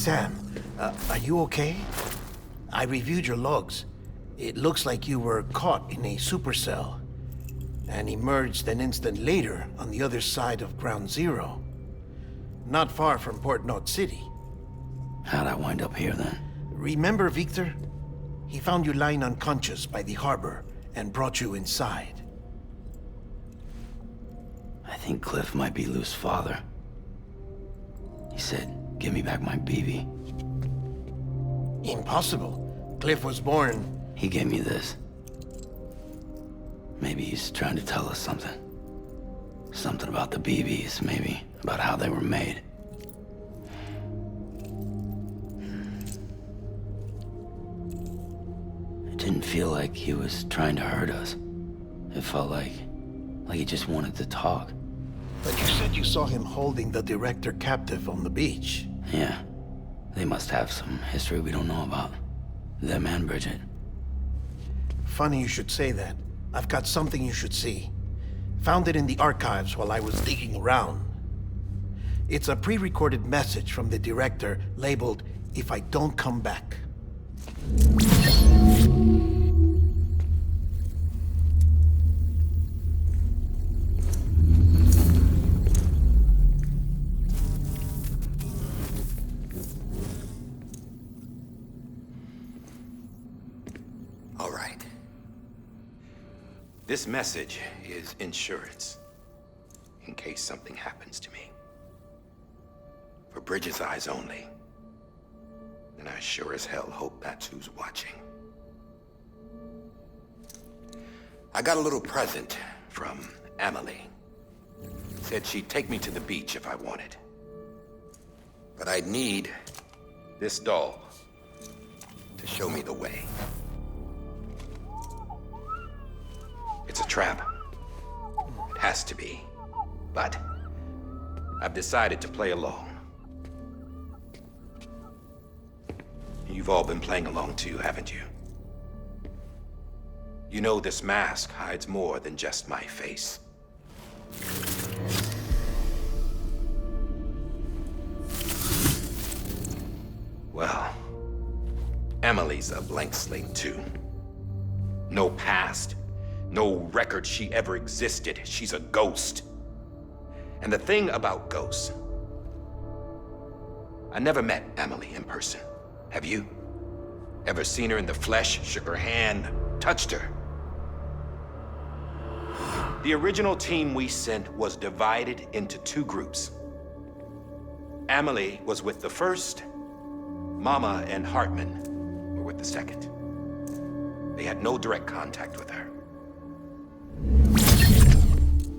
Sam, are you okay? I reviewed your logs. It looks like you were caught in a supercell and emerged an instant later on the other side of Ground Zero. Not far from Port Knot City. How'd I wind up here then? Remember Victor? He found you lying unconscious by the harbor and brought you inside. I think Cliff might be Lou's father. He said, give me back my BB. Impossible. Cliff was born... He gave me this. Maybe he's trying to tell us something. Something about the BBs, maybe. About how they were made. It didn't feel like he was trying to hurt us. It felt like he just wanted to talk. But you said you saw him holding the director captive on the beach. Yeah. They must have some history we don't know about. Them and Bridget. Funny you should say that. I've got something you should see. Found it in the archives while I was digging around. It's a pre-recorded message from the director labeled, "If I don't come back." All right. This message is insurance, in case something happens to me. For Bridget's eyes only. And I sure as hell hope that's who's watching. I got a little present from Amelia. Said she'd take me to the beach if I wanted. But I'd need this doll to show me the way. It's a trap. It has to be. But I've decided to play along. You've all been playing along too, haven't you? You know this mask hides more than just my face. Well, Emily's a blank slate too. No past. No record she ever existed. She's a ghost. And the thing about ghosts, I never met Amelia in person. Have you? Ever seen her in the flesh, shook her hand, touched her? The original team we sent was divided into two groups. Amelia was with the first. Mama and Hartman were with the second. They had no direct contact with her.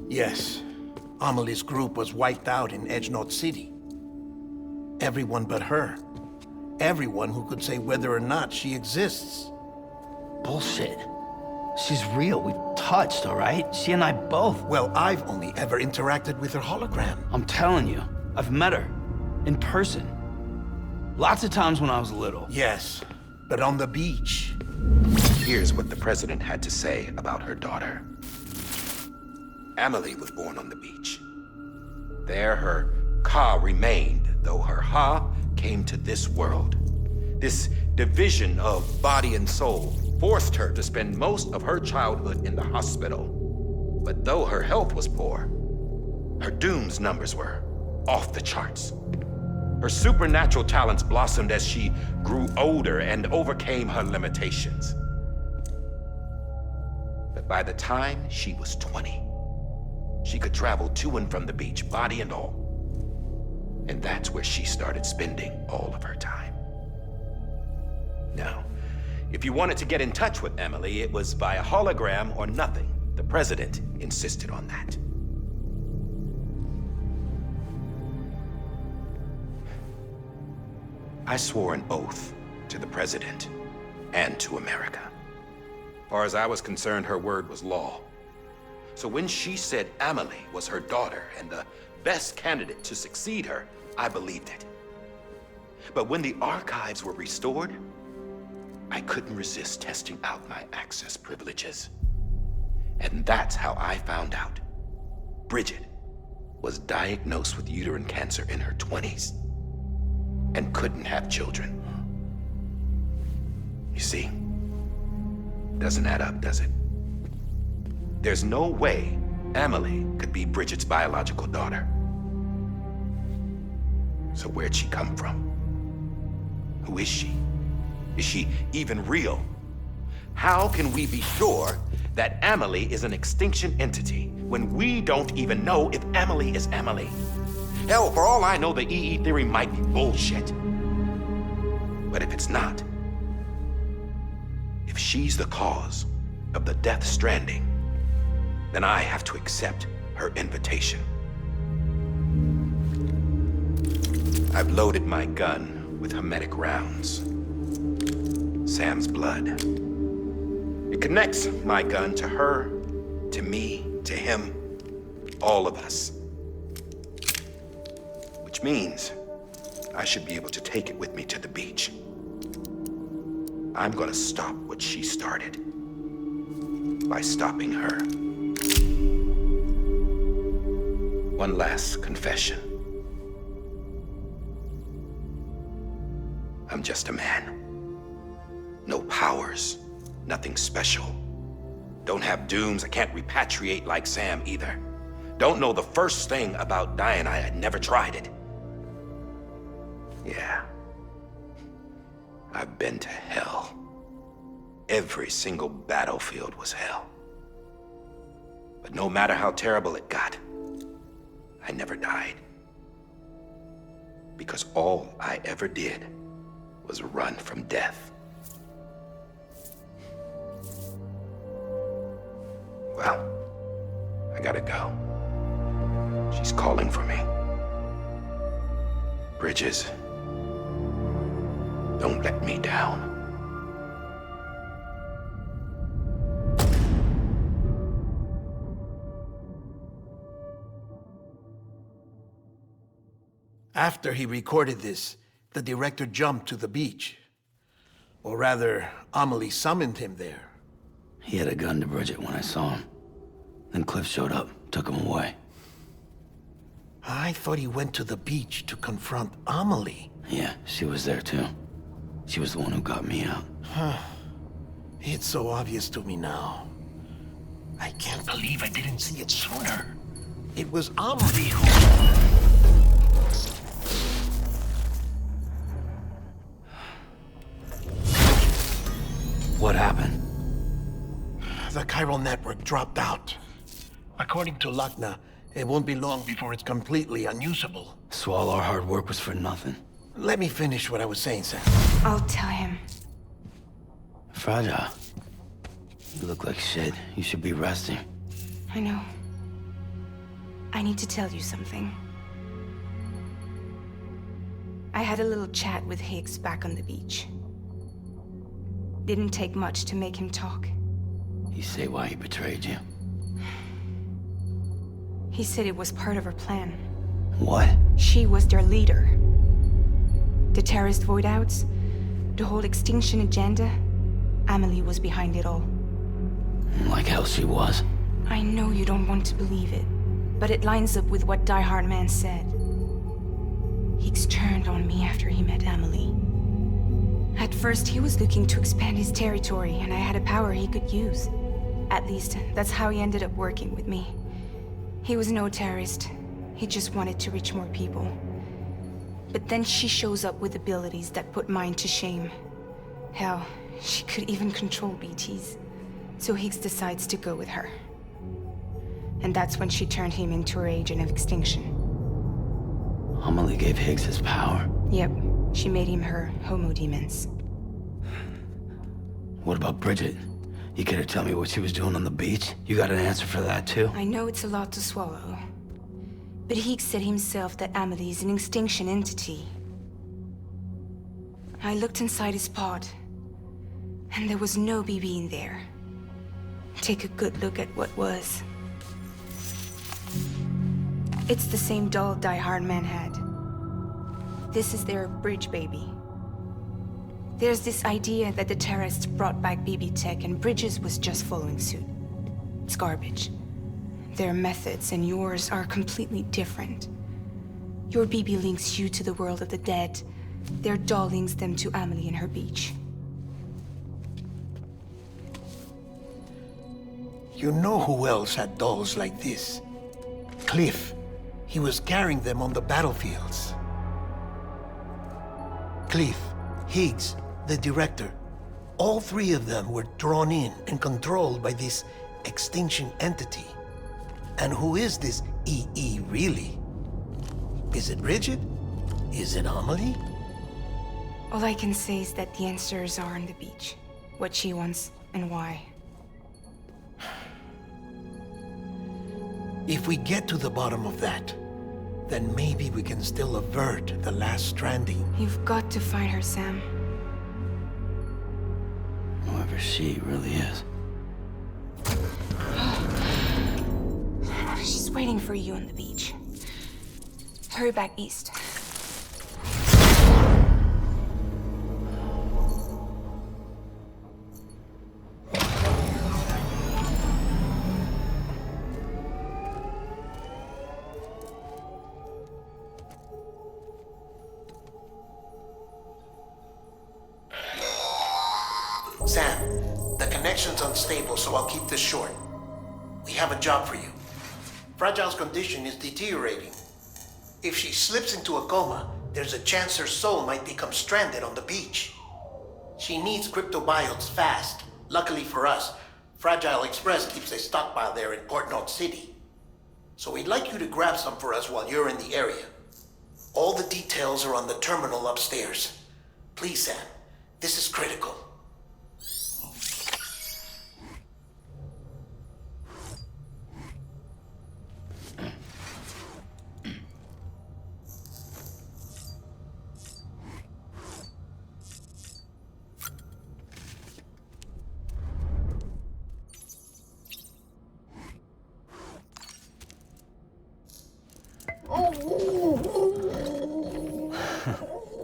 Yes. Amelie's group was wiped out in Edge Knot City. Everyone but her. Everyone who could say whether or not she exists. Bullshit. She's real. We've touched, all right? She and I both. Well, I've only ever interacted with her hologram. I'm telling you, I've met her. In person. Lots of times when I was little. Yes, but on the beach. Here's what the president had to say about her daughter. Amelia was born on the beach. There her Ka remained, though her Ha came to this world. This division of body and soul forced her to spend most of her childhood in the hospital. But though her health was poor, her Doom's numbers were off the charts. Her supernatural talents blossomed as she grew older and overcame her limitations. But by the time she was 20, she could travel to and from the beach, body and all. And that's where she started spending all of her time. Now, if you wanted to get in touch with Amelia, it was via hologram or nothing. The president insisted on that. I swore an oath to the president and to America. As far as I was concerned, her word was law. So when she said Amelia was her daughter and the best candidate to succeed her, I believed it. But when the archives were restored, I couldn't resist testing out my access privileges. And that's how I found out Bridget was diagnosed with uterine cancer in her 20s. and couldn't have children. You see, doesn't add up, does it? There's no way Amelie could be Bridget's biological daughter. So where'd she come from? Who is she? Is she even real? How can we be sure that Amelie is an extinction entity when we don't even know if Amelie is Amelie? Hell, for all I know, the EE theory might be bullshit. But if it's not, if she's the cause of the death stranding, then I have to accept her invitation. I've loaded my gun with hermetic rounds. Sam's blood. It connects my gun to her, to me, to him, all of us. Which means I should be able to take it with me to the beach. I'm gonna stop what she started by stopping her. One last confession. I'm just a man. No powers, nothing special. Don't have dooms, I can't repatriate like Sam either. Don't know the first thing about dying, I had never tried it. Yeah. I've been to hell. Every single battlefield was hell. But no matter how terrible it got, I never died. Because all I ever did was run from death. Well, I gotta go. She's calling for me. Bridges, don't let me down. After he recorded this, the director jumped to the beach. Or rather, Amelie summoned him there. He had a gun to Bridget when I saw him. Then Cliff showed up, took him away. I thought he went to the beach to confront Amelie. Yeah, she was there too. She was the one who got me out. It's so obvious to me now. I can't believe I didn't see it sooner. It was Amelie who... What happened? The chiral network dropped out. According to Lakna, it won't be long before it's completely unusable. So all our hard work was for nothing. Let me finish what I was saying, Sam. I'll tell him. Fragile. You look like shit. You should be resting. I know. I need to tell you something. I had a little chat with Higgs back on the beach. Didn't take much to make him talk. You say why he betrayed you? He said it was part of her plan. What? She was their leader. The terrorist void-outs, the whole extinction agenda, Amelie was behind it all. Like hell she was. I know you don't want to believe it, but it lines up with what Die Hard Man said. Higgs turned on me after he met Amelie. At first, he was looking to expand his territory, and I had a power he could use. At least, that's how he ended up working with me. He was no terrorist. He just wanted to reach more people. But then she shows up with abilities that put mine to shame. Hell, she could even control BTs. So Higgs decides to go with her. And that's when she turned him into her agent of extinction. Amelie gave Higgs his power. Yep, she made him her homo demons. What about Bridget? You care to tell me what she was doing on the beach? You got an answer for that too? I know it's a lot to swallow. But Higgs said himself that Amelie is an extinction entity. I looked inside his pod, and there was no BB in there. Take a good look at what was. It's the same doll Die Hard Man had. This is their bridge baby. There's this idea that the terrorists brought back BB tech and Bridges was just following suit. It's garbage. Their methods and yours are completely different. Your BB links you to the world of the dead, Their doll links them to Amelia and her beach. You know who else had dolls like this? Cliff. He was carrying them on the battlefields. Cliff, Higgs, the director. All three of them were drawn in and controlled by this extinction entity. And who is this EE really? Is it Bridget? Is it Amelie? All I can say is that the answers are on the beach. What she wants and why. If we get to the bottom of that, then maybe we can still avert the last stranding. You've got to find her, Sam. Whoever she really is. She's waiting for you on the beach. Hurry back east. Sam, the connection's unstable, so I'll keep this short. We have a job for you. Fragile's condition is deteriorating. If she slips into a coma, there's a chance her soul might become stranded on the beach. She needs cryptobiotes fast. Luckily for us, Fragile Express keeps a stockpile there in Port North City. So we'd like you to grab some for us while you're in the area. All the details are on the terminal upstairs. Please, Sam, this is critical.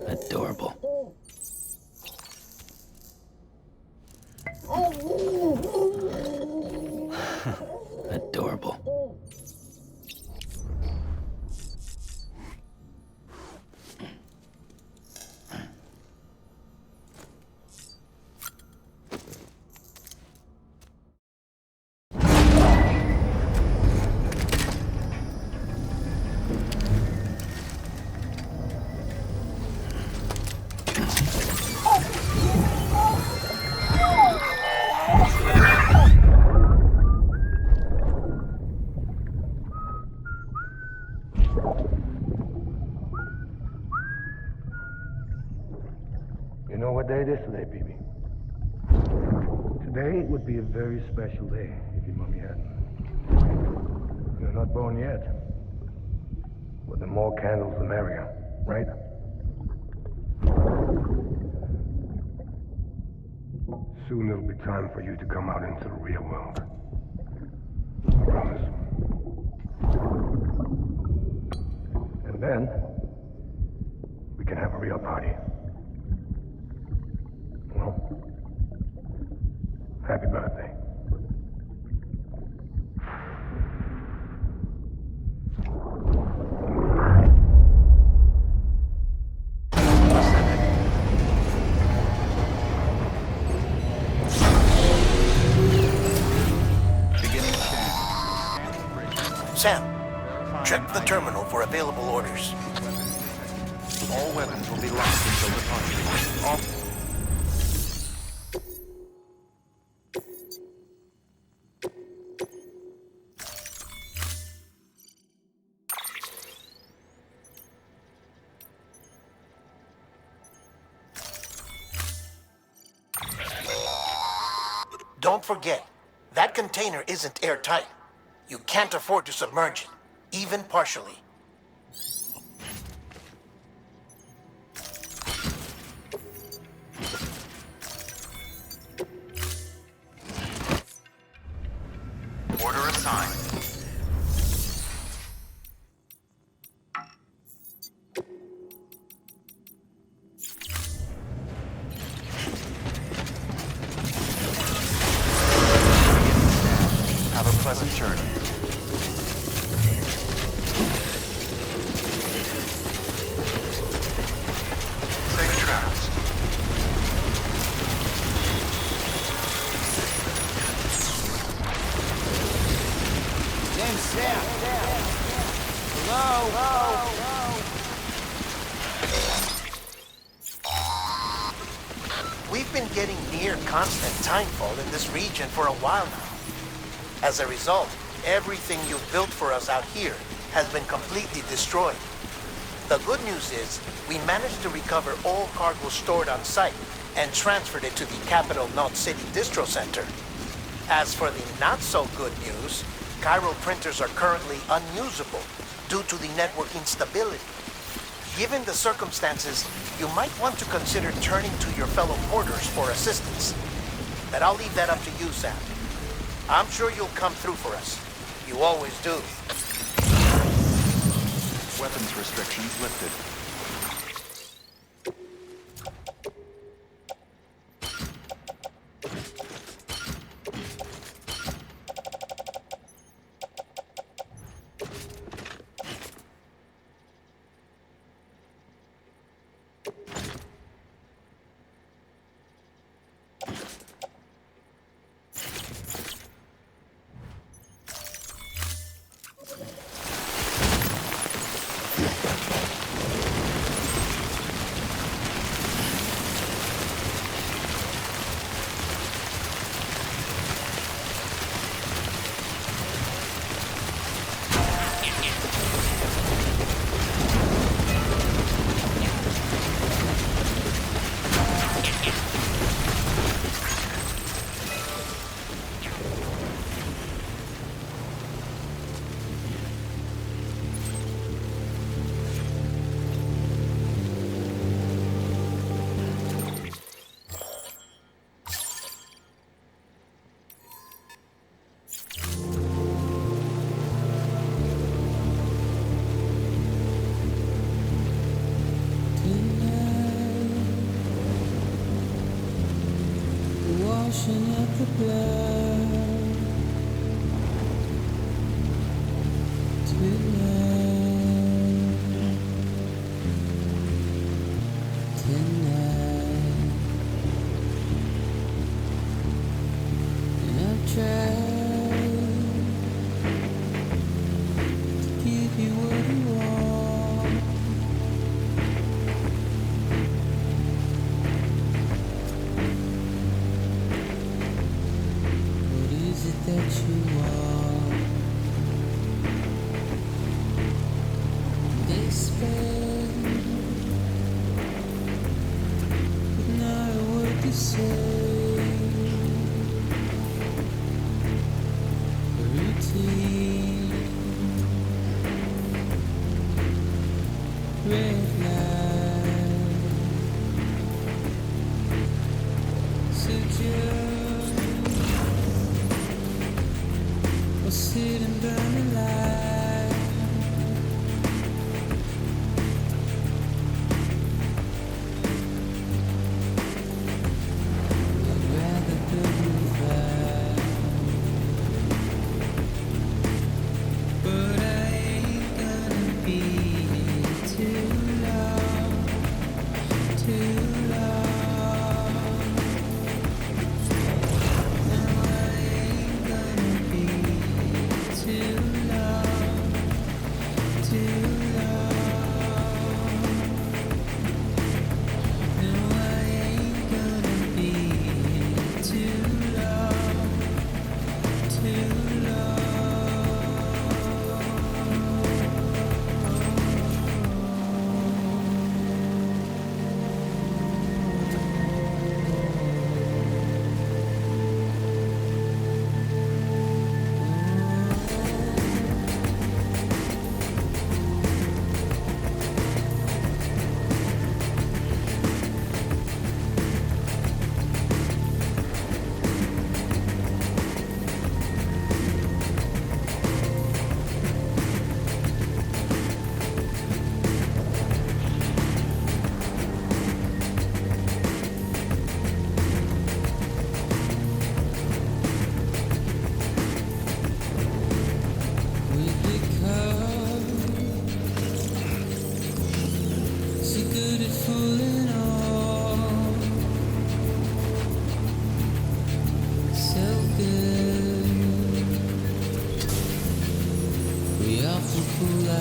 Adorable. Adorable. You know what day it is today, BB? Today would be a very special day if your mommy hadn't. You're not born yet. But the more candles, the merrier, right? Soon it'll be time for you to come out into the real world. I promise. And then, we can have a real party. Well, happy birthday. Sam, check the terminal for available orders. All weapons will be locked until departure. All Don't forget, that container isn't airtight. You can't afford to submerge it, even partially. order assigned. Have a pleasant journey. We've been getting near constant timefall in this region for a while now. As a result, everything you've built for us out here has been completely destroyed. The good news is, we managed to recover all cargo stored on site and transferred it to the Capital Knot City Distro Center. As for the not-so-good news, chiral printers are currently unusable due to the network instability. Given the circumstances, you might want to consider turning to your fellow porters for assistance. But I'll leave that up to you, Sam. I'm sure you'll come through for us. You always do. Weapons restrictions lifted. Too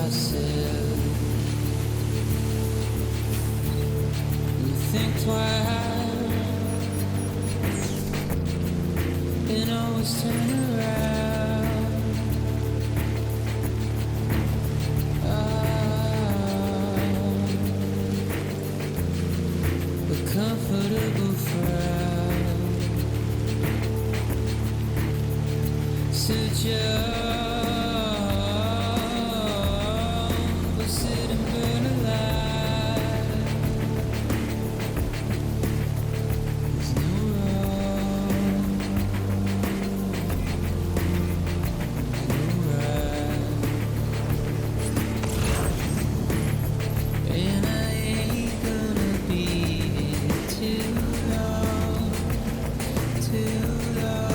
ourselves. We think twice and always turn around. A comfortable frown. Such a sit and burn alive. There's no wrong, no right. And I ain't gonna be here too long, too long.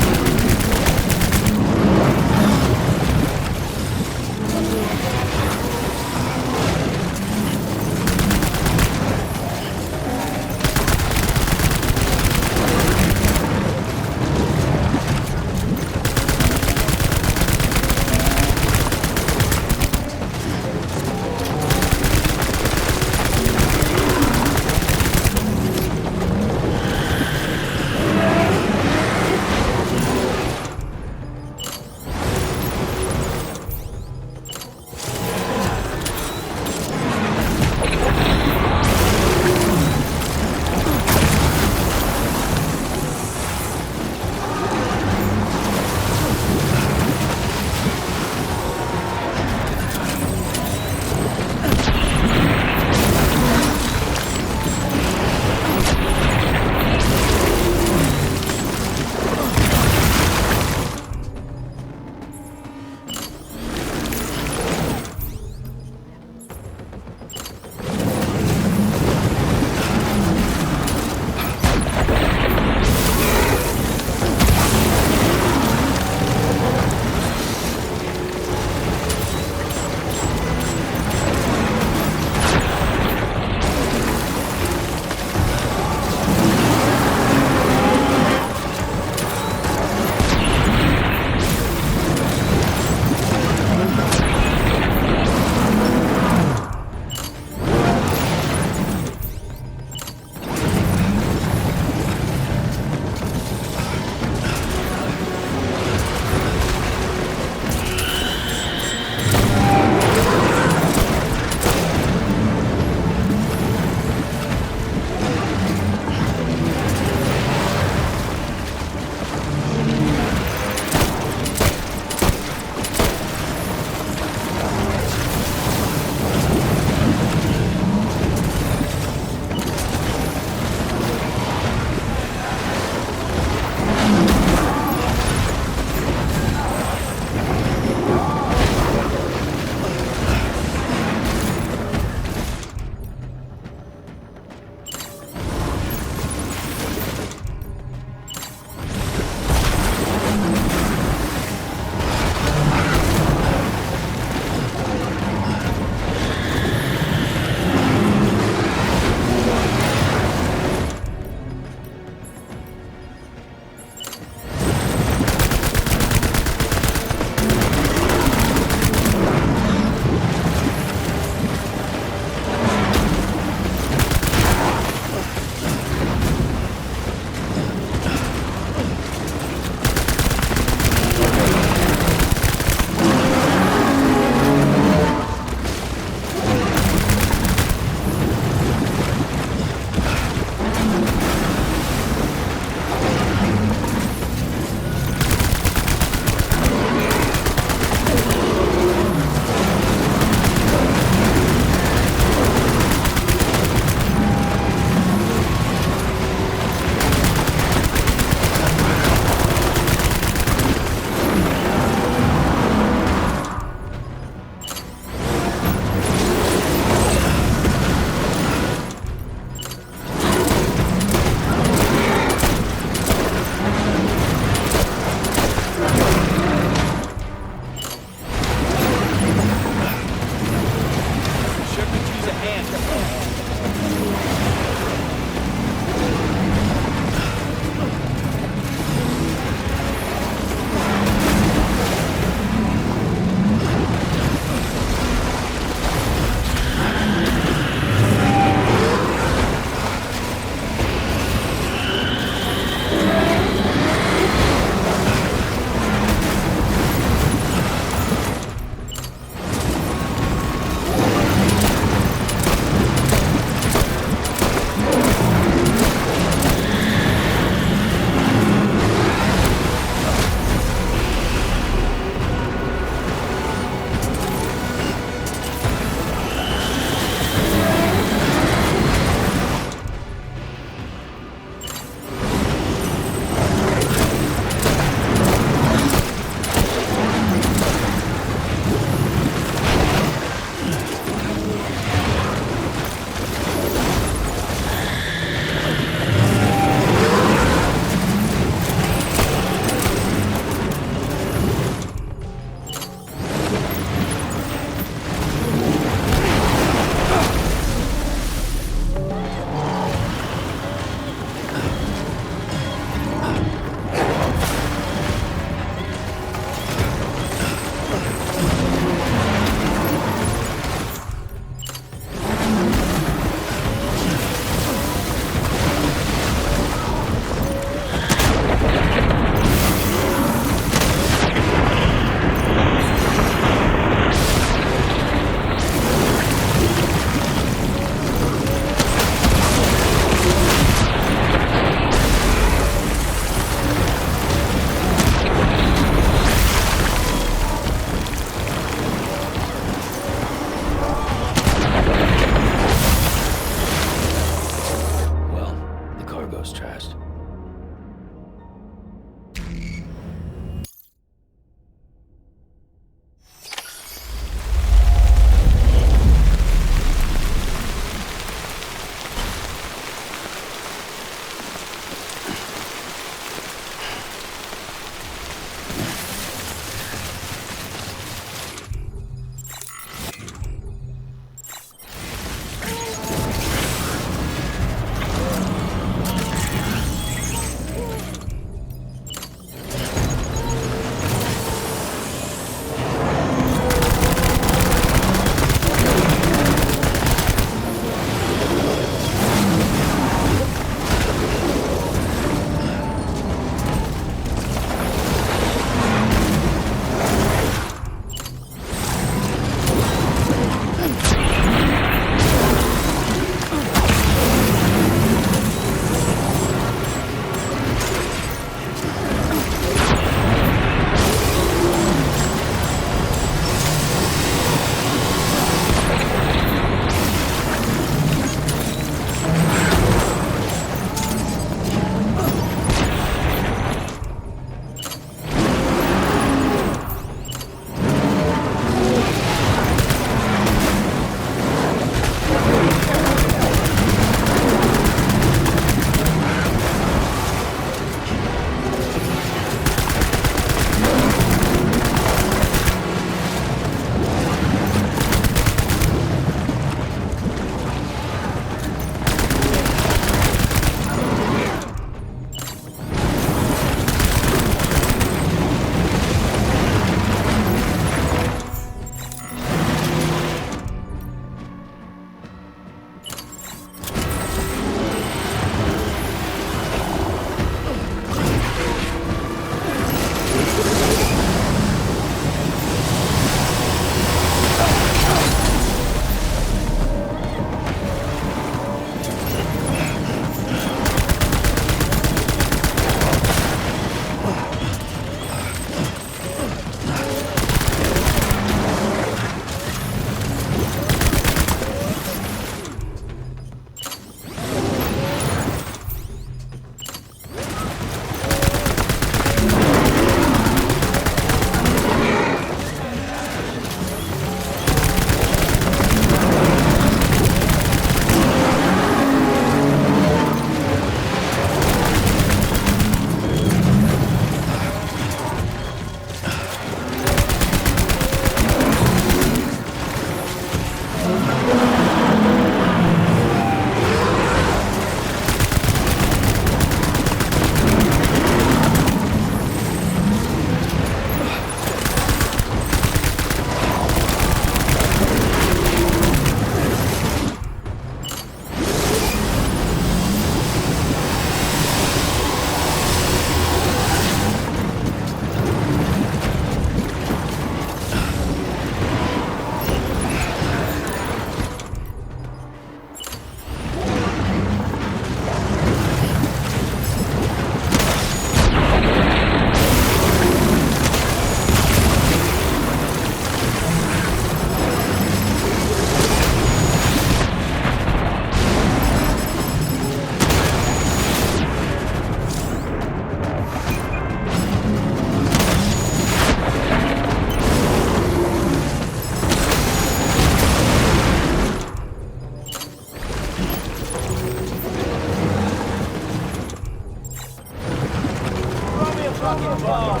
fucking ball.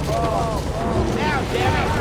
Now, damn it.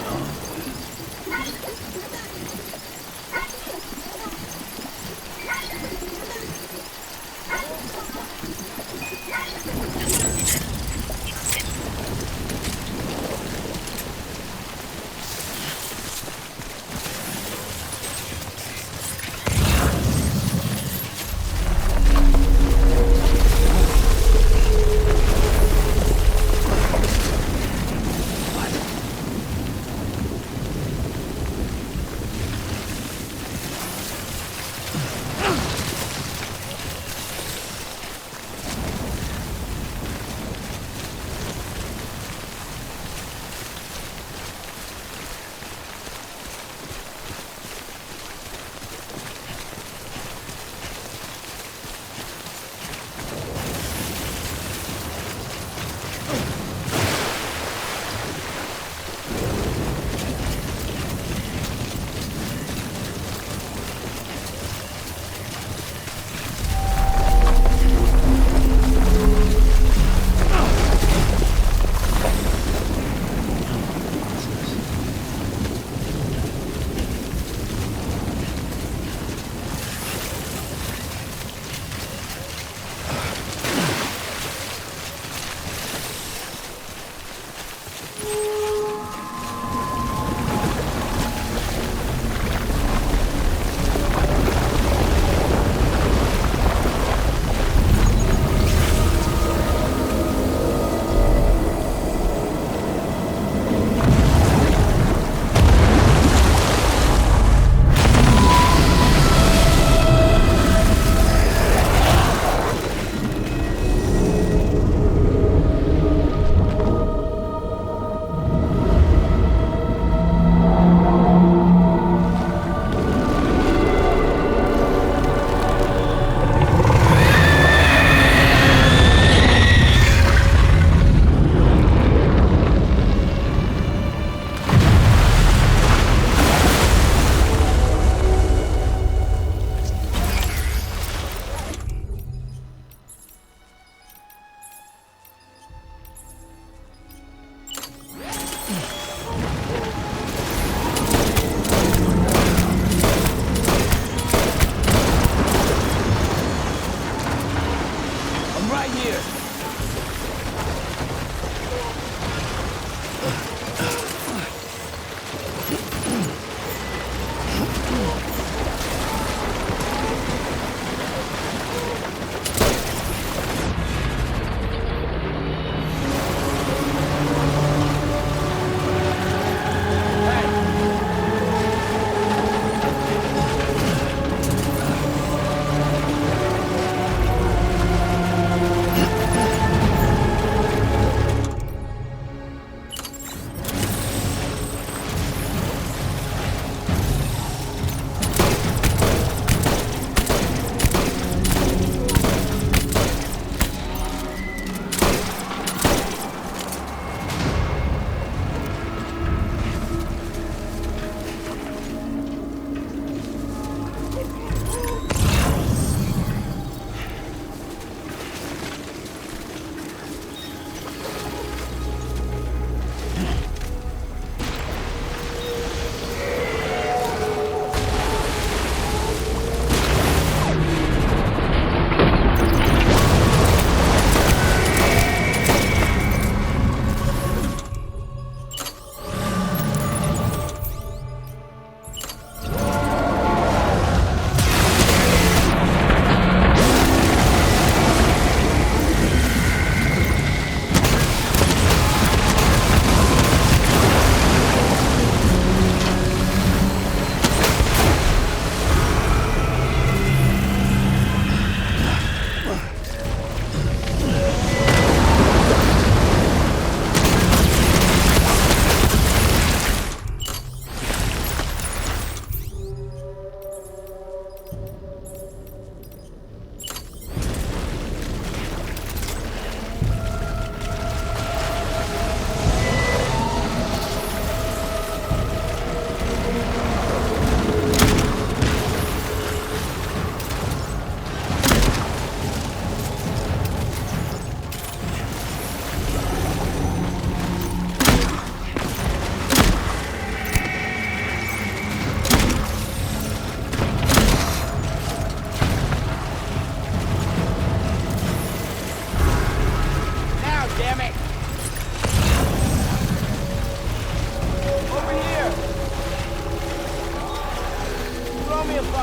So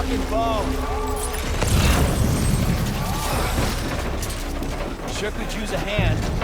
fucking bone. Sure could use a hand.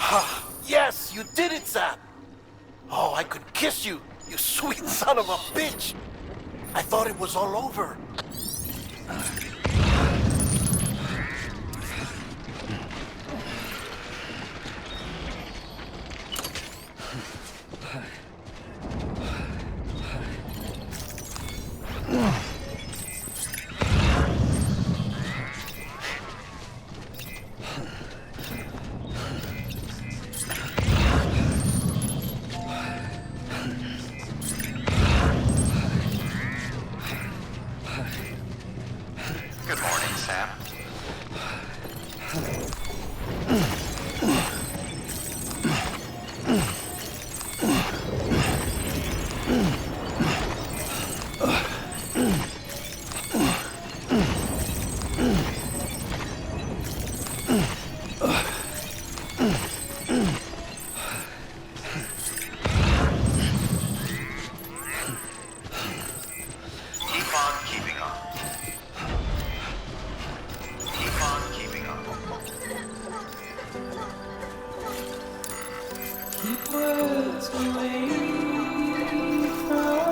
Ha! Yes, you did it, Zap! Oh, I could kiss you, you sweet son of a bitch! I thought it was all over. Good morning, Sam. Keep on keeping on. Keep on keeping on. Keep words away from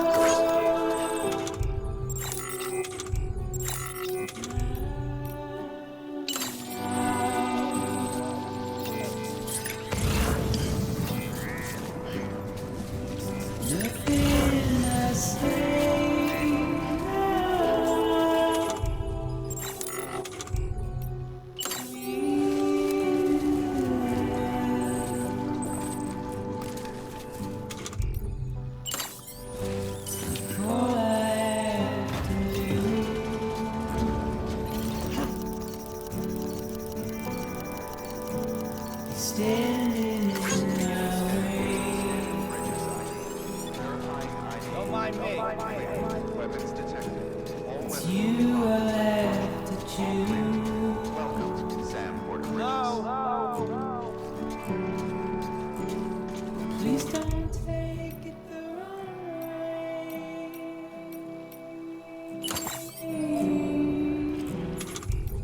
nothing I say now. All I have to do is standing in my way. Don't mind me. Weapons detected. All It's weapons you I have to choose. welcome, Sam Porter Bridges. No. Please don't take it the wrong way.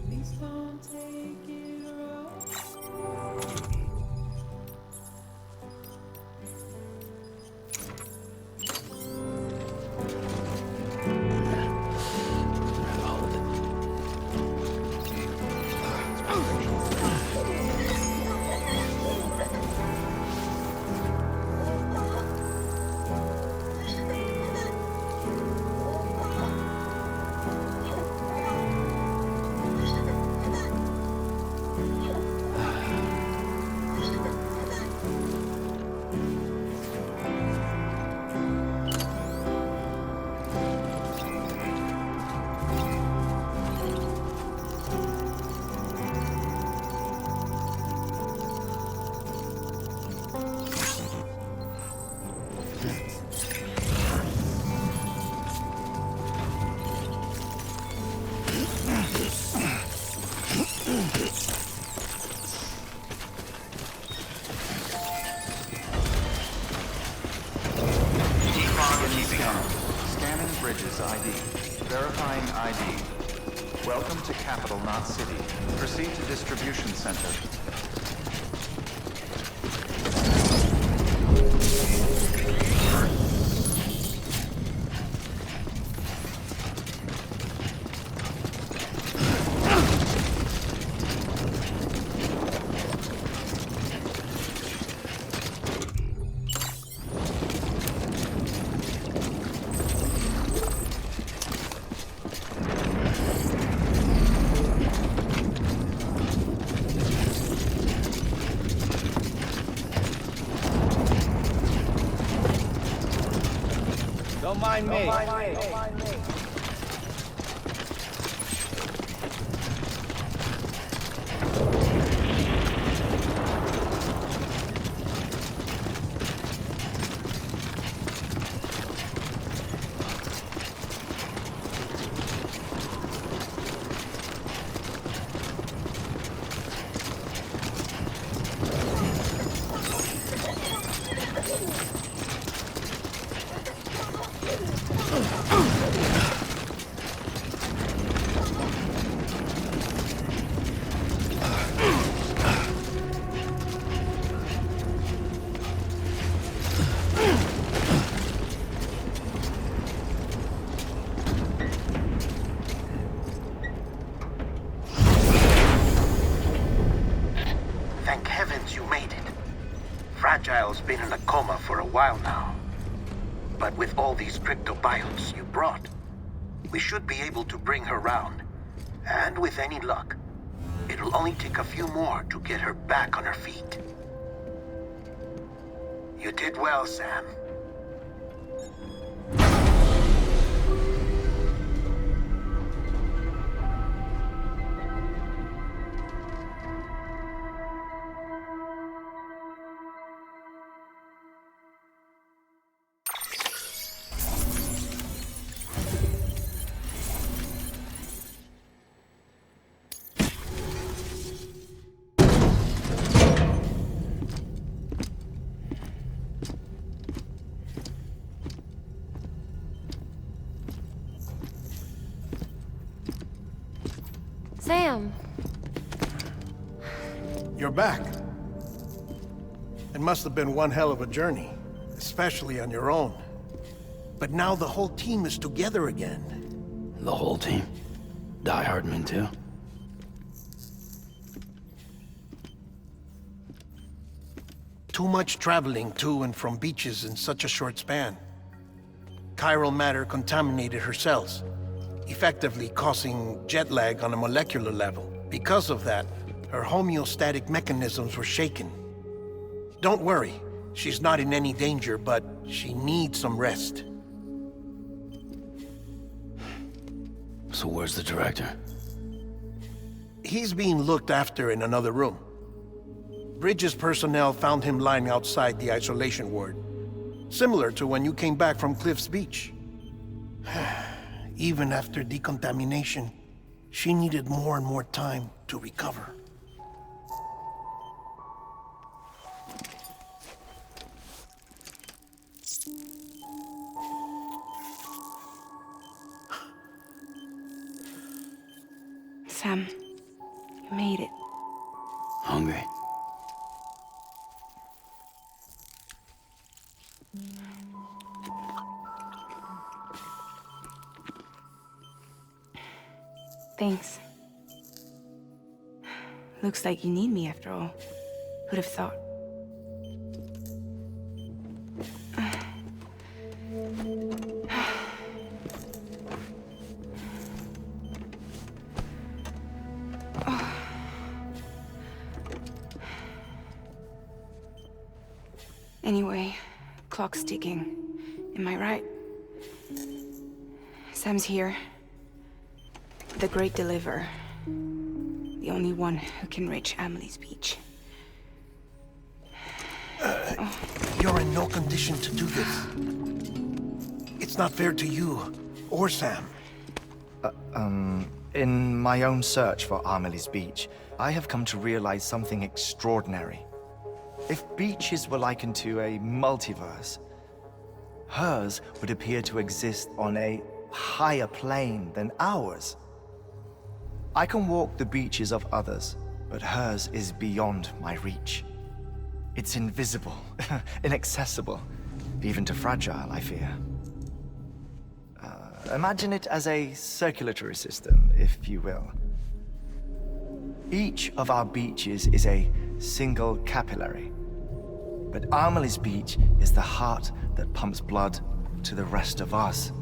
Please don't take it wrong. Keep on keeping on. Scanning Bridges ID. Verifying ID. Welcome to Capital, not City. Proceed to Distribution Center. Don't mind me. Fragile's been in a coma for a while now. But with all these cryptobiotes you brought, we should be able to bring her round. And with any luck, it'll only take a few more to get her back on her feet. You did well, Sam. Sam! You're back. It must have been one hell of a journey, especially on your own. But now the whole team is together again. The whole team? Die Hardman too? Too much traveling to and from beaches in such a short span. Chiral matter contaminated her cells, effectively causing jet lag on a molecular level. Because of that, her homeostatic mechanisms were shaken. Don't worry, she's not in any danger, but she needs some rest. So where's the director? He's being looked after in another room. Bridges personnel found him lying outside the isolation ward, similar to when you came back from Cliff's Beach. Even after decontamination, she needed more and more time to recover. Sam, you made it. Hungry? Thanks. Looks like you need me after all. Who'd have thought? Anyway, clock's ticking. Am I right? Sam's here. The Great Deliverer. The only one who can reach Amelie's beach. You're in no condition to do this. It's not fair to you, or Sam. In my own search for Amelie's beach, I have come to realize something extraordinary. If beaches were likened to a multiverse, hers would appear to exist on a higher plane than ours. I can walk the beaches of others, but hers is beyond my reach. It's invisible, inaccessible, even to Fragile, I fear. Imagine it as a circulatory system, if you will. Each of our beaches is a single capillary, but Amelie's beach is the heart that pumps blood to the rest of us.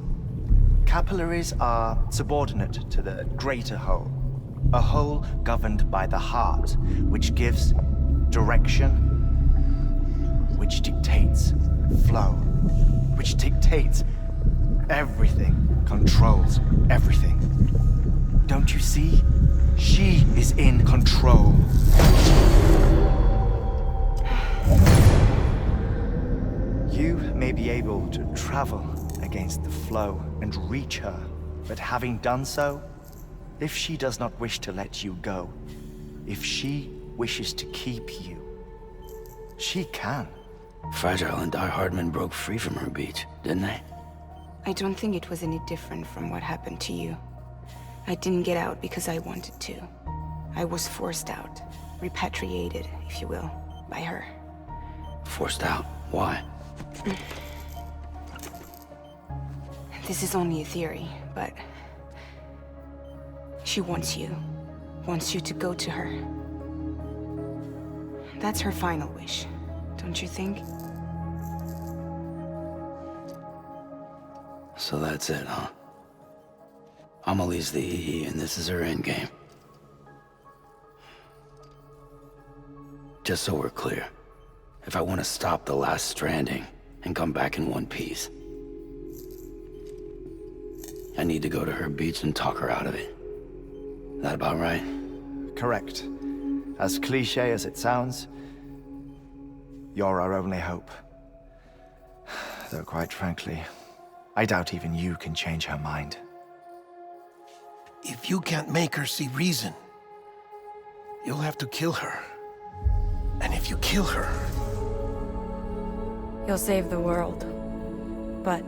Capillaries are subordinate to the greater whole, a whole governed by the heart, which gives direction, which dictates flow, which dictates everything, controls everything. Don't you see? She is in control. You may be able to travel against the flow and reach her, but having done so, if she does not wish to let you go, if she wishes to keep you, she can. Fragile and Die Hardman broke free from her beach, didn't they? I don't think it was any different from what happened to you. I didn't get out because I wanted to. I was forced out, repatriated, if you will, by her. Forced out? Why? This is only a theory, but she wants you to go to her. That's her final wish, don't you think? So that's it, huh? Amelie's the EE, and this is her endgame. Just so we're clear, if I want to stop the last Stranding and come back in one piece, I need to go to her beach and talk her out of it. That about right? Correct. As cliche as it sounds, you're our only hope. Though quite frankly, I doubt even you can change her mind. If you can't make her see reason, you'll have to kill her. And if you kill her... You'll save the world, but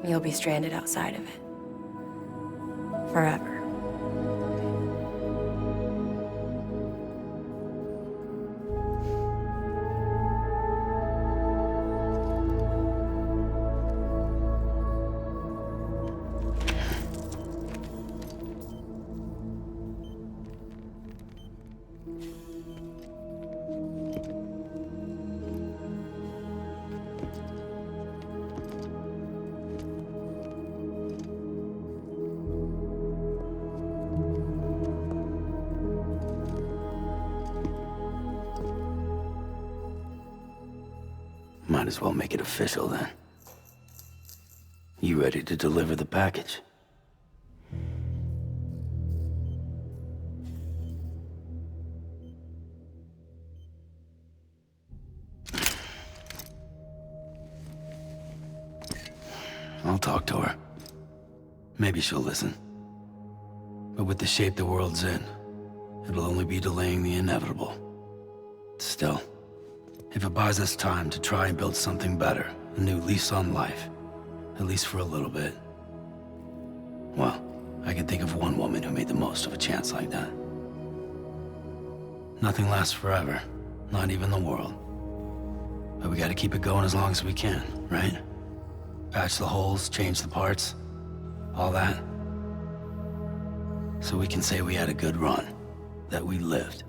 you'll be stranded outside of it. Forever. Might as well make it official then. You ready to deliver the package? I'll talk to her. Maybe she'll listen. But with the shape the world's in, it'll only be delaying the inevitable. Still, if it buys us time to try and build something better, a new lease on life, at least for a little bit, well, I can think of one woman who made the most of a chance like that. Nothing lasts forever, not even the world. But we gotta keep it going as long as we can, right? Patch the holes, change the parts, all that. So we can say we had a good run, that we lived.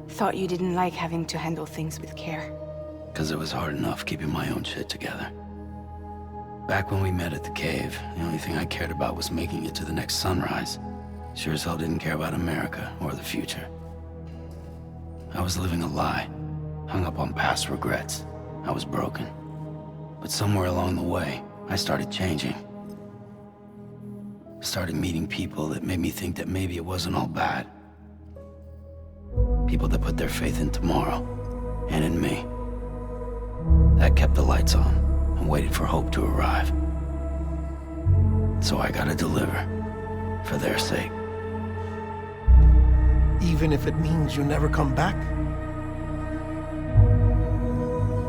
Thought you didn't like having to handle things with care. 'Cause it was hard enough keeping my own shit together. Back when we met at the cave, the only thing I cared about was making it to the next sunrise. Sure as hell didn't care about America or the future. I was living a lie, hung up on past regrets. I was broken. But somewhere along the way, I started changing. Started meeting people that made me think that maybe it wasn't all bad. People that put their faith in tomorrow, and in me. That kept the lights on, and waited for hope to arrive. So I gotta deliver, for their sake. Even if it means you never come back?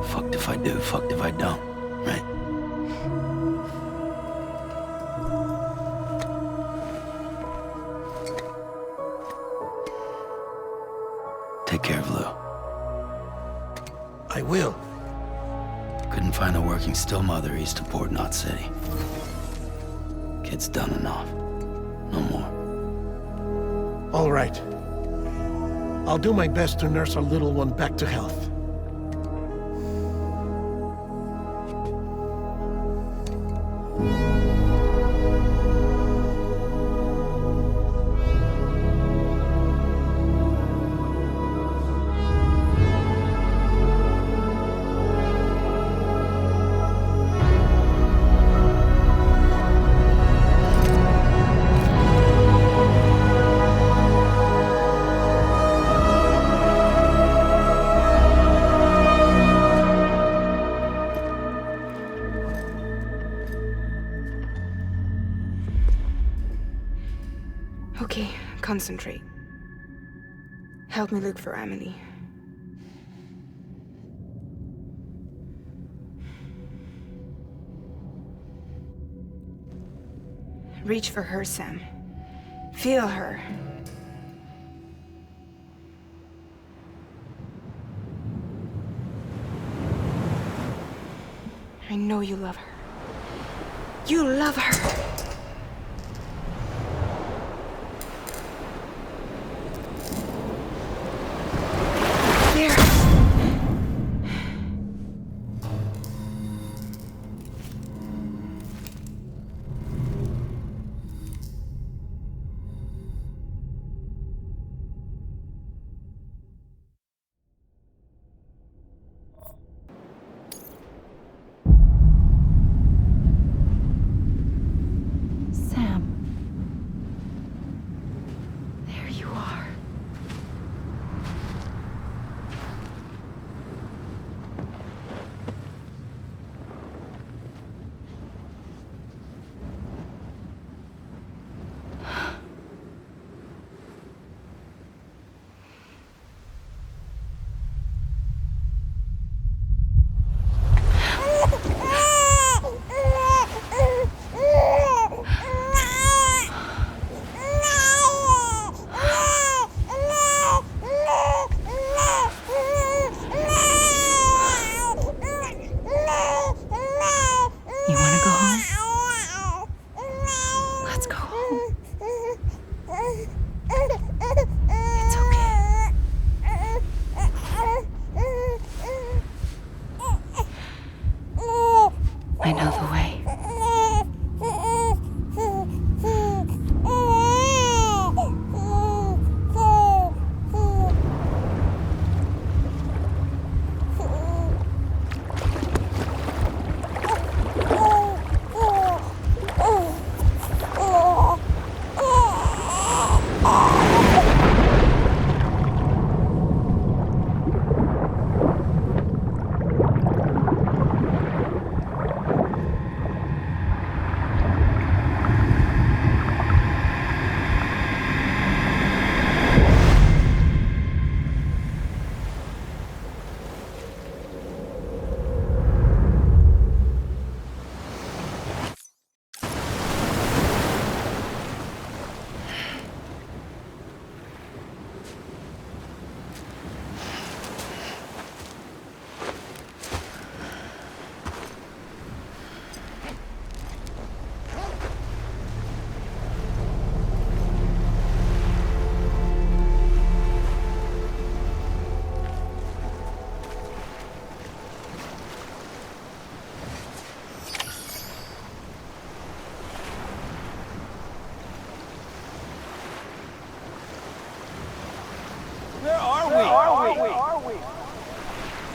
Fucked if I do, fucked if I don't, right? Take care of Lou. I will. Couldn't find a working still mother east of Port Knot City. Kid's done enough. No more. All right. I'll do my best to nurse our little one back to health. Okay, concentrate. Help me look for Amelie. Reach for her, Sam. Feel her. I know you love her. You love her! There.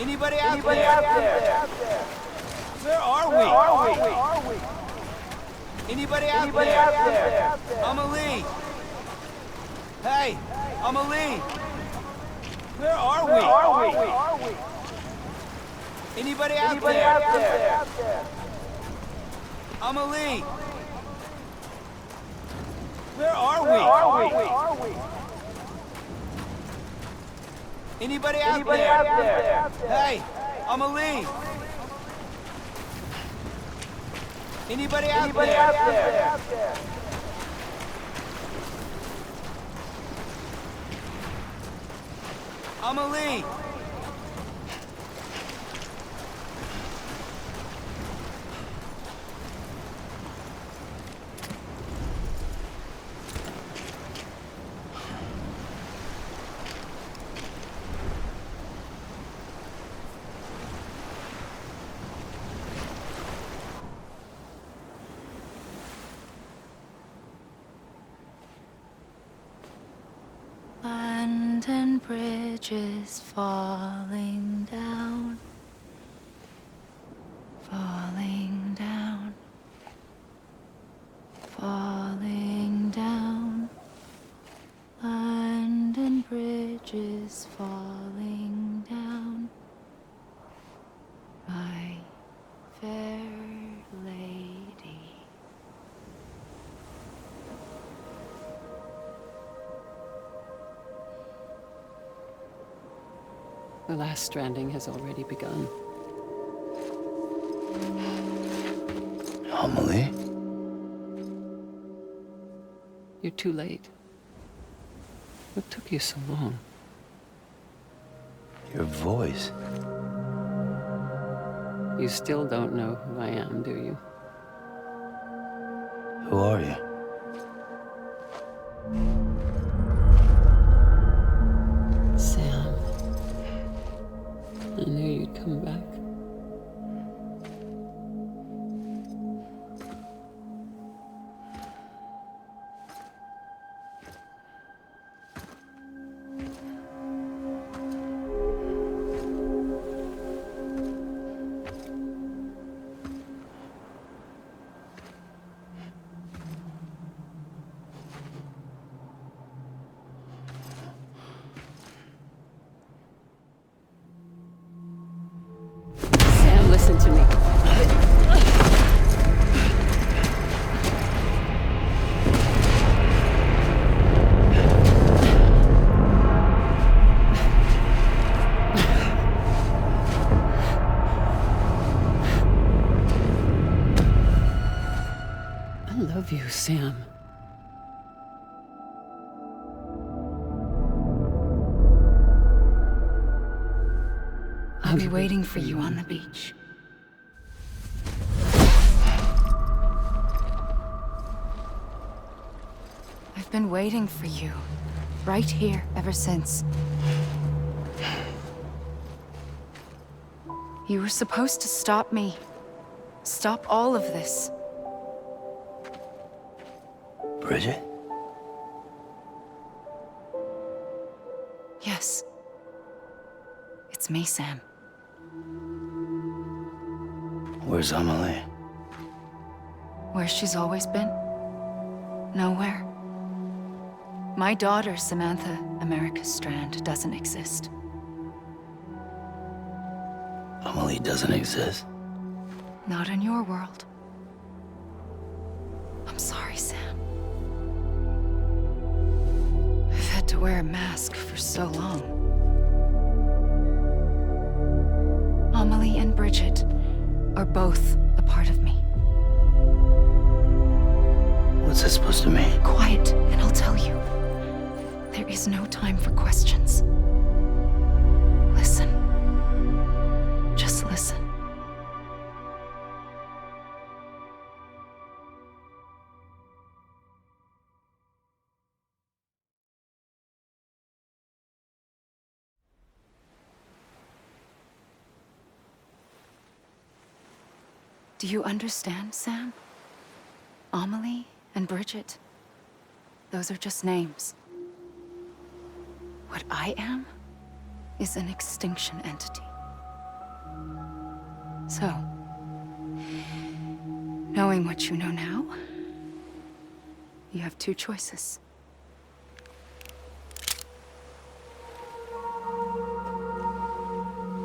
Anybody out there? Where are we? Anybody out there? Amelia! Hey, Amelia! Where are we? Anybody out there? Amelia! Where are we? Anybody out there? Hey, Amelia! Anybody out there? Amelia! And bridges falling down, falling down, falling down. London bridges falling down, my fair lady. The last stranding has already begun. Amelia? You're too late. What took you so long? Your voice. You still don't know who I am, do you? Who are you? Sam. I knew you'd come back. Listen to me. I love you, Sam. I'll be waiting for you on the beach. I've been waiting for you, right here, ever since. You were supposed to stop me. Stop all of this. Bridget? Yes. It's me, Sam. Where's Amelia? Where she's always been. Nowhere. My daughter, Samantha America Strand, doesn't exist. Amelia doesn't exist? Not in your world. I'm sorry, Sam. I've had to wear a mask for so long. Amelie and Bridget are both a part of me. What's that supposed to mean? Quiet, and I'll tell you. There is no time for questions. Listen. Just listen. Do you understand, Sam? Amelie and Bridget, those are just names. What I am is an extinction entity. So, knowing what you know now, you have two choices.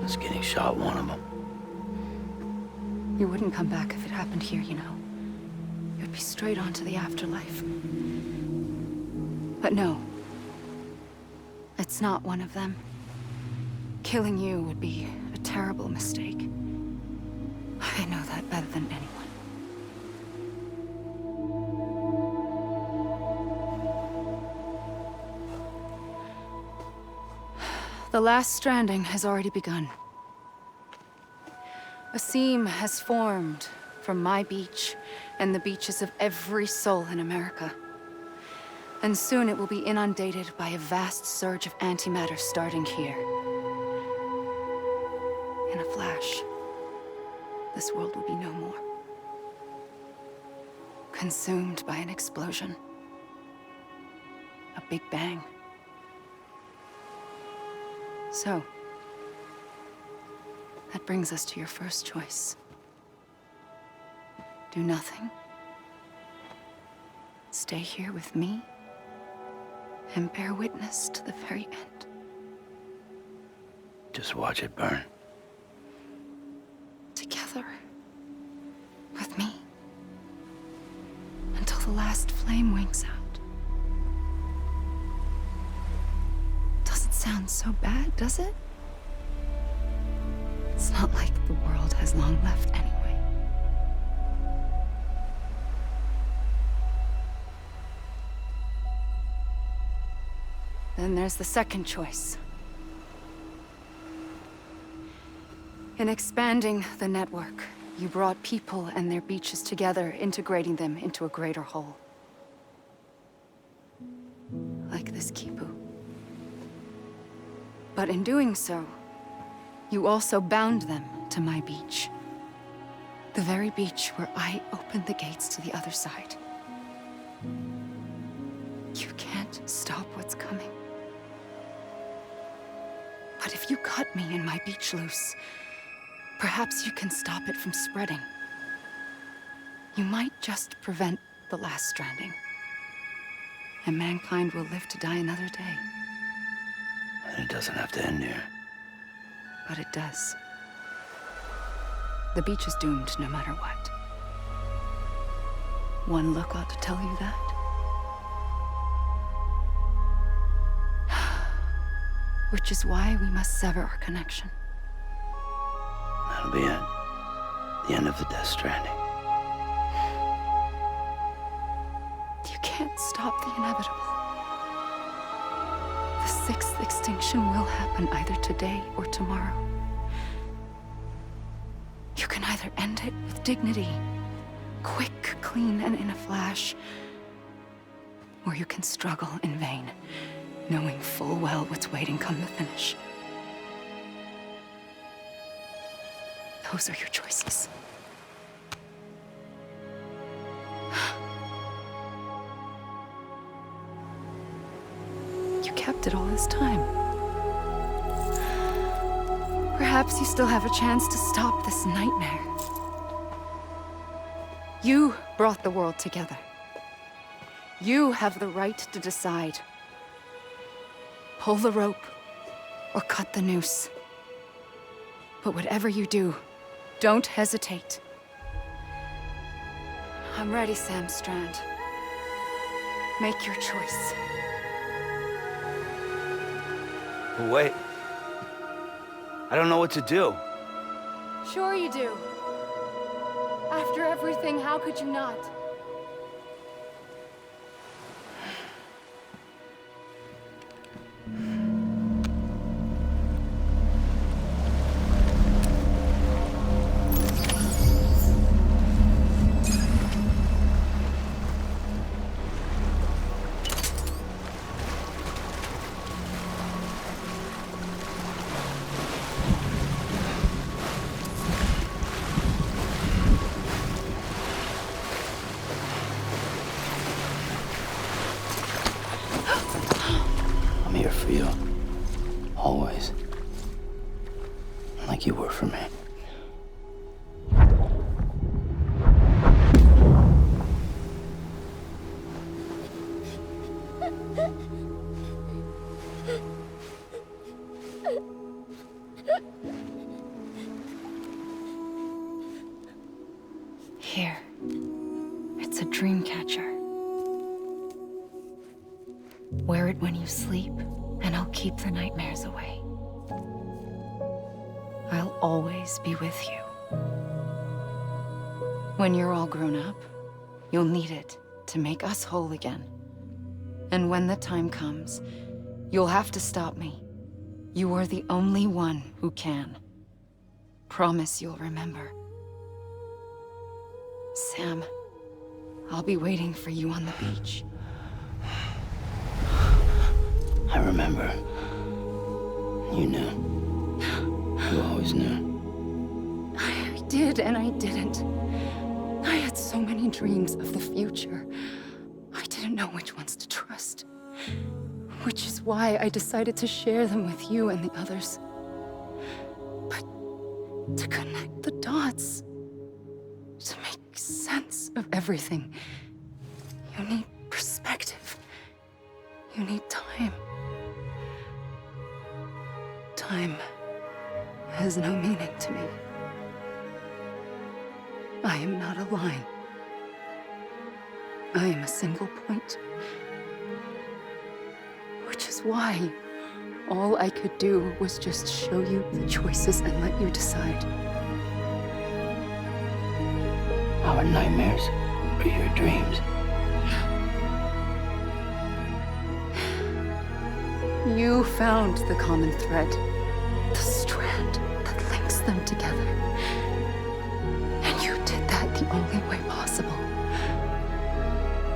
Just getting shot, one of them. You wouldn't come back if it happened here, you know. You'd be straight on to the afterlife. But no. It's not one of them. Killing you would be a terrible mistake. I know that better than anyone. The last stranding has already begun. A seam has formed from my beach and the beaches of every soul in America. And soon it will be inundated by a vast surge of antimatter starting here. In a flash, this world will be no more. Consumed by an explosion. A big bang. So, that brings us to your first choice. Do nothing. Stay here with me and bear witness to the very end. Just watch it burn. Together. With me. Until the last flame winks out. Doesn't sound so bad, does it? It's not like the world has long left anyway. Then there's the second choice. In expanding the network, you brought people and their beaches together, integrating them into a greater whole. Like this Qipu. But in doing so, you also bound them to my beach. The very beach where I opened the gates to the other side. You can't stop what's coming. But if you cut me and my beach loose, perhaps you can stop it from spreading. You might just prevent the last stranding. And mankind will live to die another day. And it doesn't have to end here. But it does. The beach is doomed no matter what. One look ought to tell you that. Which is why we must sever our connection. That'll be it. The end of the Death Stranding. You can't stop the inevitable. The sixth extinction will happen either today or tomorrow. You can either end it with dignity, quick, clean, and in a flash, or you can struggle in vain, knowing full well what's waiting come the finish. Those are your choices. You kept it all this time. Perhaps you still have a chance to stop this nightmare. You brought the world together. You have the right to decide. Pull the rope or cut the noose. But whatever you do, don't hesitate. I'm ready, Sam Strand. Make your choice. Wait. I don't know what to do. Sure you do. After everything, how could you not? I'm here for you. Always. Like you were for me. Here. It's a dream catcher. Wear it when you sleep, and I'll keep the nightmares away. I'll always be with you. When you're all grown up, you'll need it to make us whole again. And when the time comes, you'll have to stop me. You are the only one who can. Promise you'll remember. Sam, I'll be waiting for you on the beach. I remember. You knew. You always knew. I did and I didn't. I had so many dreams of the future. I didn't know which ones to trust. Which is why I decided to share them with you and the others. But to connect the dots, to make sense of everything, you need perspective. You need time. Time has no meaning to me. I am not a line. I am a single point. Which is why all I could do was just show you the choices and let you decide. Our nightmares are your dreams. You found the common thread, the strand that links them together. And you did that the only way possible.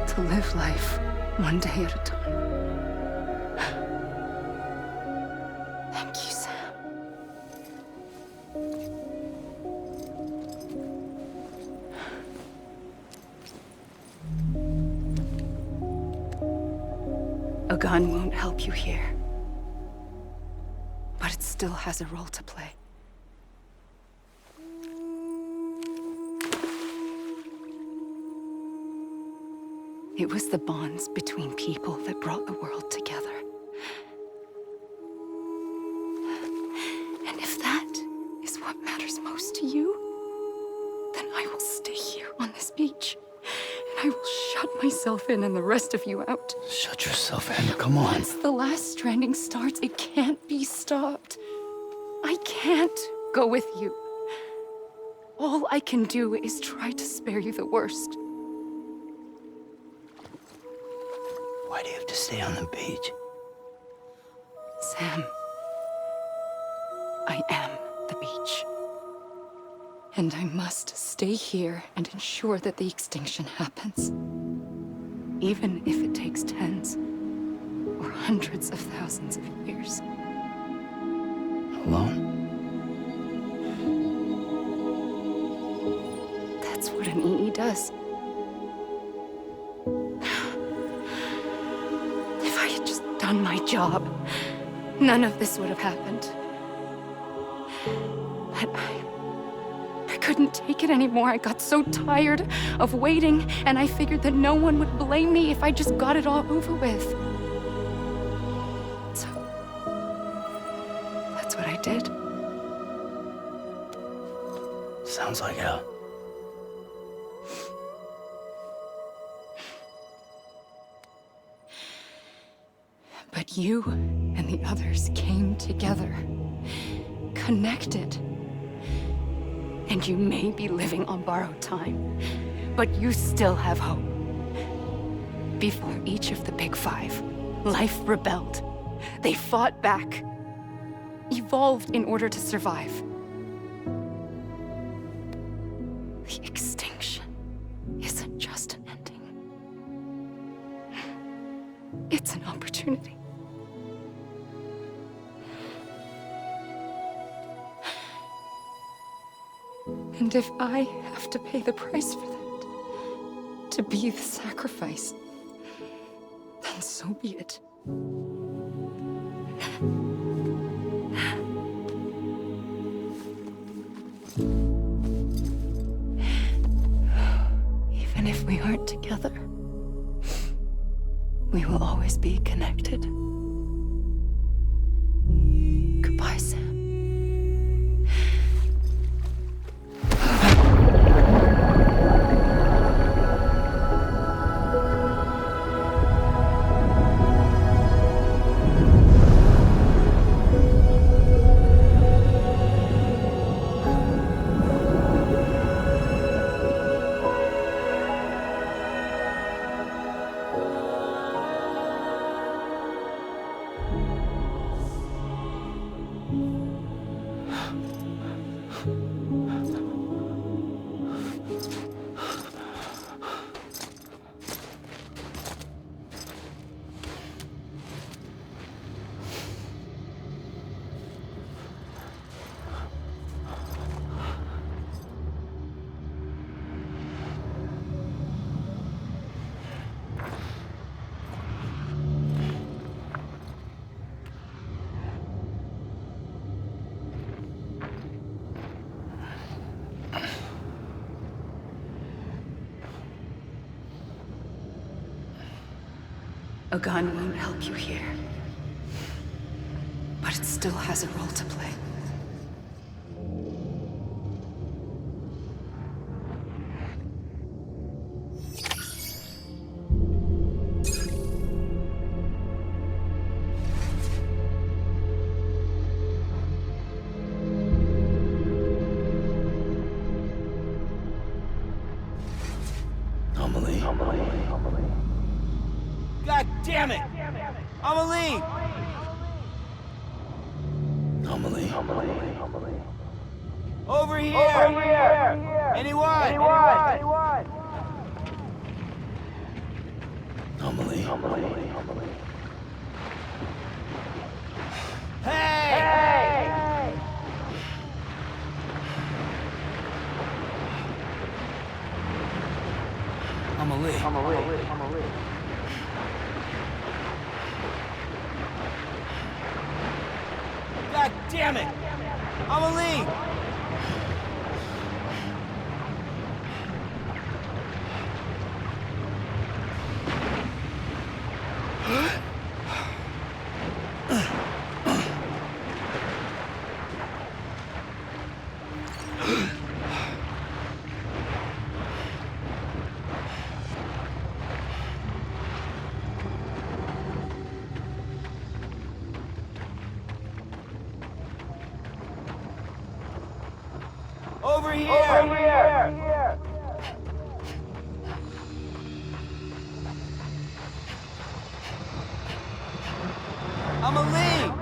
To live life one day at a time. Thank you, Sam. A gun won't help you here. But it still has a role to play. It was the bonds between people that brought the world together. And if that is what matters most to you, then I will stay here on this beach. And I will shut myself in and the rest of you out. Shut yourself in, come on. Once the last stranding starts, it can't be stopped. I can't go with you. All I can do is try to spare you the worst. Why do you have to stay on the beach? Sam, I am the beach. And I must stay here and ensure that the extinction happens. Even if it takes tens or hundreds of thousands of years. Alone? That's what an EE does. If I had just done my job, none of this would have happened. But I couldn't take it anymore. I got so tired of waiting, and I figured that no one would blame me if I just got it all over with. So, that's what I did. Sounds like hell. But you and the others came together, connected. And you may be living on borrowed time, but you still have hope. Before each of the Big Five, life rebelled. They fought back, evolved in order to survive. The extinction isn't just an ending. It's an opportunity. And if I have to pay the price for that, to be the sacrifice, then so be it. other. We will always be connected. Goodbye, Sam. A gun won't help you here. But it still has a role to play. God damn it! Amelie! Amelie. Over here! Anyone? Amelie. Hey! Amelie. God damn it! Amelie! Over here! Amelie!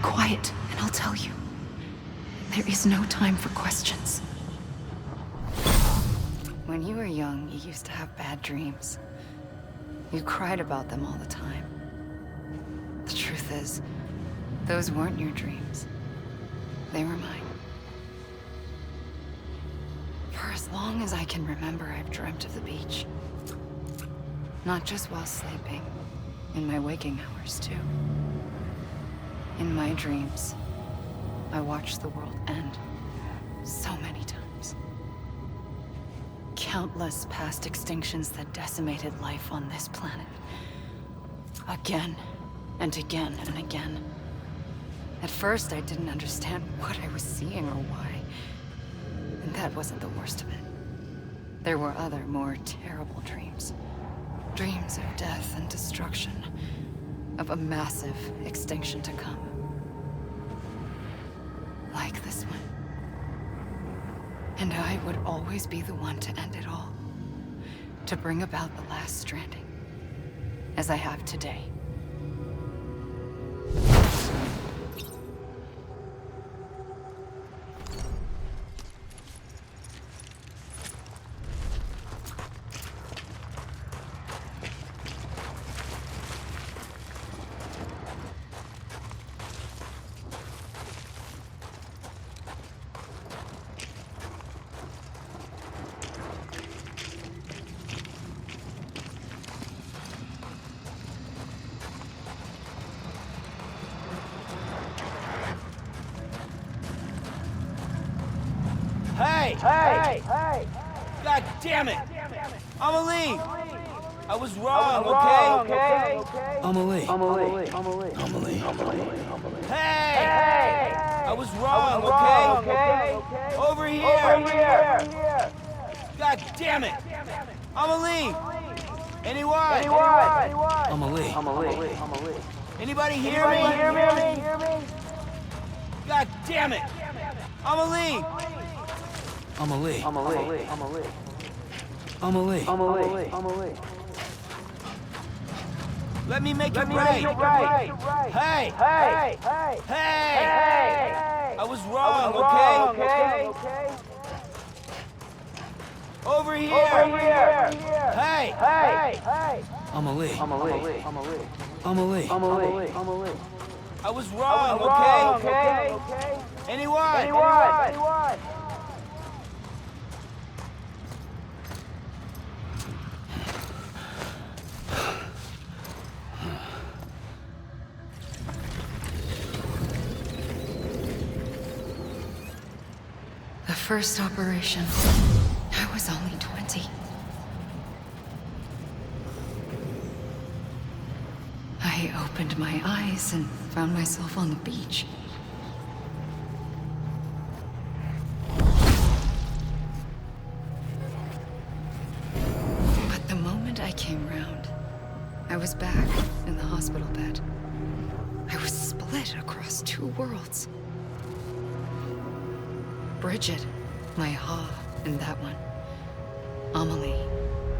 Quiet, and I'll tell you. There is no time for questions. When you were young, you used to have bad dreams. You cried about them all the time. The truth is, those weren't your dreams. They were mine. For as long as I can remember, I've dreamt of the beach. Not just while sleeping, in my waking hours too. In my dreams, I watched the world end so many times. Countless past extinctions that decimated life on this planet. Again and again and again. At first, I didn't understand what I was seeing or why. And that wasn't the worst of it. There were other, more terrible dreams. Dreams of death and destruction. Of a massive extinction to come. Like this one. And I would always be the one to end it all. To bring about the last stranding. As I have today. Hey! God damn it! Amelie! I was wrong, okay? Amelie. Hey! I was wrong, okay? Over here! God damn it! Amelie! Anyone? Amelie. Anybody hear me? God damn it! Amelie! Amelie. Let me make it right! Hey! I was wrong, okay? Over here! Hey! Amelie. I was wrong, okay? Anyone? The first operation, I was only 20. I opened my eyes and found myself on the beach. But the moment I came round, I was back in the hospital bed. I was split across two worlds. Bridget, my Ha in that one. Amelie,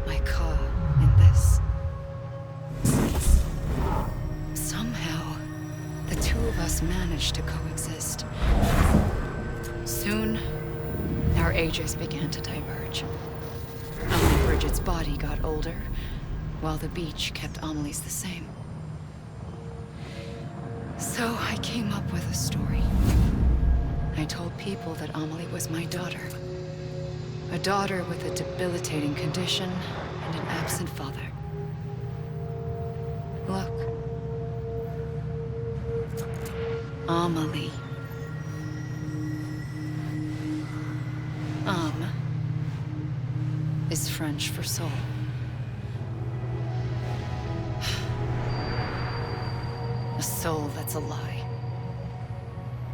my Ka in this. Somehow, the two of us managed to coexist. Soon, our ages began to diverge. Only Bridget's body got older, while the beach kept Amelie's the same. So I came up with a story. I told people that Amelie was my daughter. A daughter with a debilitating condition and an absent father. Look. Amelie. Is French for soul. A soul that's a lie.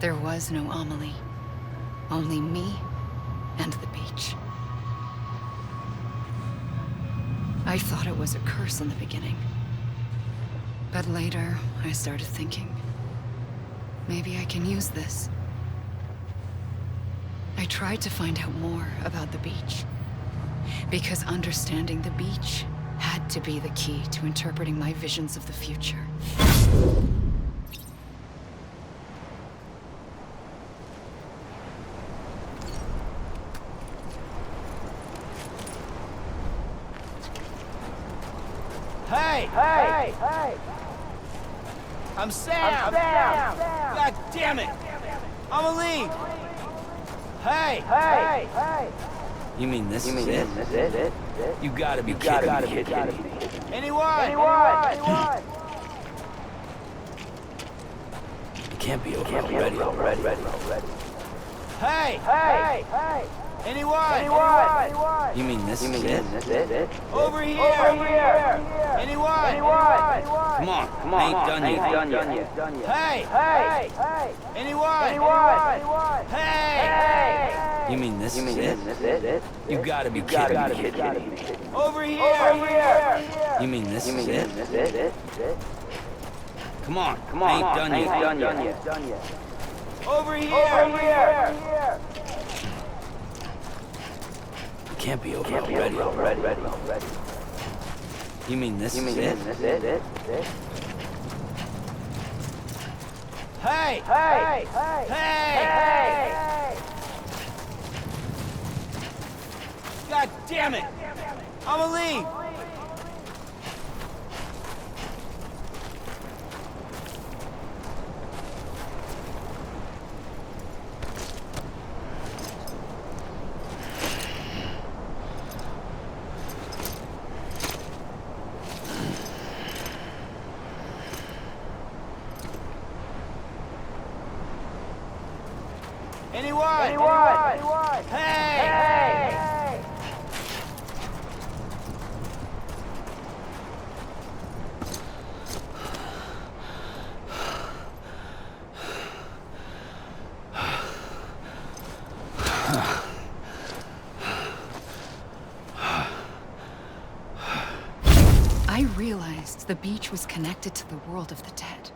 There was no Amelie. Only me and the beach. I thought it was a curse in the beginning. But later, I started thinking, maybe I can use this. I tried to find out more about the beach. Because understanding the beach had to be the key to interpreting my visions of the future. Hey! I'm Sam! God damn it! Amelie! Hey! You mean this is it? You gotta be kidding me. Anyone? It can't be over already. Hey! Anyone? You mean this is it? Over here! Anyone? Come on, I ain't done yet. Hey! Anyone? Hey! You mean this is it? You gotta be kidding me. Over here! You mean this is it? Come on, I ain't done yet. Over here! It can't be over already. You mean this is it? Hey! God damn it! Amelie! Anyone? Hey! I realized the beach was connected to the world of the dead,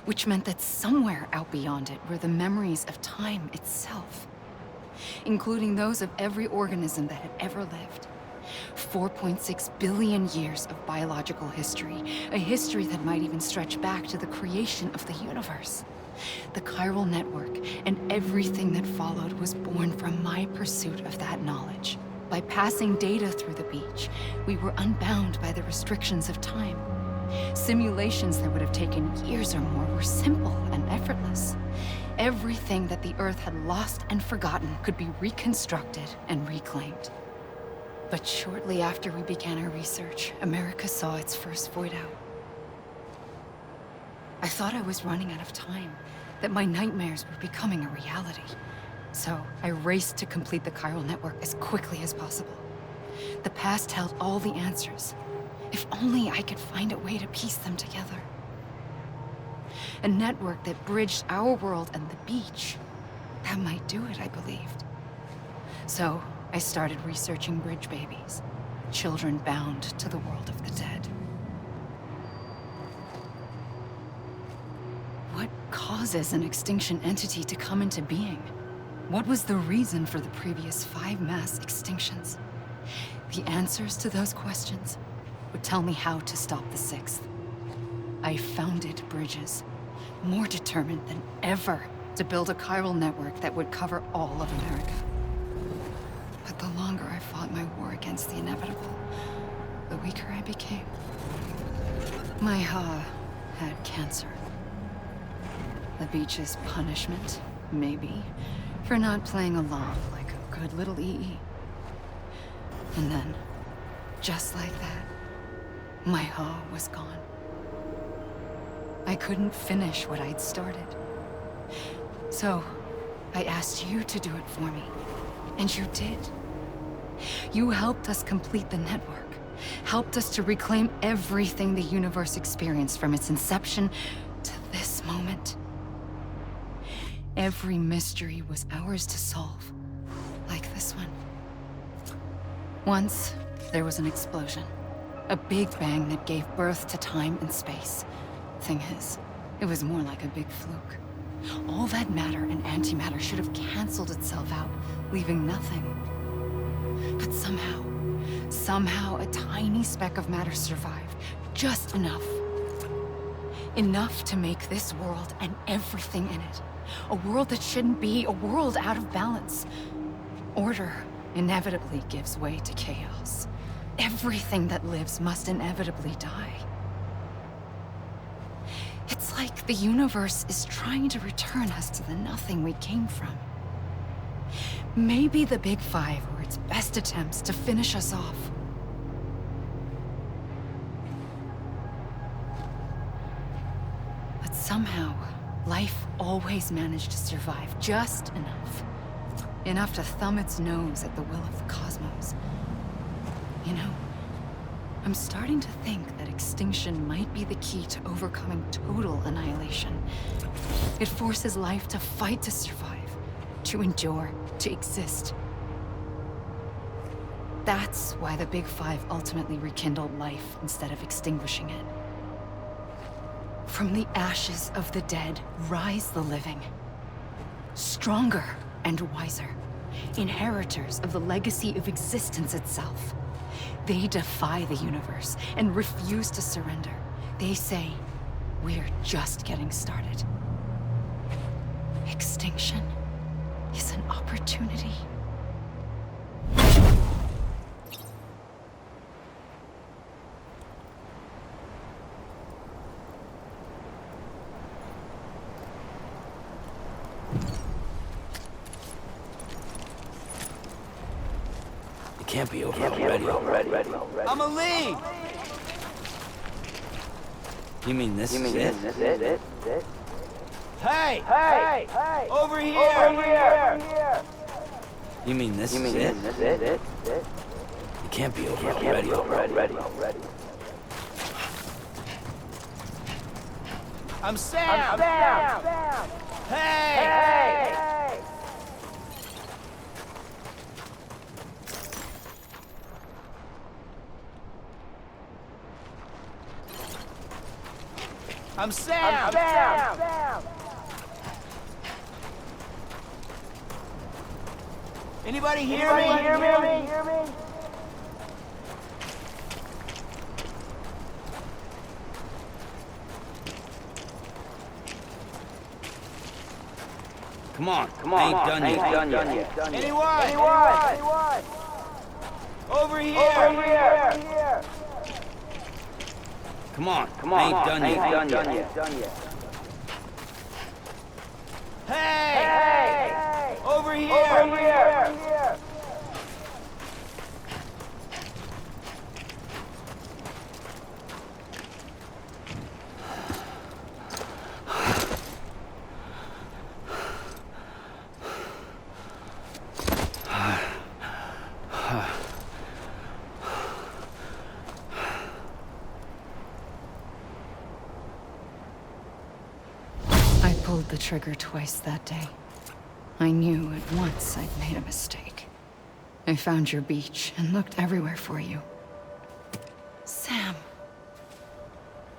which meant that somewhere out beyond it were the memories of time itself, including those of every organism that had ever lived. 4.6 billion years of biological history, a history that might even stretch back to the creation of the universe. The chiral network and everything that followed was born from my pursuit of that knowledge. By passing data through the beach, we were unbound by the restrictions of time. Simulations that would have taken years or more were simple and effortless. Everything that the Earth had lost and forgotten could be reconstructed and reclaimed. But shortly after we began our research, America saw its first void out. I thought I was running out of time, that my nightmares were becoming a reality. So I raced to complete the chiral network as quickly as possible. The past held all the answers. If only I could find a way to piece them together. A network that bridged our world and the beach. That might do it, I believed. So I started researching bridge babies, children bound to the world of the dead. What causes an extinction entity to come into being? What was the reason for the previous 5 mass extinctions? The answers to those questions would tell me how to stop the 6th. I founded bridges, more determined than ever to build a chiral network that would cover all of America. But the longer I fought my war against the inevitable, the weaker I became. My Ha had cancer. The beach's punishment, maybe, for not playing along like a good little EE. And then, just like that, my Ha was gone. I couldn't finish what I'd started. So, I asked you to do it for me. And you did. You helped us complete the network. Helped us to reclaim everything the universe experienced from its inception to this moment. Every mystery was ours to solve. Like this one. Once, there was an explosion. A big bang that gave birth to time and space. Thing is, it was more like a big fluke. All that matter and antimatter should have canceled itself out, leaving nothing. But somehow a tiny speck of matter survived. Just enough. Enough to make this world and everything in it. A world that shouldn't be, a world out of balance. Order inevitably gives way to chaos. Everything that lives must inevitably die. It's like the universe is trying to return us to the nothing we came from. Maybe the Big Five were its best attempts to finish us off. But somehow, life always managed to survive just enough. Enough to thumb its nose at the will of the cosmos. You know, I'm starting to think that extinction might be the key to overcoming total annihilation. It forces life to fight to survive, to endure, to exist. That's why the Big Five ultimately rekindled life instead of extinguishing it. From the ashes of the dead rise the living. Stronger and wiser. Inheritors of the legacy of existence itself. They defy the universe and refuse to surrender. They say, we're just getting started. Extinction is an opportunity. Can't be over already. I'm a lead! You mean this is it? Hey! Hey! Over here! You mean this is it? It can't be over already. I'm Sam! Hey! I'm Sam! Anybody hear me? Come on, I ain't done yet. Anyone? Over here! Come on, I ain't done yet. Hey! Over here! I pulled the trigger twice that day. I knew at once I'd made a mistake. I found your beach and looked everywhere for you. Sam.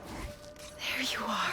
There you are.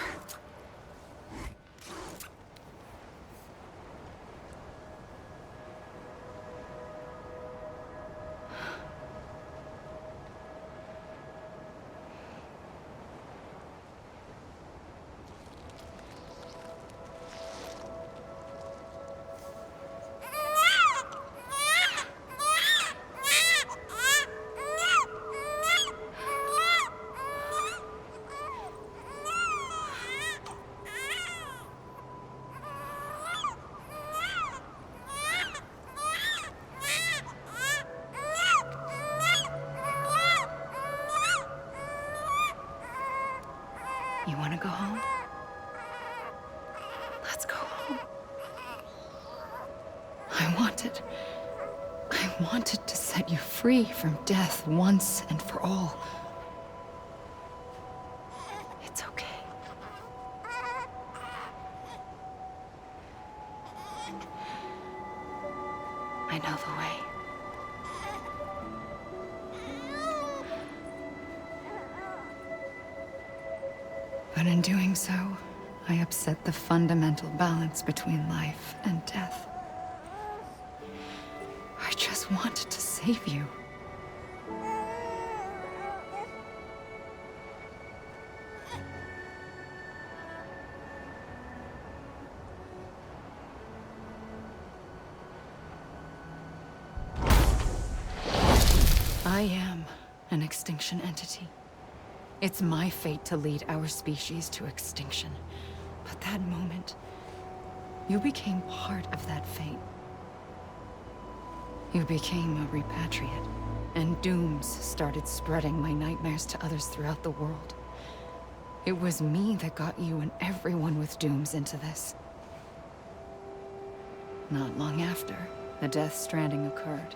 You want to go home? Let's go home. I wanted to set you free from death once and for all. It's okay. I know the way. But in doing so, I upset the fundamental balance between life and death. I just wanted to save you. I am an extinction entity. It's my fate to lead our species to extinction. But that moment, you became part of that fate. You became a repatriate, and dooms started spreading my nightmares to others throughout the world. It was me that got you and everyone with dooms into this. Not long after, the Death Stranding occurred.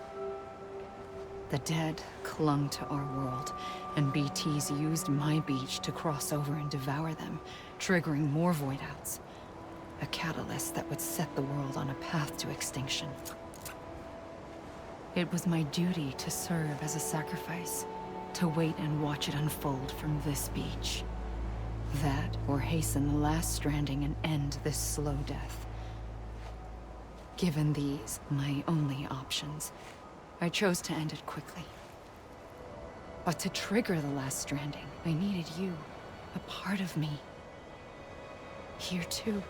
The dead clung to our world, and BTs used my beach to cross over and devour them, triggering more voidouts. A catalyst that would set the world on a path to extinction. It was my duty to serve as a sacrifice, to wait and watch it unfold from this beach. That, or hasten the last stranding and end this slow death. Given these, my only options, I chose to end it quickly. But to trigger the last stranding, I needed you, a part of me. Here too.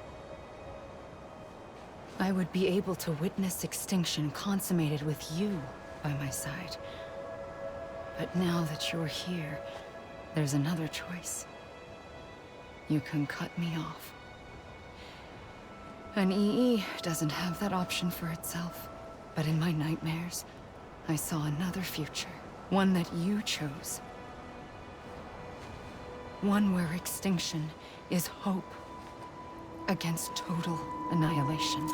I would be able to witness extinction consummated with you by my side. But now that you're here, there's another choice. You can cut me off. An EE doesn't have that option for itself. But in my nightmares, I saw another future. One that you chose. One where extinction is hope against total annihilation.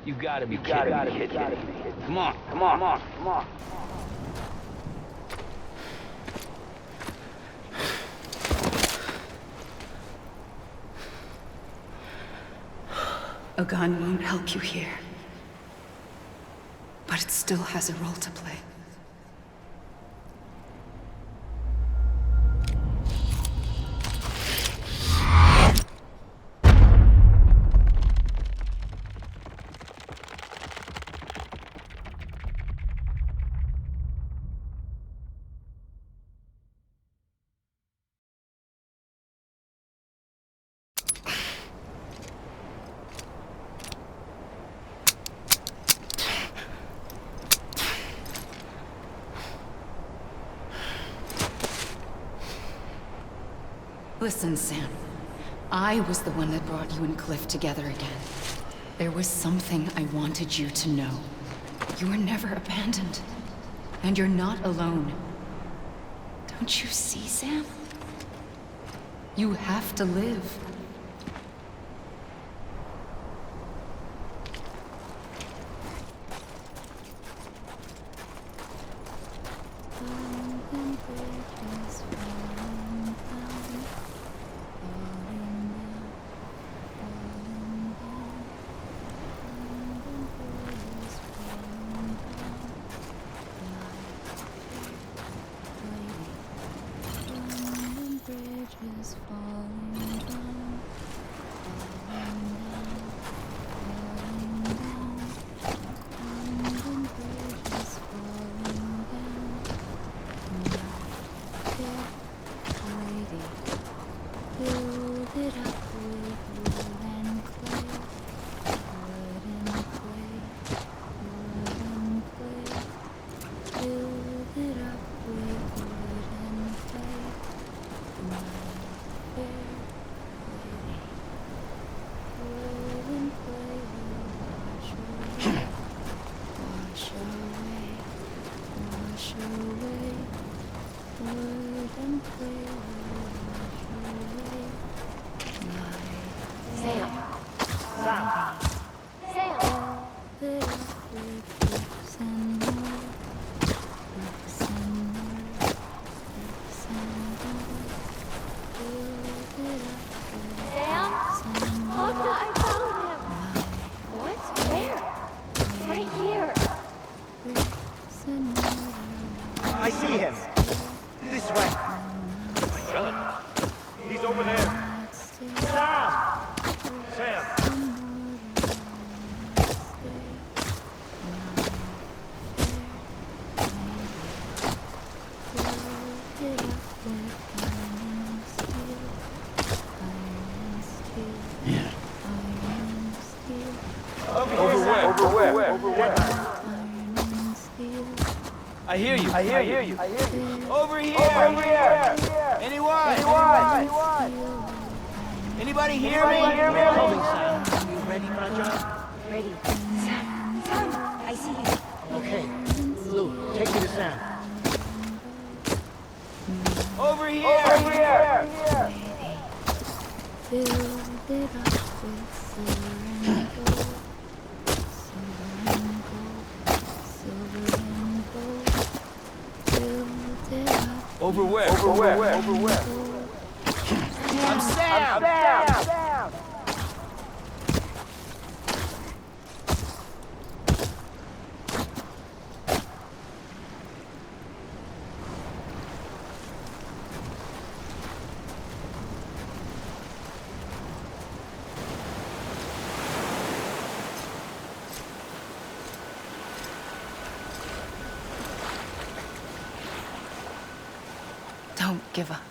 You gotta be kidding me. Come on. A gun won't help you here. But it still has a role to play. Listen, Sam. I was the one that brought you and Cliff together again. There was something I wanted you to know. You were never abandoned. And you're not alone. Don't you see, Sam? You have to live. I hear you. Over here. Anyone? Anybody hear me? Coming, Sam. You ready for a job? Ready. Sam, I see you. Okay. Lou, take me to Sam. Over here. Over where? I'm Sam. Don't give up.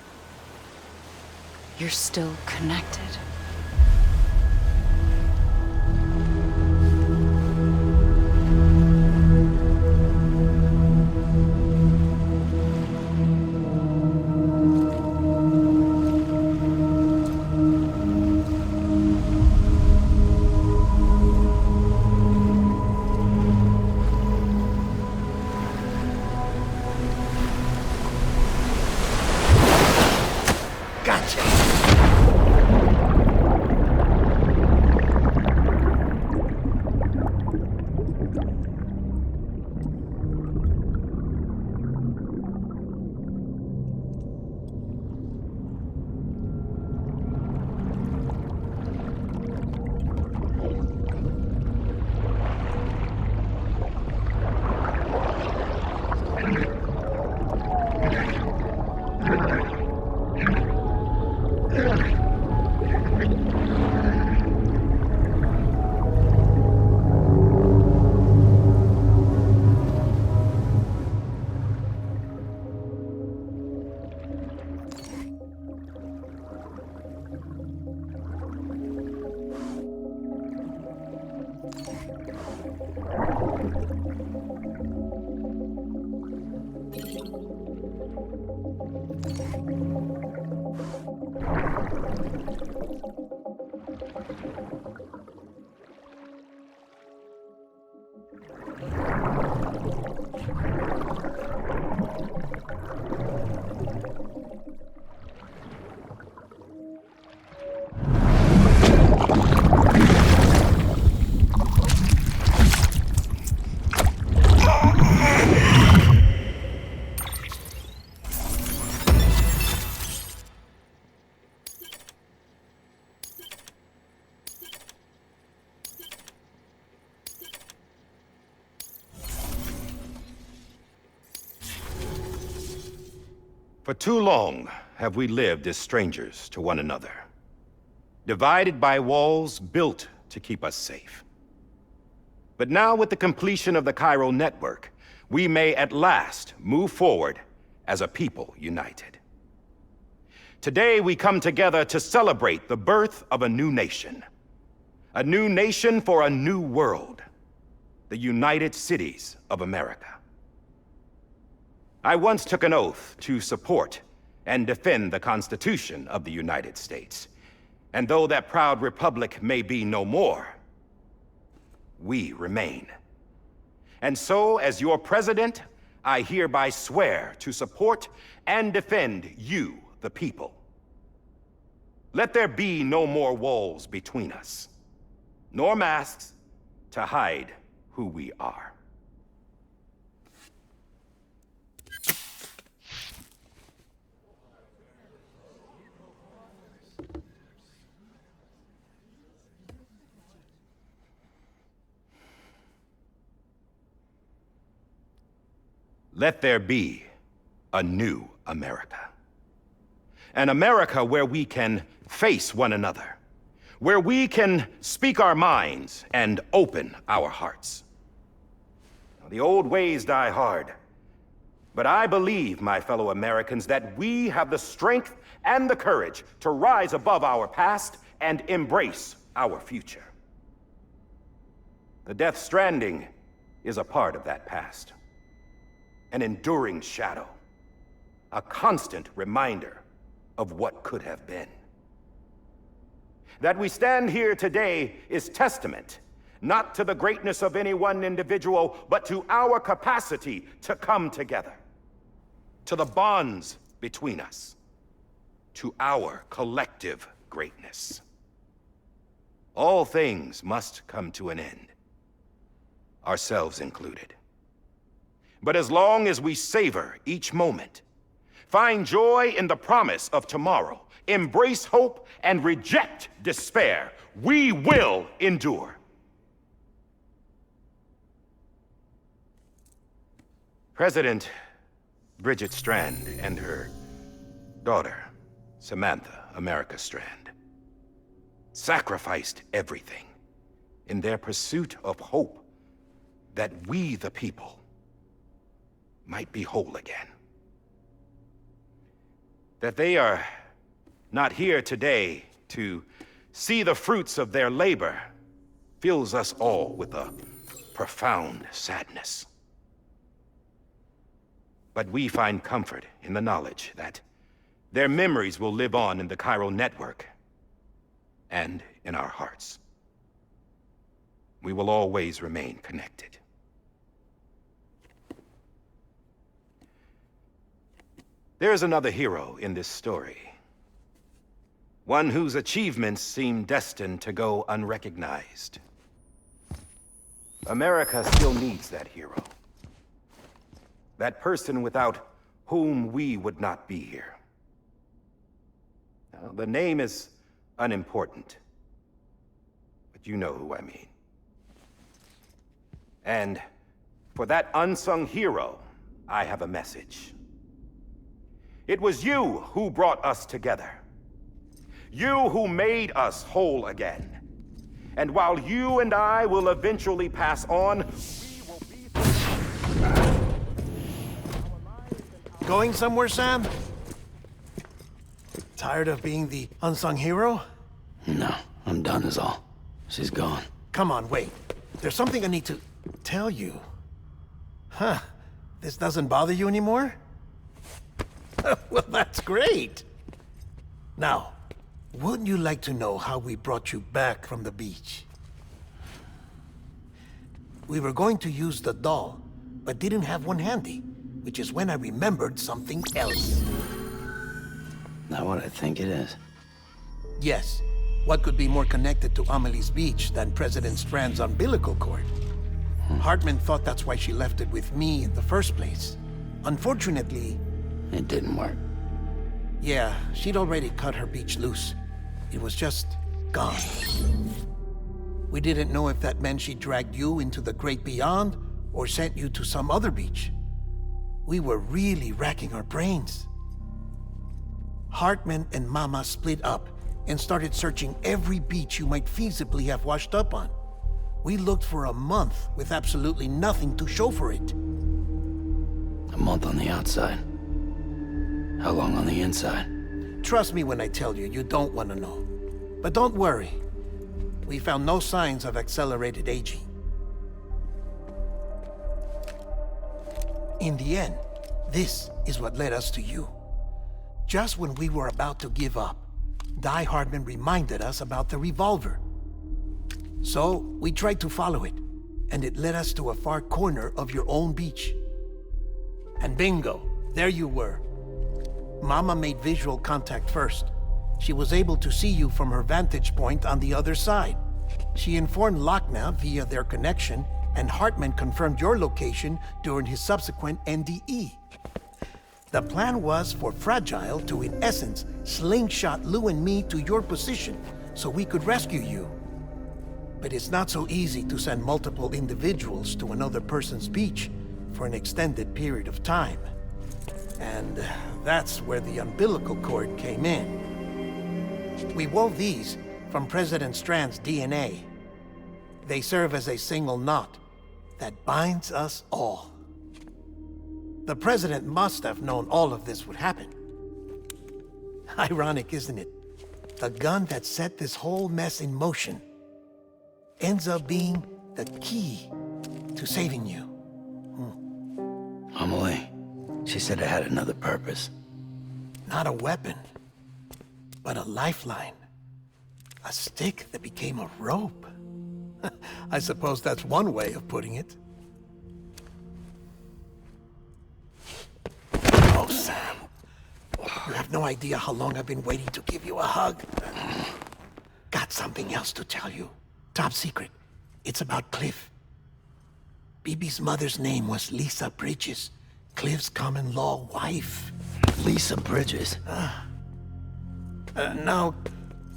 You're still connected. For too long have we lived as strangers to one another, divided by walls built to keep us safe. But now, with the completion of the chiral network, we may at last move forward as a people united. Today we come together to celebrate the birth of a new nation for a new world, the United Cities of America. I once took an oath to support and defend the Constitution of the United States. And though that proud republic may be no more, we remain. And so, as your president, I hereby swear to support and defend you, the people. Let there be no more walls between us, nor masks to hide who we are. Let there be a new America. An America where we can face one another, where we can speak our minds and open our hearts. Now, the old ways die hard, but I believe, my fellow Americans, that we have the strength and the courage to rise above our past and embrace our future. The Death Stranding is a part of that past. An enduring shadow, a constant reminder of what could have been. That we stand here today is testament, not to the greatness of any one individual, but to our capacity to come together, to the bonds between us, to our collective greatness. All things must come to an end, ourselves included. But as long as we savor each moment, find joy in the promise of tomorrow, embrace hope, and reject despair, we will endure. President Bridget Strand and her daughter, Samantha America Strand, sacrificed everything in their pursuit of hope that we, the people, might be whole again. That they are not here today to see the fruits of their labor fills us all with a profound sadness. But we find comfort in the knowledge that their memories will live on in the chiral network and in our hearts. We will always remain connected. There's another hero in this story. One whose achievements seem destined to go unrecognized. America still needs that hero. That person without whom we would not be here. Now, the name is unimportant, but you know who I mean. And for that unsung hero, I have a message. It was you who brought us together. You who made us whole again. And while you and I will eventually pass on, we will be... Going somewhere, Sam? Tired of being the unsung hero? No, I'm done is all. She's gone. Come on, wait. There's something I need to... Tell you? Huh. This doesn't bother you anymore? Well, that's great. Now, wouldn't you like to know how we brought you back from the beach? We were going to use the doll, but didn't have one handy, which is when I remembered something else. Not what I think it is. Yes. What could be more connected to Amelie's beach than President Strand's umbilical cord? Hartman thought that's why she left it with me in the first place. Unfortunately... It didn't work. Yeah, she'd already cut her beach loose. It was just gone. We didn't know if that meant she dragged you into the great beyond or sent you to some other beach. We were really racking our brains. Hartman and Mama split up and started searching every beach you might feasibly have washed up on. We looked for a month with absolutely nothing to show for it. A month on the outside. How long on the inside? Trust me when I tell you, you don't want to know. But don't worry. We found no signs of accelerated aging. In the end, this is what led us to you. Just when we were about to give up, Die Hartman reminded us about the revolver. So, we tried to follow it, and it led us to a far corner of your own beach. And bingo, there you were. Mama made visual contact first. She was able to see you from her vantage point on the other side. She informed Lochna via their connection, and Hartman confirmed your location during his subsequent NDE. The plan was for Fragile to, in essence, slingshot Lou and me to your position so we could rescue you. But it's not so easy to send multiple individuals to another person's beach for an extended period of time. And that's where the umbilical cord came in. We wove these from President Strand's DNA. They serve as a single knot that binds us all. The President must have known all of this would happen. Ironic, isn't it? The gun that set this whole mess in motion ends up being the key to saving you. Amelie, she said it had another purpose. Not a weapon, but a lifeline. A stick that became a rope. I suppose that's one way of putting it. Oh, Sam. You have no idea how long I've been waiting to give you a hug. Got something else to tell you. Top secret. It's about Cliff. Bibi's mother's name was Lisa Bridges, Cliff's common-law wife. Lisa Bridges? Now,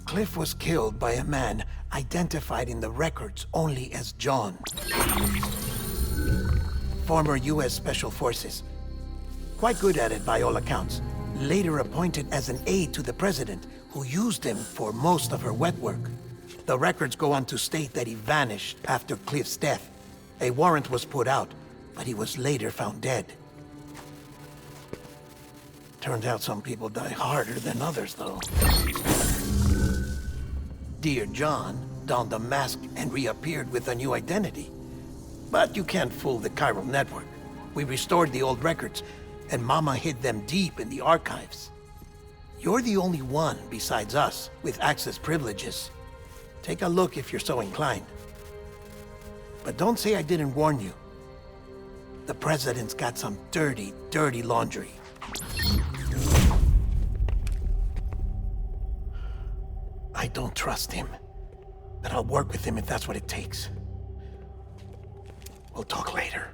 Cliff was killed by a man identified in the records only as John. Former U.S. Special Forces. Quite good at it by all accounts. Later appointed as an aide to the president, who used him for most of her wet work. The records go on to state that he vanished after Cliff's death. A warrant was put out, but he was later found dead. Turns out some people die harder than others, though. Dear John donned a mask and reappeared with a new identity. But you can't fool the chiral network. We restored the old records, and Mama hid them deep in the archives. You're the only one besides us with access privileges. Take a look if you're so inclined. But don't say I didn't warn you. The president's got some dirty, dirty laundry. I don't trust him, but I'll work with him if that's what it takes. We'll talk later.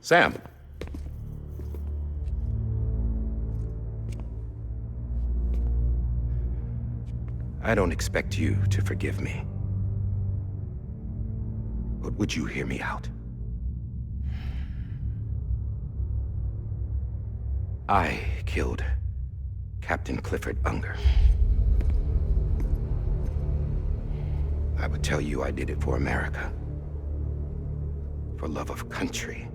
Sam. I don't expect you to forgive me. But would you hear me out? I killed Captain Clifford Unger. I would tell you I did it for America. for love of country.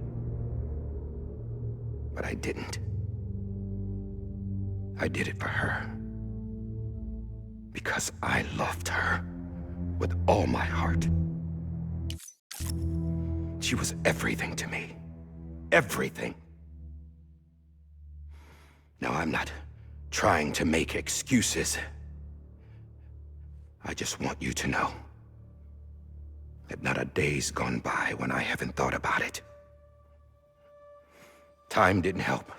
But I didn't. I did it for her. Because I loved her with all my heart. She was everything to me. Everything. Now, I'm not trying to make excuses. I just want you to know that not a day's gone by when I haven't thought about it. Time didn't help.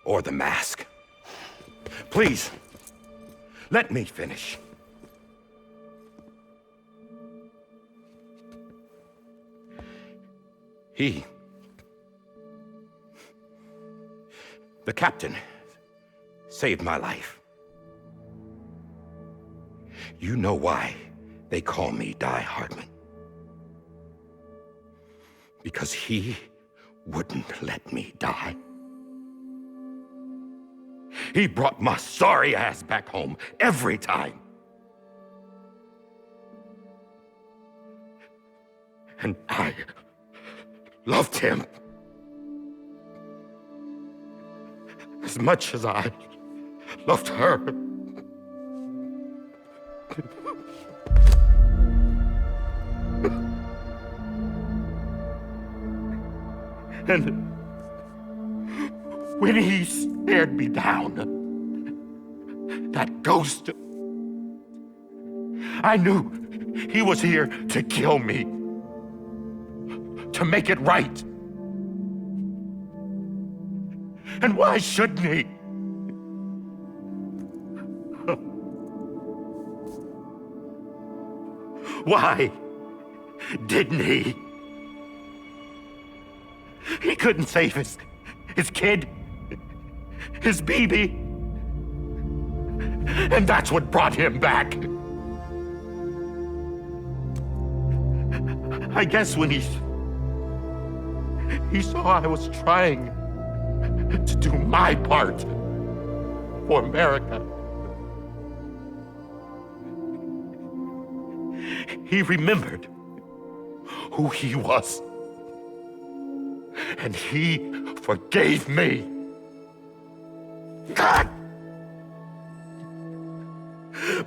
Or the mask. Please, let me finish. The captain, saved my life. You know why they call me Die Hardman. Because he wouldn't let me die. He brought my sorry ass back home every time. And I loved him as much as I loved her. And when he stared me down, that ghost, I knew he was here to kill me, to make it right. And why shouldn't he? Why didn't he? He couldn't save his kid, his baby. And that's what brought him back. I guess when he saw I was trying to do my part for America, he remembered who he was. And he forgave me. God!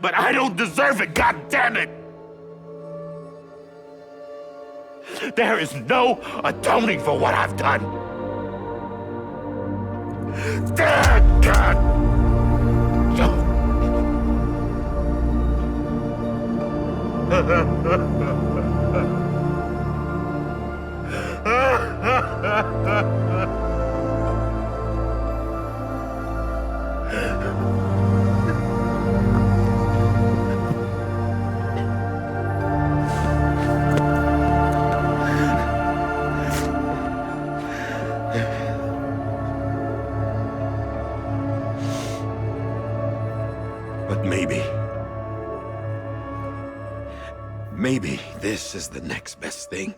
But I don't deserve it, God damn it! There is no atoning for what I've done. Dad, God! But maybe this is the next best thing.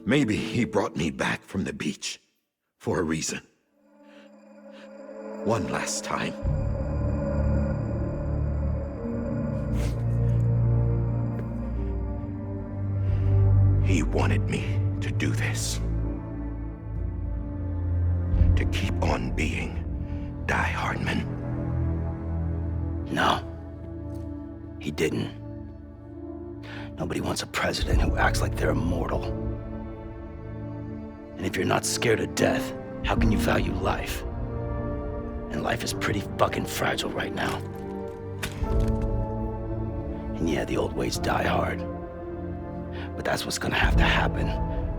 Maybe he brought me back from the beach for a reason. One last time. He wanted me to do this. To keep on being Die Hardman. No. He didn't. Nobody wants a president who acts like they're immortal. And if you're not scared of death, how can you value life? And life is pretty fucking fragile right now. And yeah, the old ways die hard. But that's what's gonna have to happen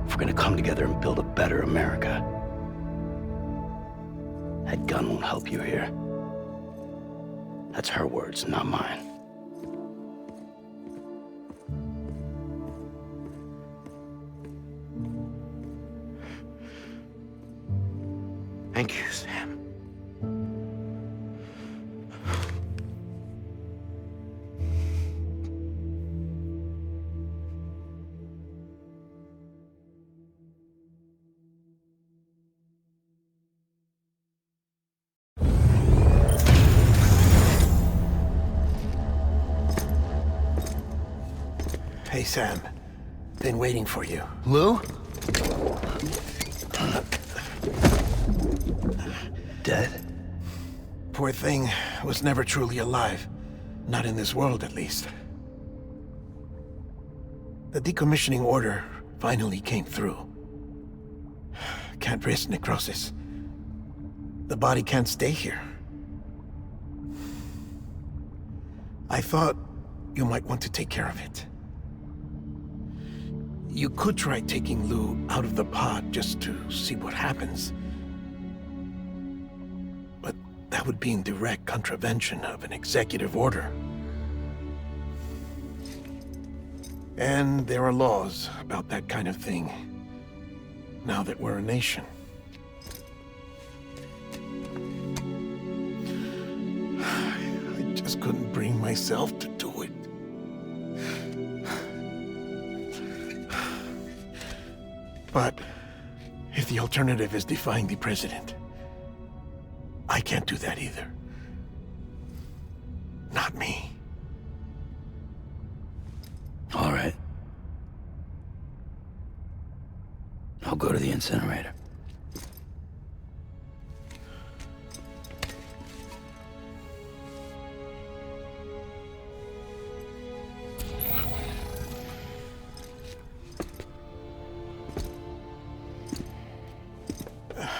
if we're gonna come together and build a better America. That gun won't help you here. That's her words, not mine. Thank you, Sam. Hey, Sam. Been waiting for you. Lou? Dead? Poor thing was never truly alive. Not in this world, at least. The decommissioning order finally came through. Can't risk necrosis. The body can't stay here. I thought you might want to take care of it. You could try taking Lou out of the pod just to see what happens. But that would be in direct contravention of an executive order. And there are laws about that kind of thing, now that we're a nation. I just couldn't bring myself to do it. But if the alternative is defying the president, I can't do that either. Not me. All right. I'll go to the incinerator.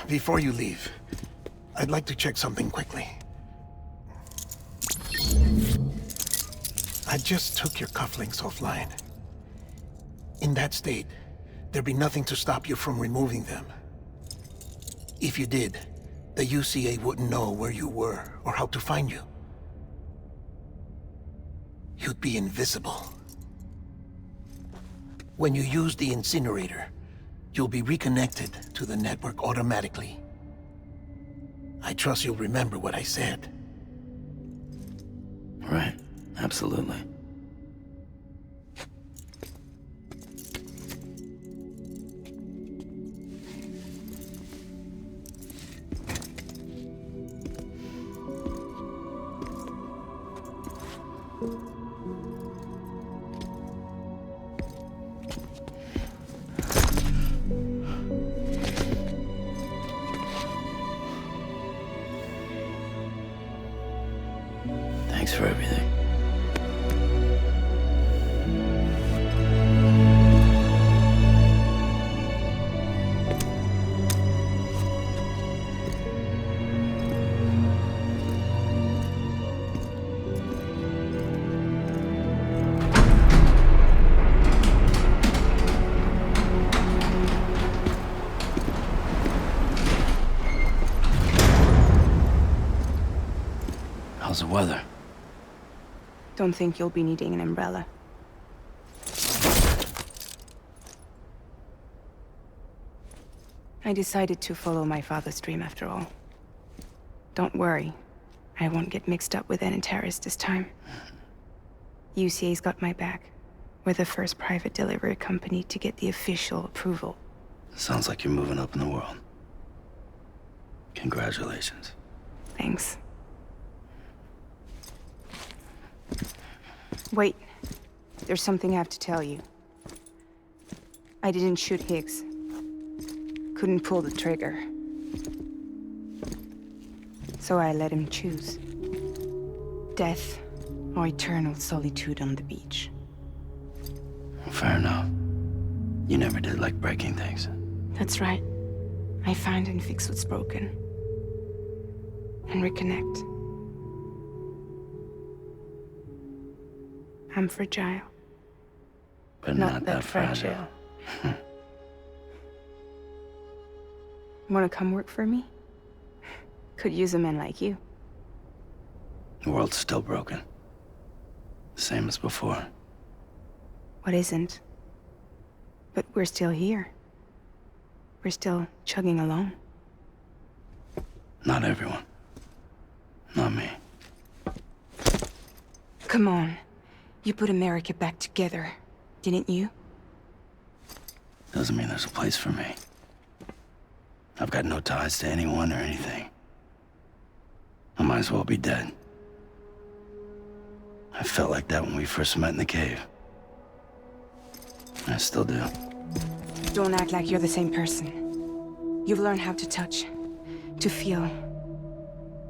Before you leave, I'd like to check something quickly. I just took your cufflinks offline. In that state, there'd be nothing to stop you from removing them. If you did, the UCA wouldn't know where you were or how to find you. You'd be invisible. When you use the incinerator, you'll be reconnected to the network automatically. I trust you'll remember what I said. Right. Absolutely. Thanks for everything. How's the weather? Don't think you'll be needing an umbrella. I decided to follow my father's dream after all. Don't worry. I won't get mixed up with any terrorists this time. UCA's got my back. We're the first private delivery company to get the official approval. Sounds like you're moving up in the world. Congratulations. Thanks. Wait. There's something I have to tell you. I didn't shoot Higgs. Couldn't pull the trigger. So I let him choose. Death or eternal solitude on the beach. Fair enough. You never did like breaking things. That's right. I find and fix what's broken. And reconnect. I'm fragile. But not that fragile. Wanna come work for me? Could use a man like you. The world's still broken. Same as before. What isn't? But we're still here. We're still chugging along. Not everyone. Not me. Come on. You put America back together, didn't you? Doesn't mean there's a place for me. I've got no ties to anyone or anything. I might as well be dead. I felt like that when we first met in the cave. I still do. Don't act like you're the same person. You've learned how to touch, to feel.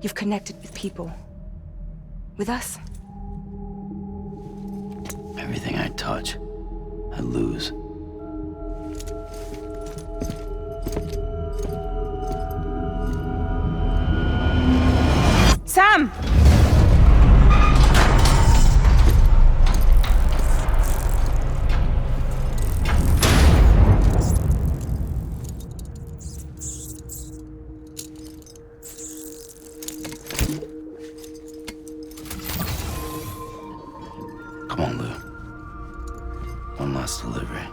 You've connected with people. With us. Everything I touch, I lose. Sam! Come on, Lou. One last delivery.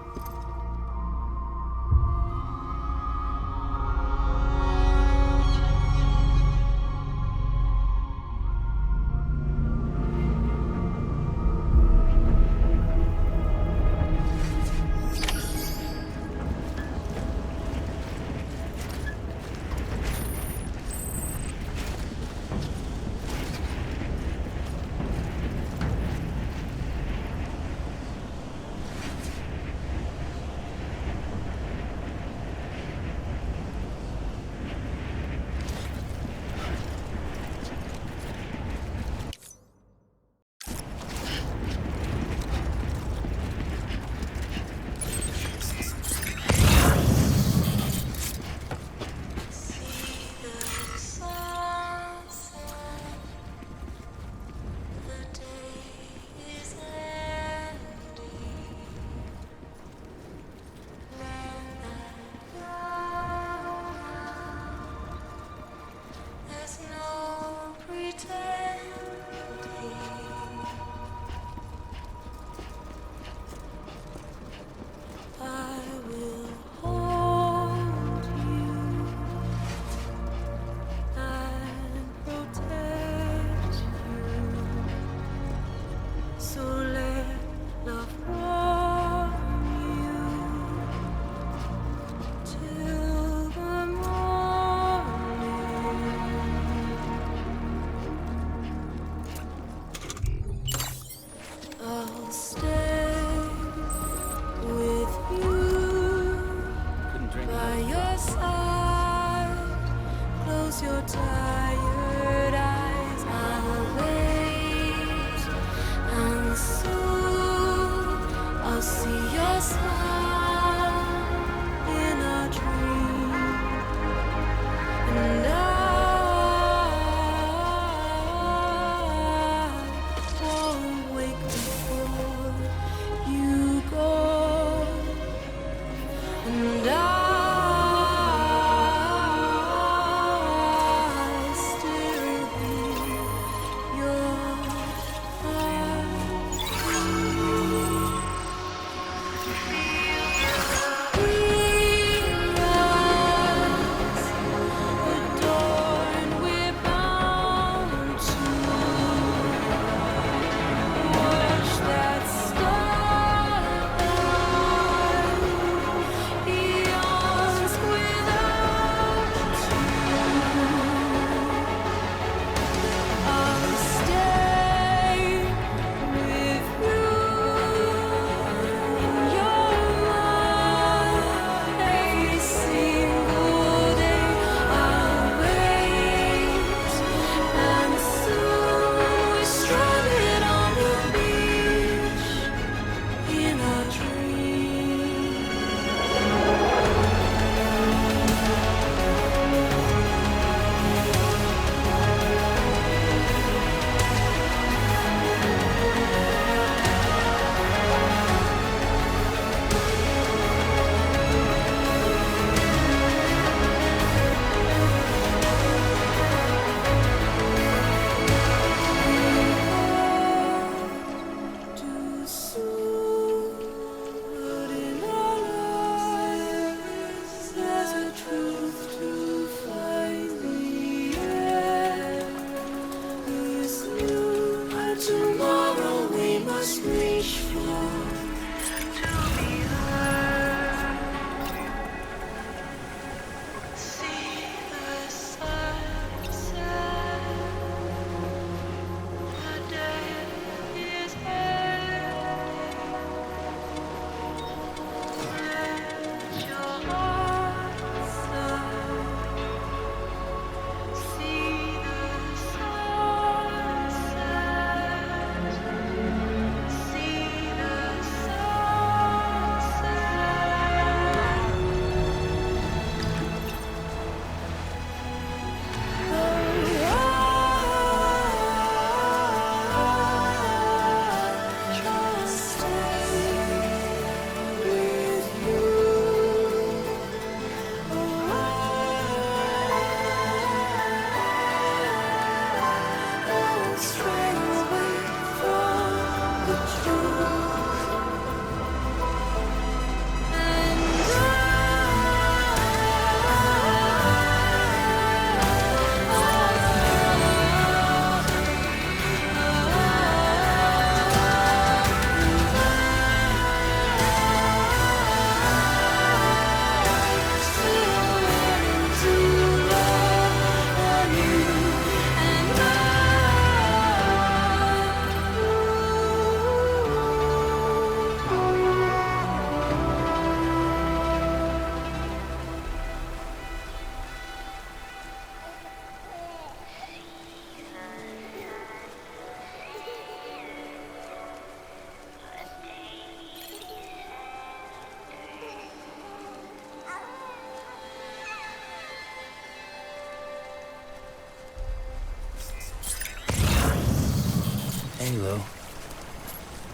Hey, Lou.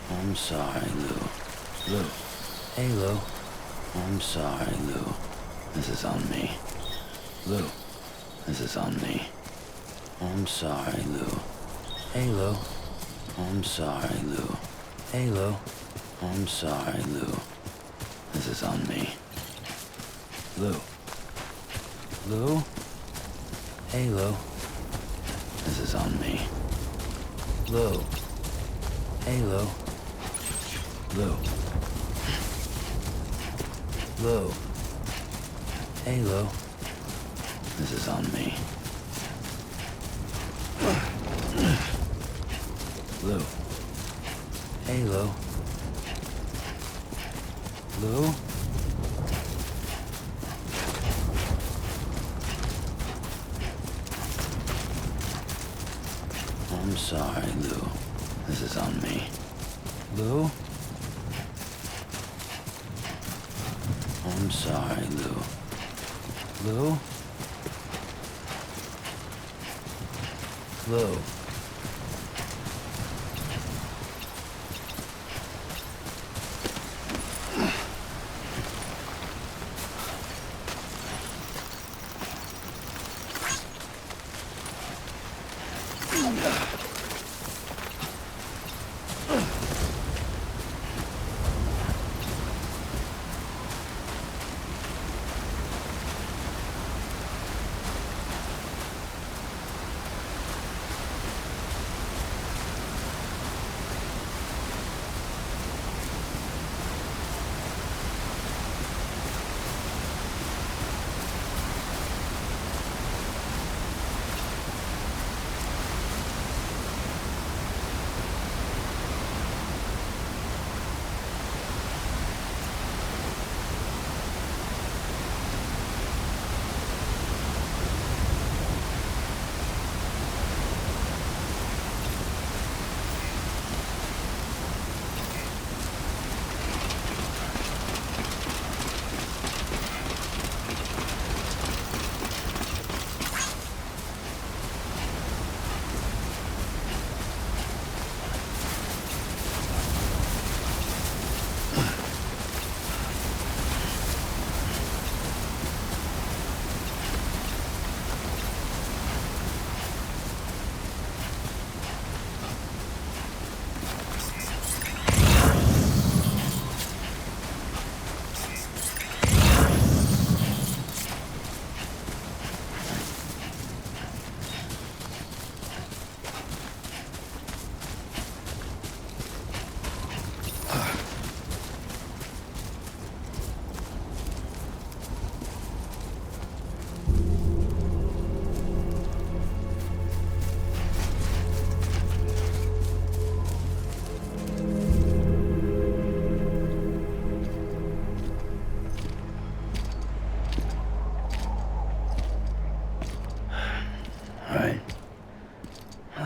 I'm sorry, Lou. Lou. Hey, Lou. I'm sorry, Lou. This is on me. Lou. This is on me. I'm sorry, Lou. Hey, Lou. I'm sorry, Lou. Hey, Lou. I'm sorry, Lou. This is on me. Lou. Lou? Hey, Lou. This is on me. Lou. Hey, Lou. Lou. Lou. Hey, Lou. This is on me. Lou. Hey, Lou. Lou? I'm sorry, Lou. This is on me. Lou? I'm sorry, Lou. Lou? Lou?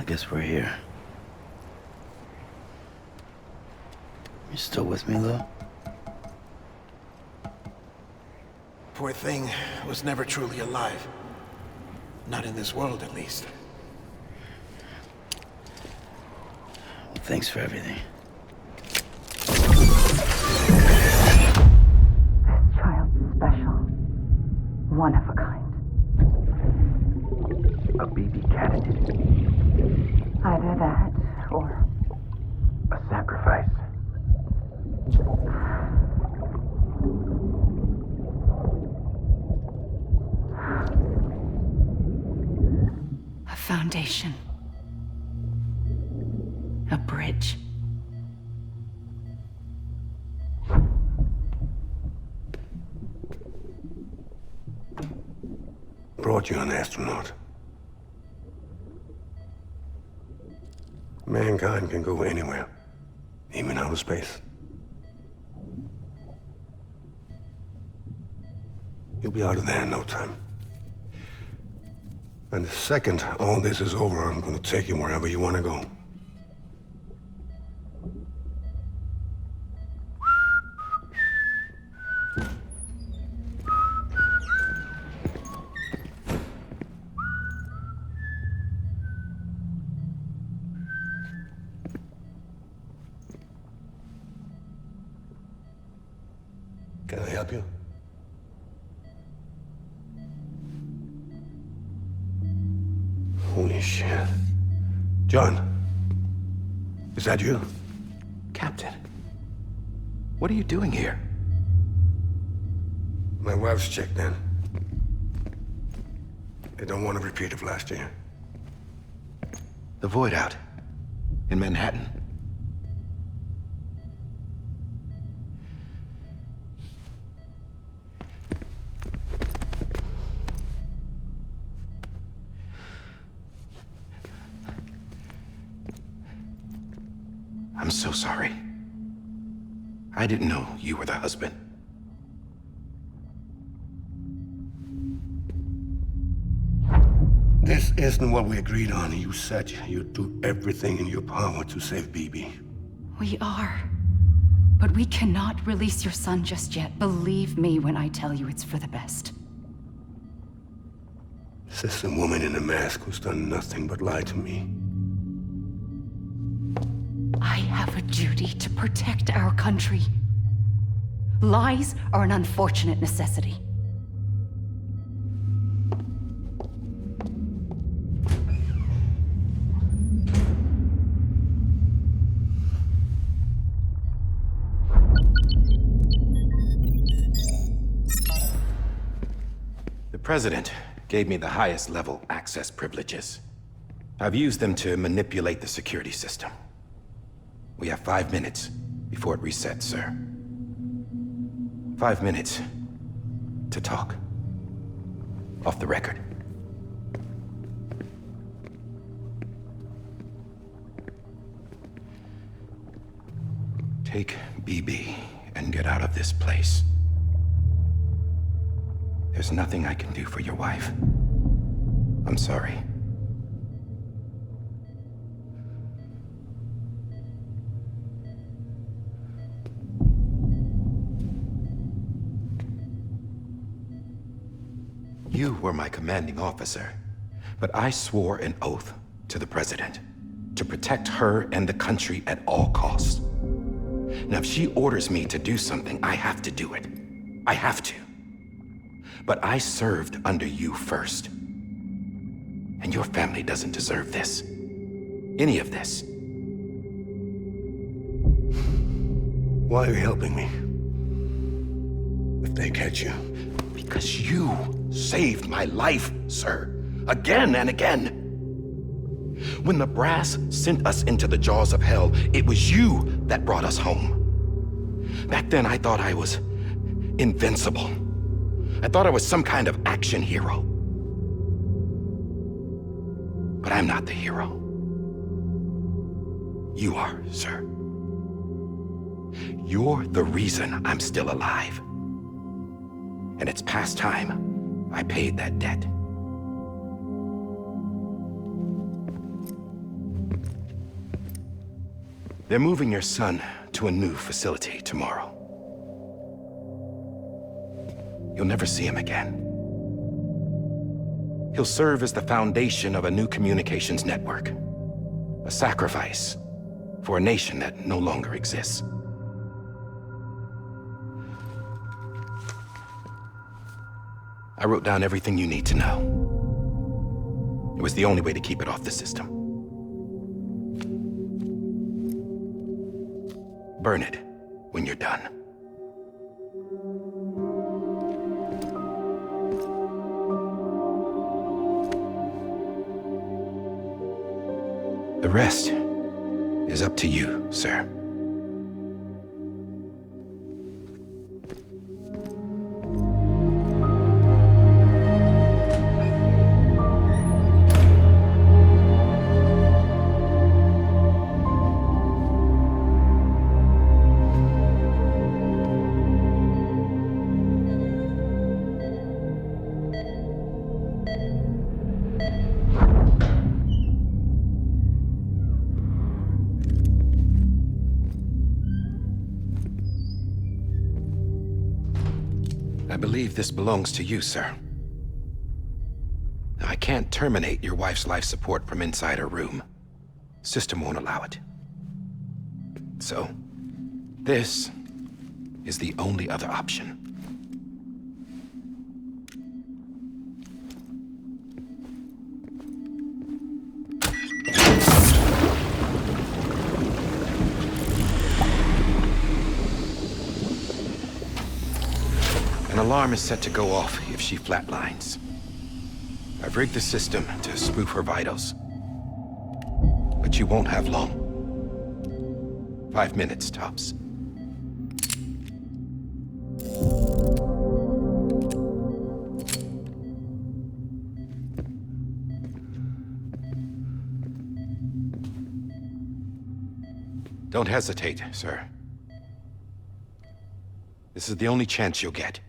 Guess we're here. You still with me, Lou? Poor thing was never truly alive. Not in this world, at least. Well, thanks for everything. This child's special. One of a kind. A baby candidate. Either that, or a sacrifice. A foundation. A bridge. Brought you an astronaut. Mankind can go anywhere, even outer space. You'll be out of there in no time. And the second all this is over, I'm gonna take you wherever you want to go. help you? Holy shit. John, is that you? Captain, what are you doing here? My wife's checked in. They don't want a repeat of last year. The Void out in Manhattan. I'm so sorry. I didn't know you were the husband. This isn't what we agreed on. You said you'd do everything in your power to save BB. We are. But we cannot release your son just yet. Believe me when I tell you it's for the best. This is a woman in a mask who's done nothing but lie to me. I have a duty to protect our country. Lies are an unfortunate necessity. The President gave me the highest level access privileges. I've used them to manipulate the security system. We have 5 minutes before it resets, sir. 5 minutes to talk. Off the record. Take BB and get out of this place. There's nothing I can do for your wife. I'm sorry. You were my commanding officer, but I swore an oath to the President to protect her and the country at all costs. Now, if she orders me to do something, I have to do it. I have to. But I served under you first. And your family doesn't deserve this. Any of this. Why are you helping me? If they catch you. Because you saved my life, sir. Again and again. When the brass sent us into the jaws of hell, it was you that brought us home. Back then, I thought I was invincible. I thought I was some kind of action hero. But I'm not the hero. You are, sir. You're the reason I'm still alive. And it's past time I paid that debt. They're moving your son to a new facility tomorrow. You'll never see him again. He'll serve as the foundation of a new communications network. A sacrifice for a nation that no longer exists. I wrote down everything you need to know. It was the only way to keep it off the system. Burn it when you're done. The rest is up to you, sir. I believe this belongs to you, sir. Now, I can't terminate your wife's life support from inside her room. System won't allow it. So, this is the only other option. alarm is set to go off if she flatlines. I've rigged the system to spoof her vitals. But you won't have long. 5 minutes, tops. Don't hesitate, sir. This is the only chance you'll get.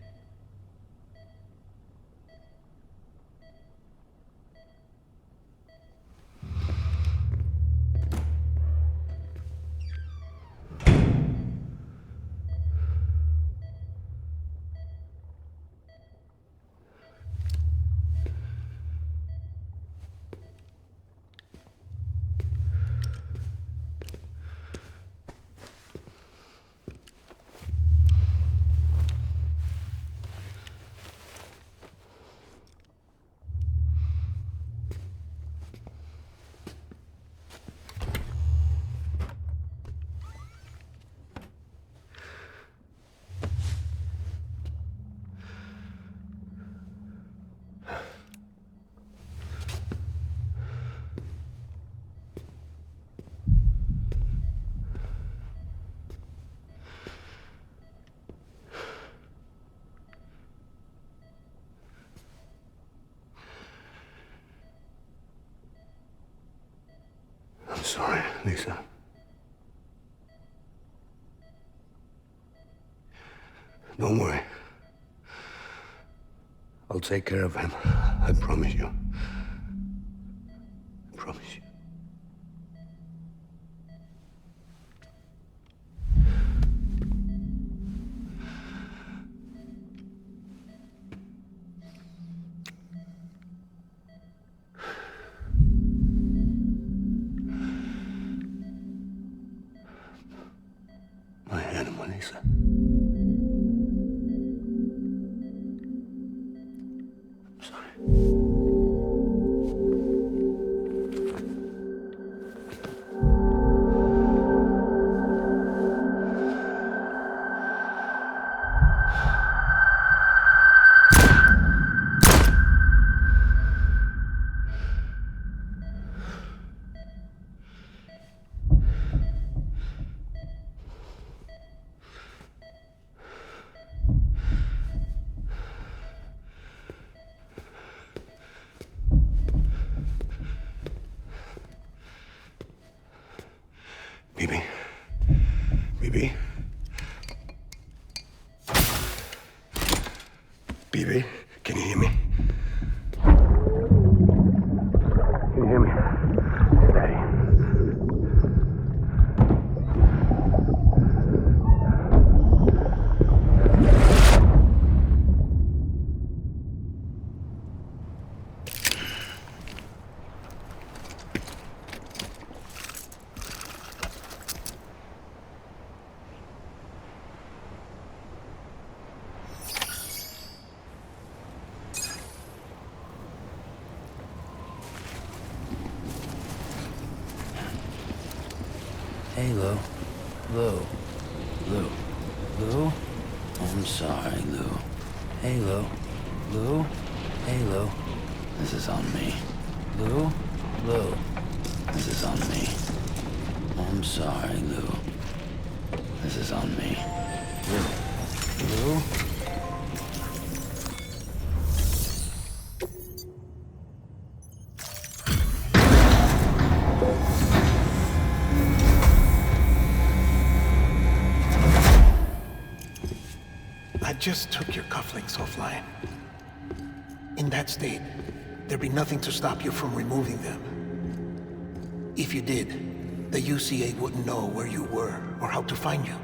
I'm sorry, Lisa. Don't worry. I'll take care of him. I promise you. I promise you. My animal, Lisa. I'm sorry. Bibi? Bibi? Bibi, can you hear me? Can you hear me? It's Daddy. Hey, Lou. Lou? I'm sorry, Lou. Hey, Lou. Hey, Lou. This is on me. Lou. This is on me. I'm sorry, Lou. This is on me. Lou. I just took your cufflinks offline. In that state, there'd be nothing to stop you from removing them. If you did, the UCA wouldn't know where you were or how to find you.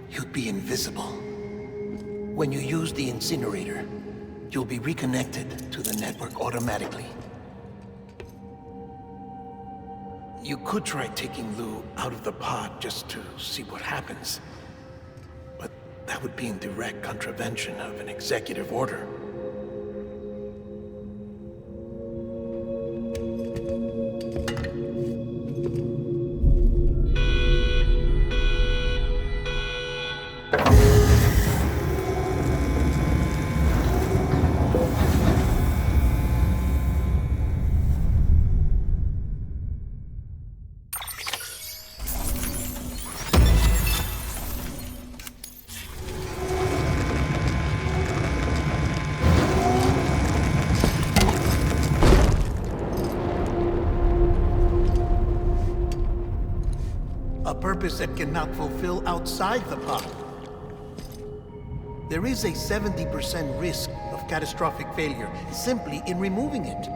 You'd be invisible. When you use the incinerator, you'll be reconnected to the network automatically. You could try taking Lou out of the pod just to see what happens. But that would be in direct contravention of an executive order. A purpose that cannot fulfill outside the pod. There is a 70% risk of catastrophic failure simply in removing it.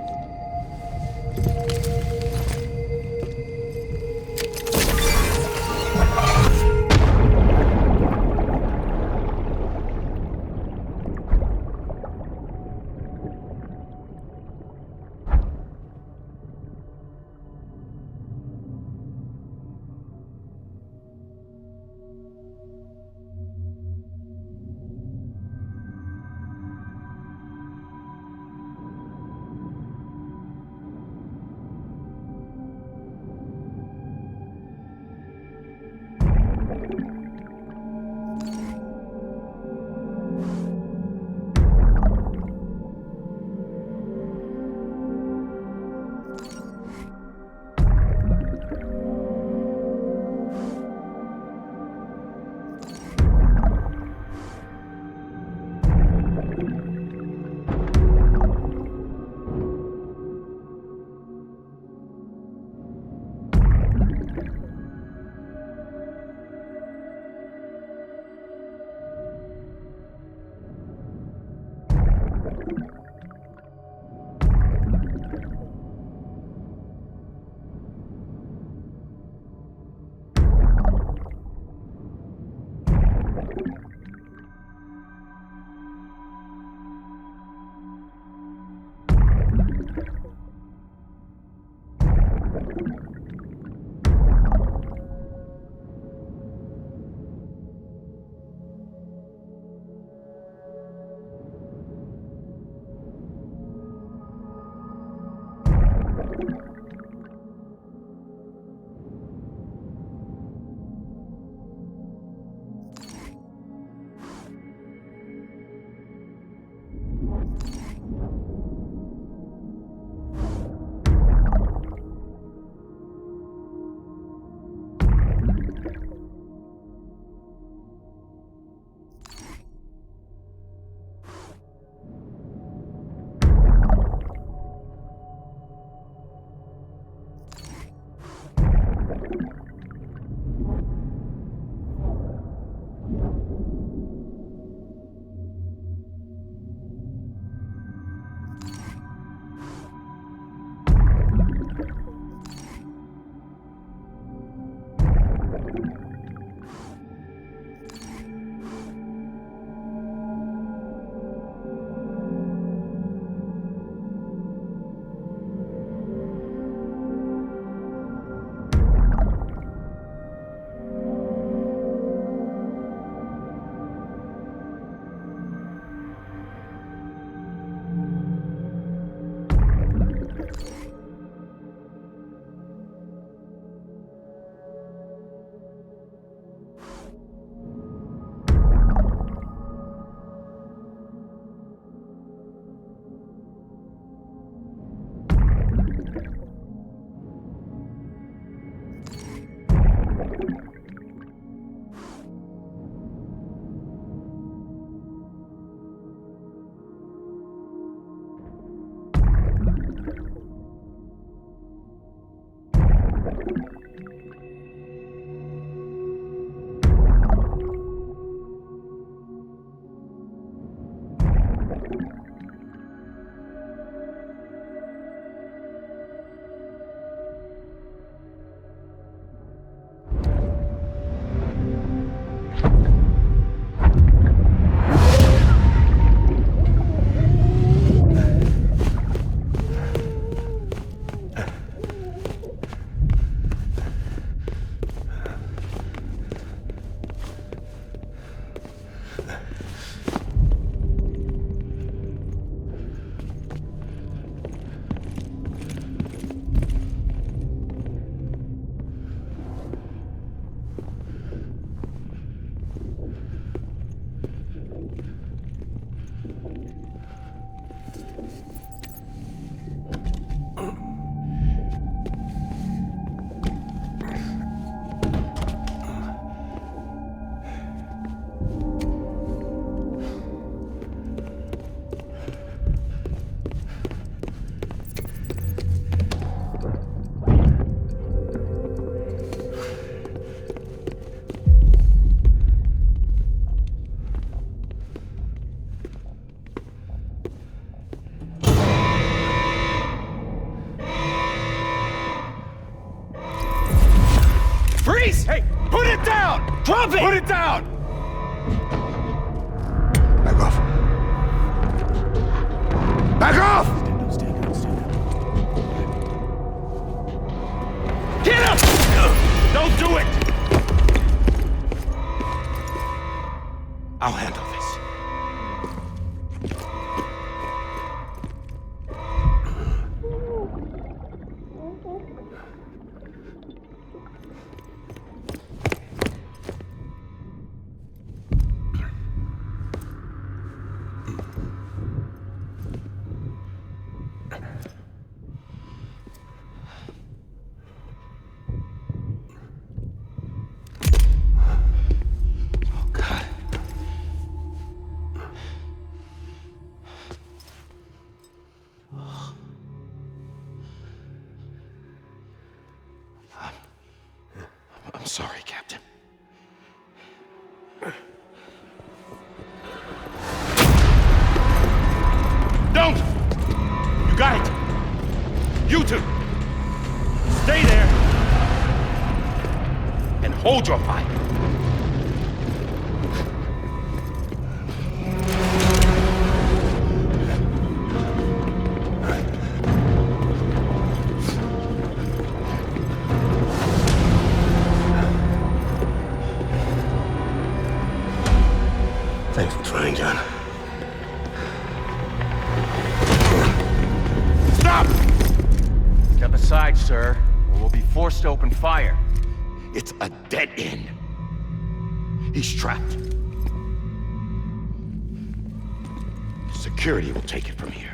Freeze! Hey, put it down! Drop it! Put it down! Back off. Back off! Get up! Don't do it! I'll handle this. I'm sorry, Captain. Don't! You got it! You two! Stay there! And hold your fire! Thanks for trying, John. Stop! Step aside, sir, or we'll be forced to open fire. It's a dead end. He's trapped. Security will take it from here.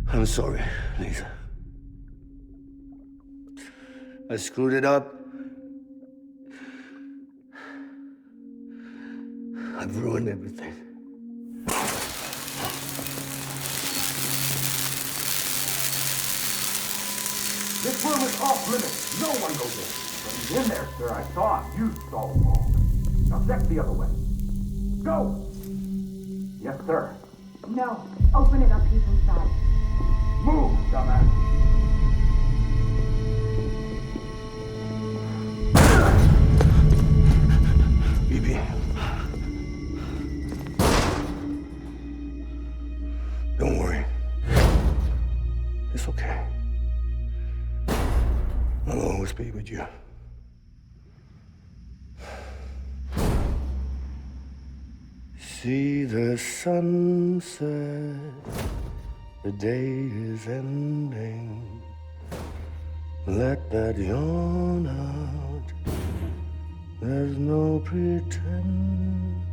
I'm sorry, Lisa. I screwed it up. I've ruined everything. This room is off limits. No one goes in. But he's in there, sir. I saw him. You saw him all. Now check the other way. Go! Yes, sir. No. Open it up. He's inside. Move, dumbass. Bibi. Don't worry. It's okay. I'll always be with you. See the sunset. The day is ending. Let that yawn out. There's no pretending.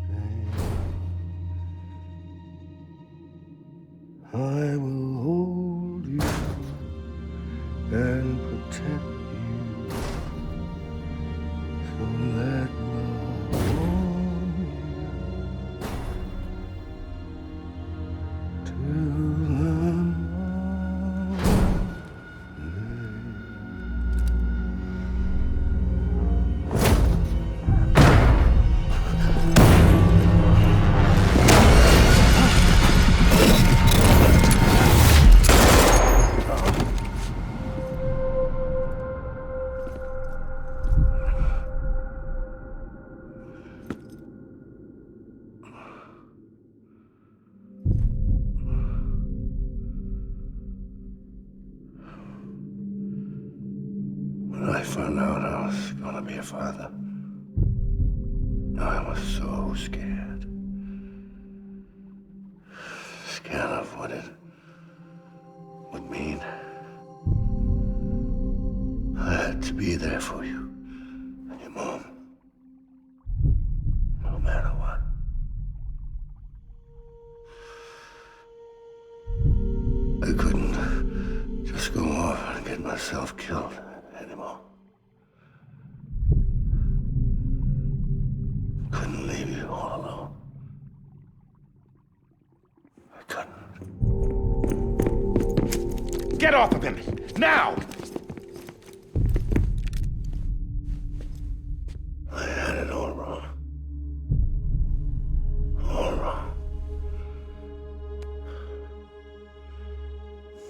I will hold you and protect you. So let love found out I was gonna be a father, I was so scared. Scared of what it would mean. I had to be there for you and your mom, no matter what. I couldn't just go off and get myself killed anymore. Couldn't leave you all alone. I couldn't. Get off of him! Now! I had it all wrong. All wrong.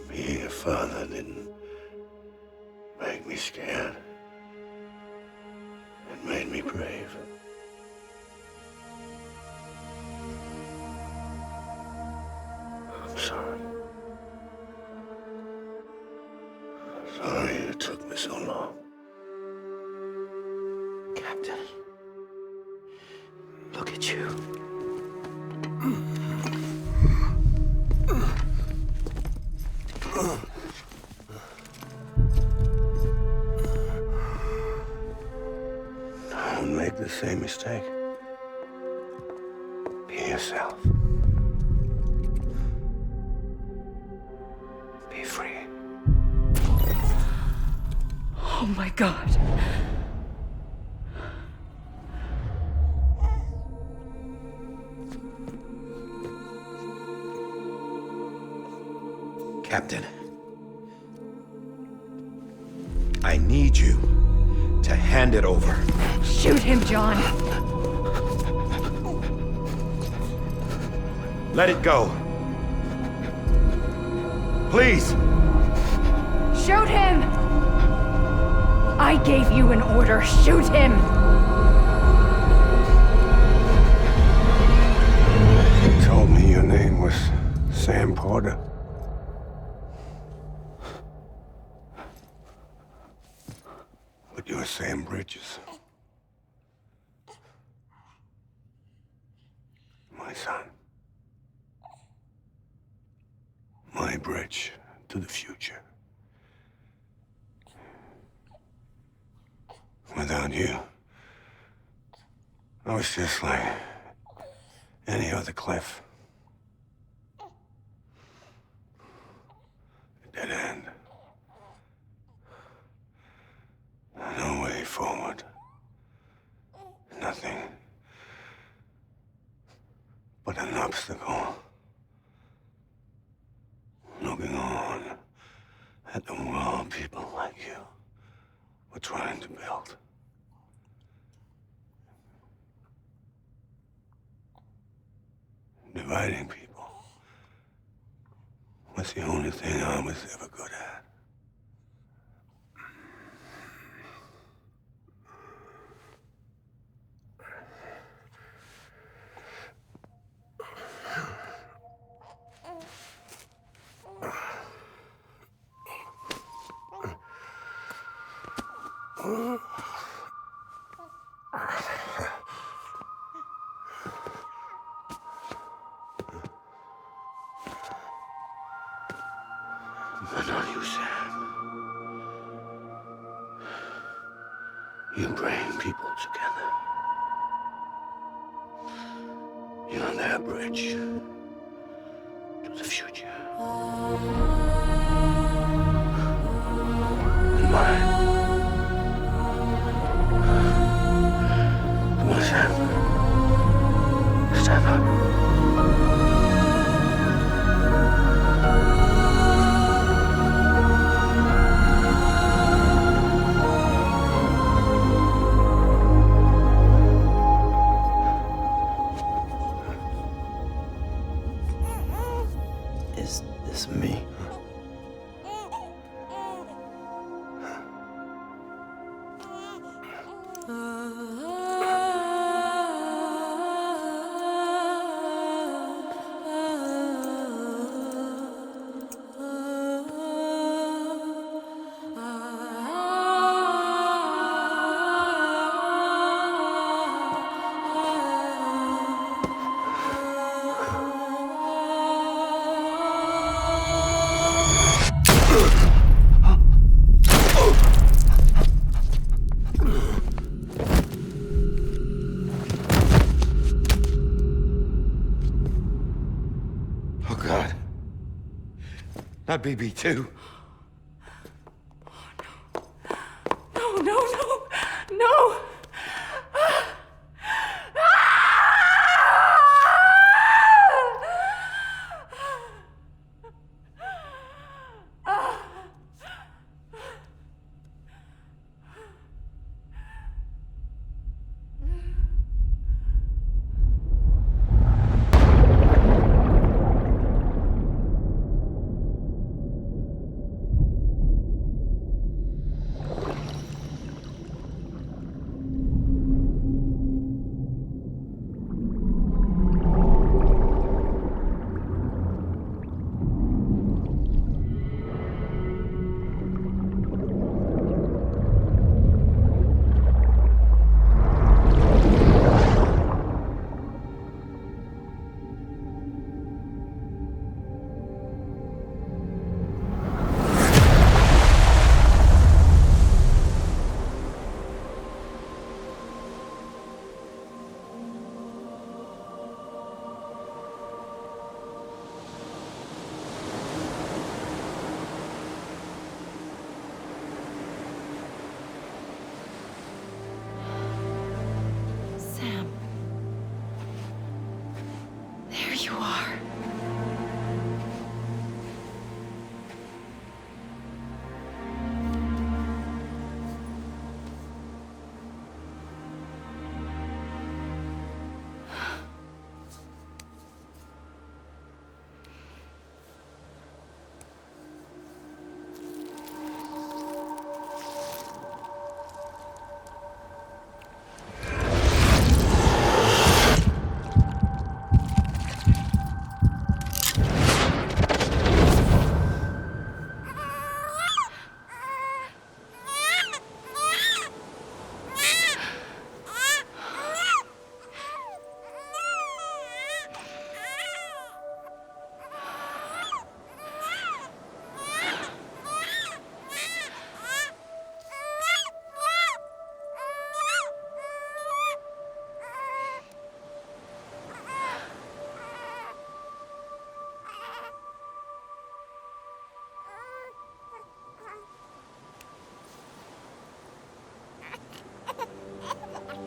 Being a father didn't make me scared. It made me brave. I'm sorry. Sorry it took me so long. Captain, look at you. Don't make the same mistake. Be yourself. Be free. Oh my God. Captain, I need you to hand it over. Shoot him, John. Let it go. Please. Shoot him! I gave you an order. Shoot him! You told me your name was Sam Porter. But you're Sam Bridges. My son. My bridge to the future. Without you, I was just like any other Cliff. A dead end. No way forward. Nothing but an obstacle. Looking on at the world people like you were trying to build. Dividing people was the only thing I was ever good at. But not you, Sam. You bring people together. You're their bridge to the future. And mine. Come on, Sam. Stand up. Is this me? My baby, too. No, no, no, no!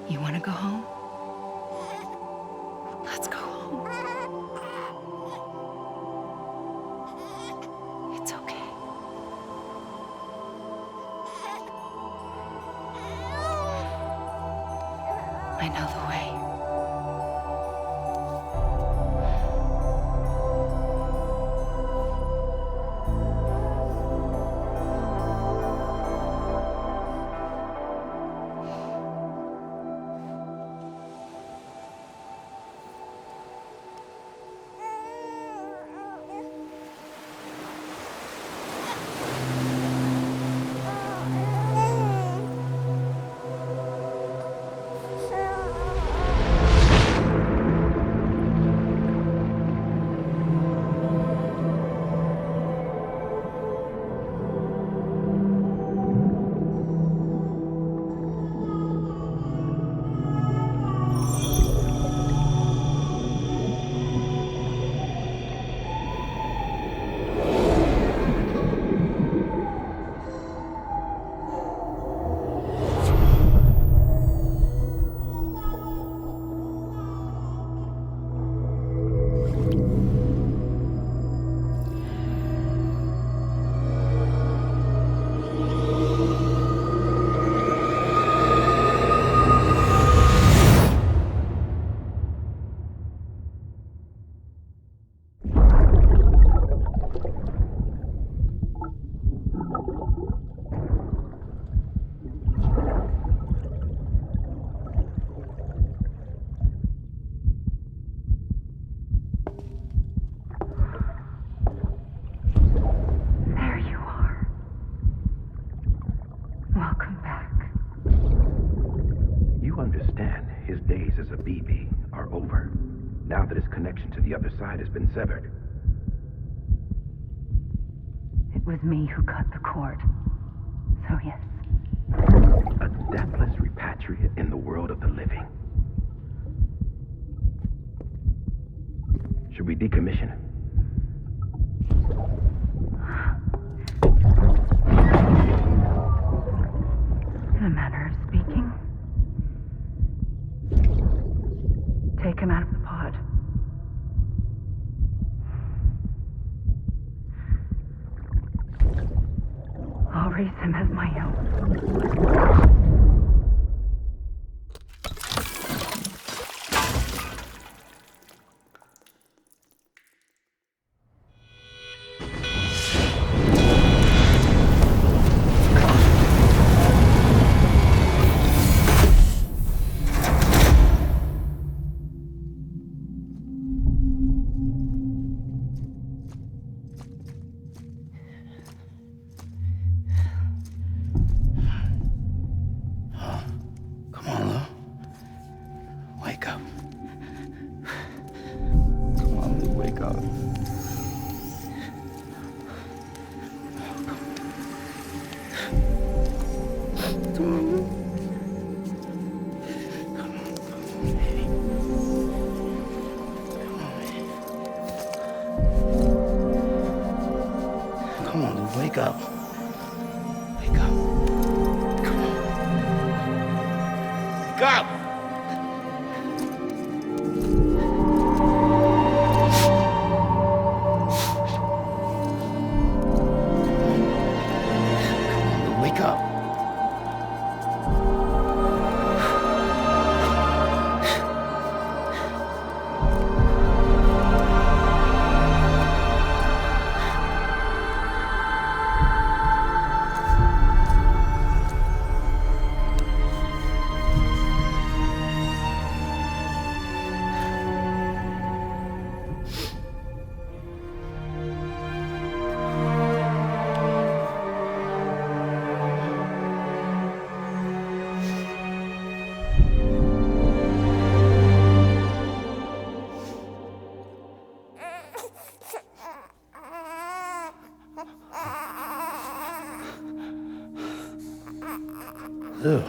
You want to go home? Let's go home. It's okay. I know the way. Has been severed. It was me who cut the cord. So yes. A deathless repatriate in the world of the living. Should we decommission him? take him out of the pod. I'll raise him as my own. Wake up. Wake up. Come on. Wake up! Wake up. Ew.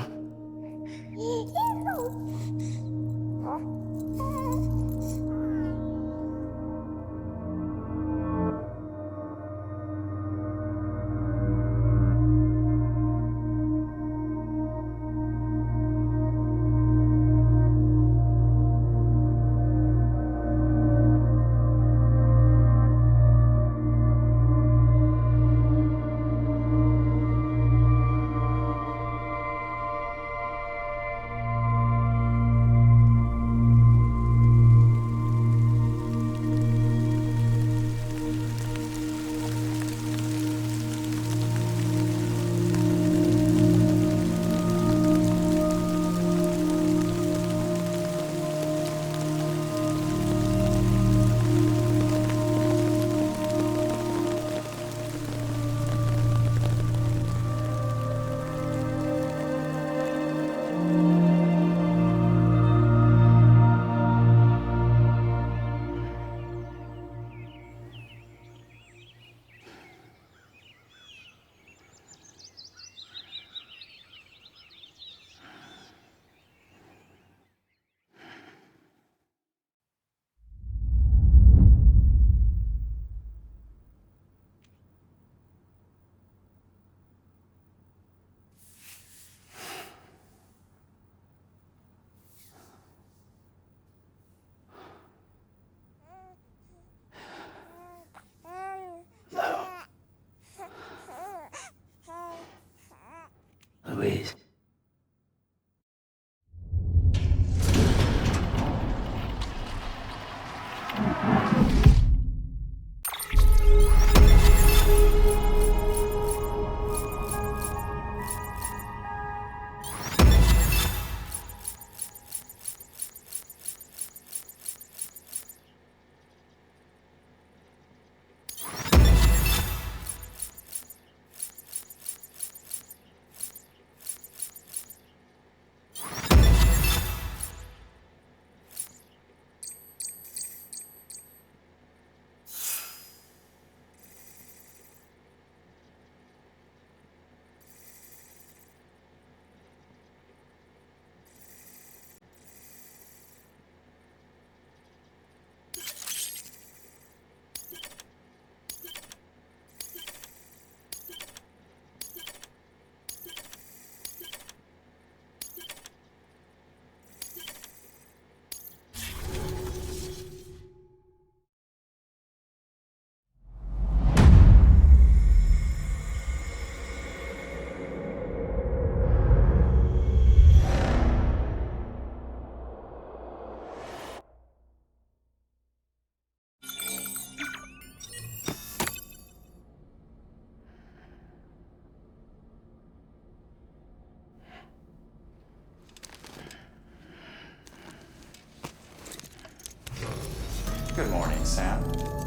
Good morning, Sam.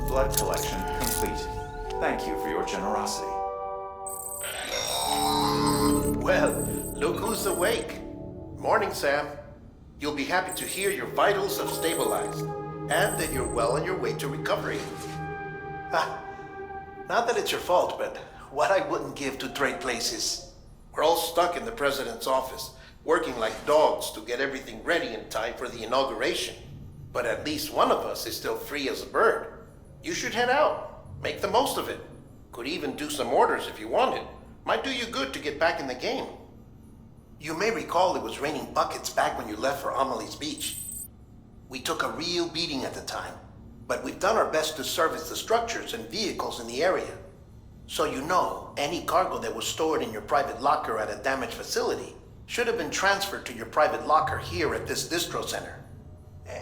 Blood collection complete. Thank you for your generosity. Well, look who's awake. Morning, Sam. You'll be happy to hear your vitals have stabilized, and that you're well on your way to recovery. Not that it's your fault, but what I wouldn't give to trade places. We're all stuck in the president's office, working like dogs to get everything ready in time for the inauguration. But at least one of us is still free as a bird. You should head out. Make the most of it. Could even do some orders if you wanted. Might do you good to get back in the game. You may recall it was raining buckets back when you left for Amelie's beach. We took a real beating at the time, but we've done our best to service the structures and vehicles in the area. So you know, any cargo that was stored in your private locker at a damaged facility should have been transferred to your private locker here at this distro center.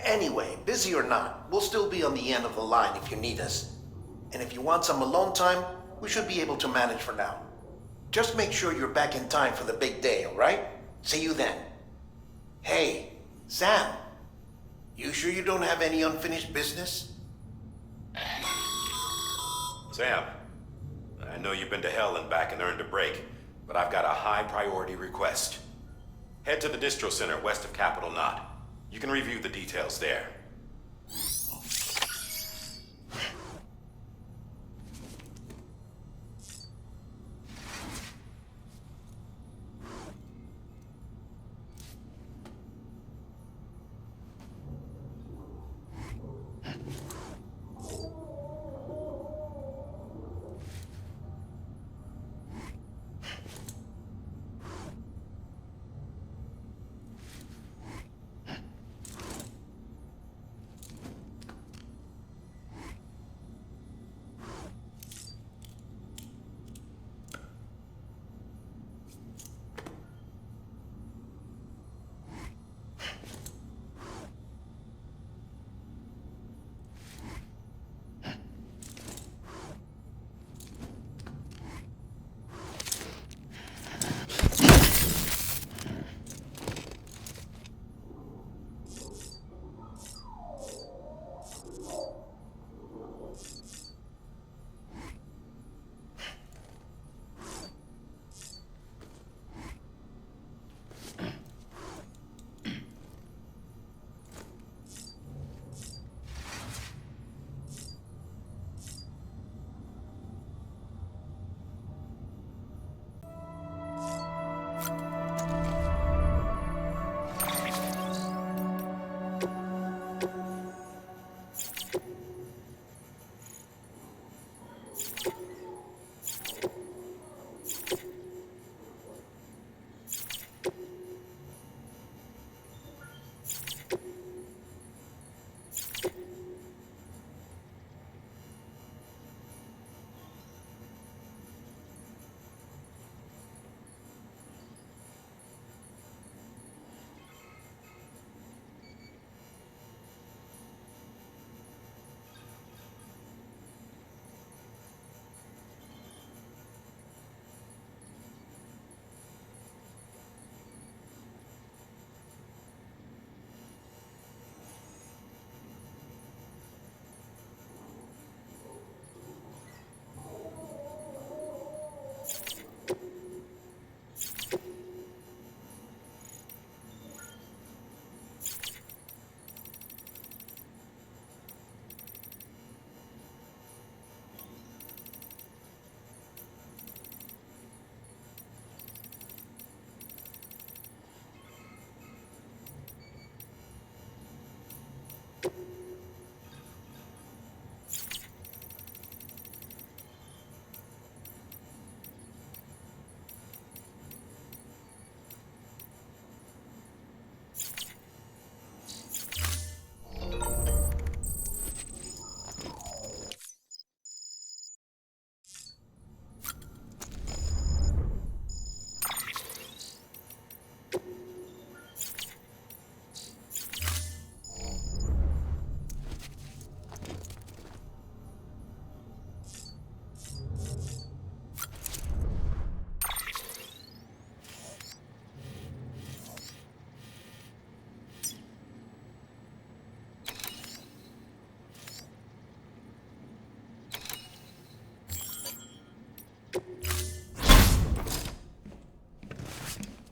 Anyway, busy or not, we'll still be on the end of the line if you need us. And if you want some alone time, we should be able to manage for now. Just make sure you're back in time for the big day, all right? See you then. Hey, Sam, you sure you don't have any unfinished business? Sam, I know you've been to hell and back and earned a break, but I've got a high priority request. Head to the distro center west of Capital Knot. You can review the details there.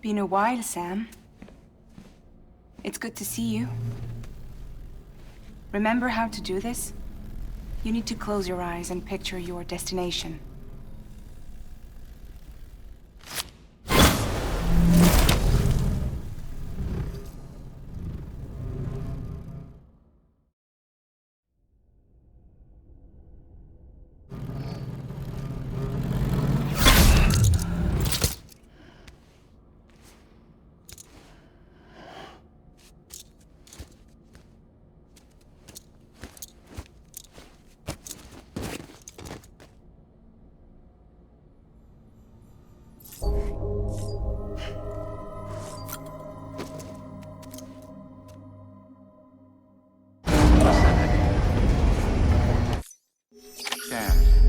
Been a while, Sam. It's good to see you. Remember how to do this? You need to close your eyes and picture your destination.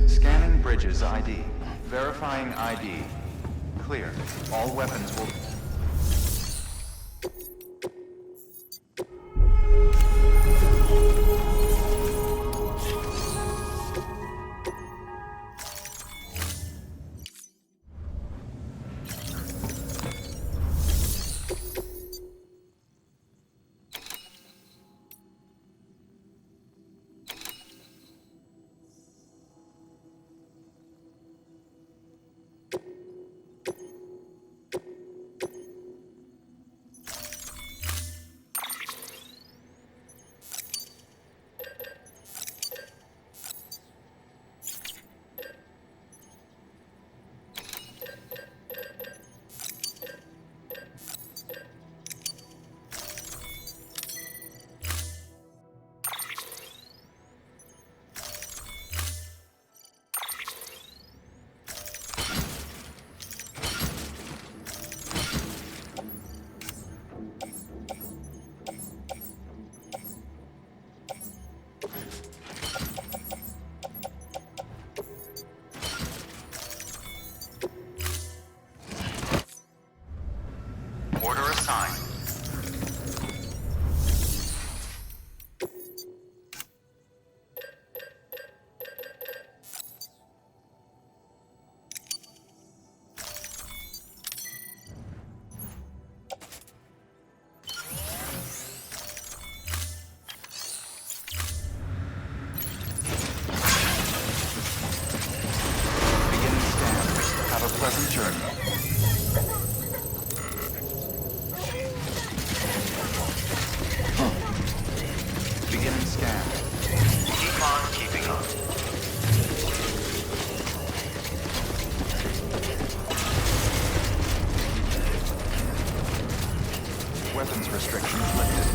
Scanning bridges ID. Verifying ID. Clear. All weapons will... Order assigned. Beginning scan. Have a pleasant journey. Beginning scan. Keep on keeping on. Weapons restrictions lifted.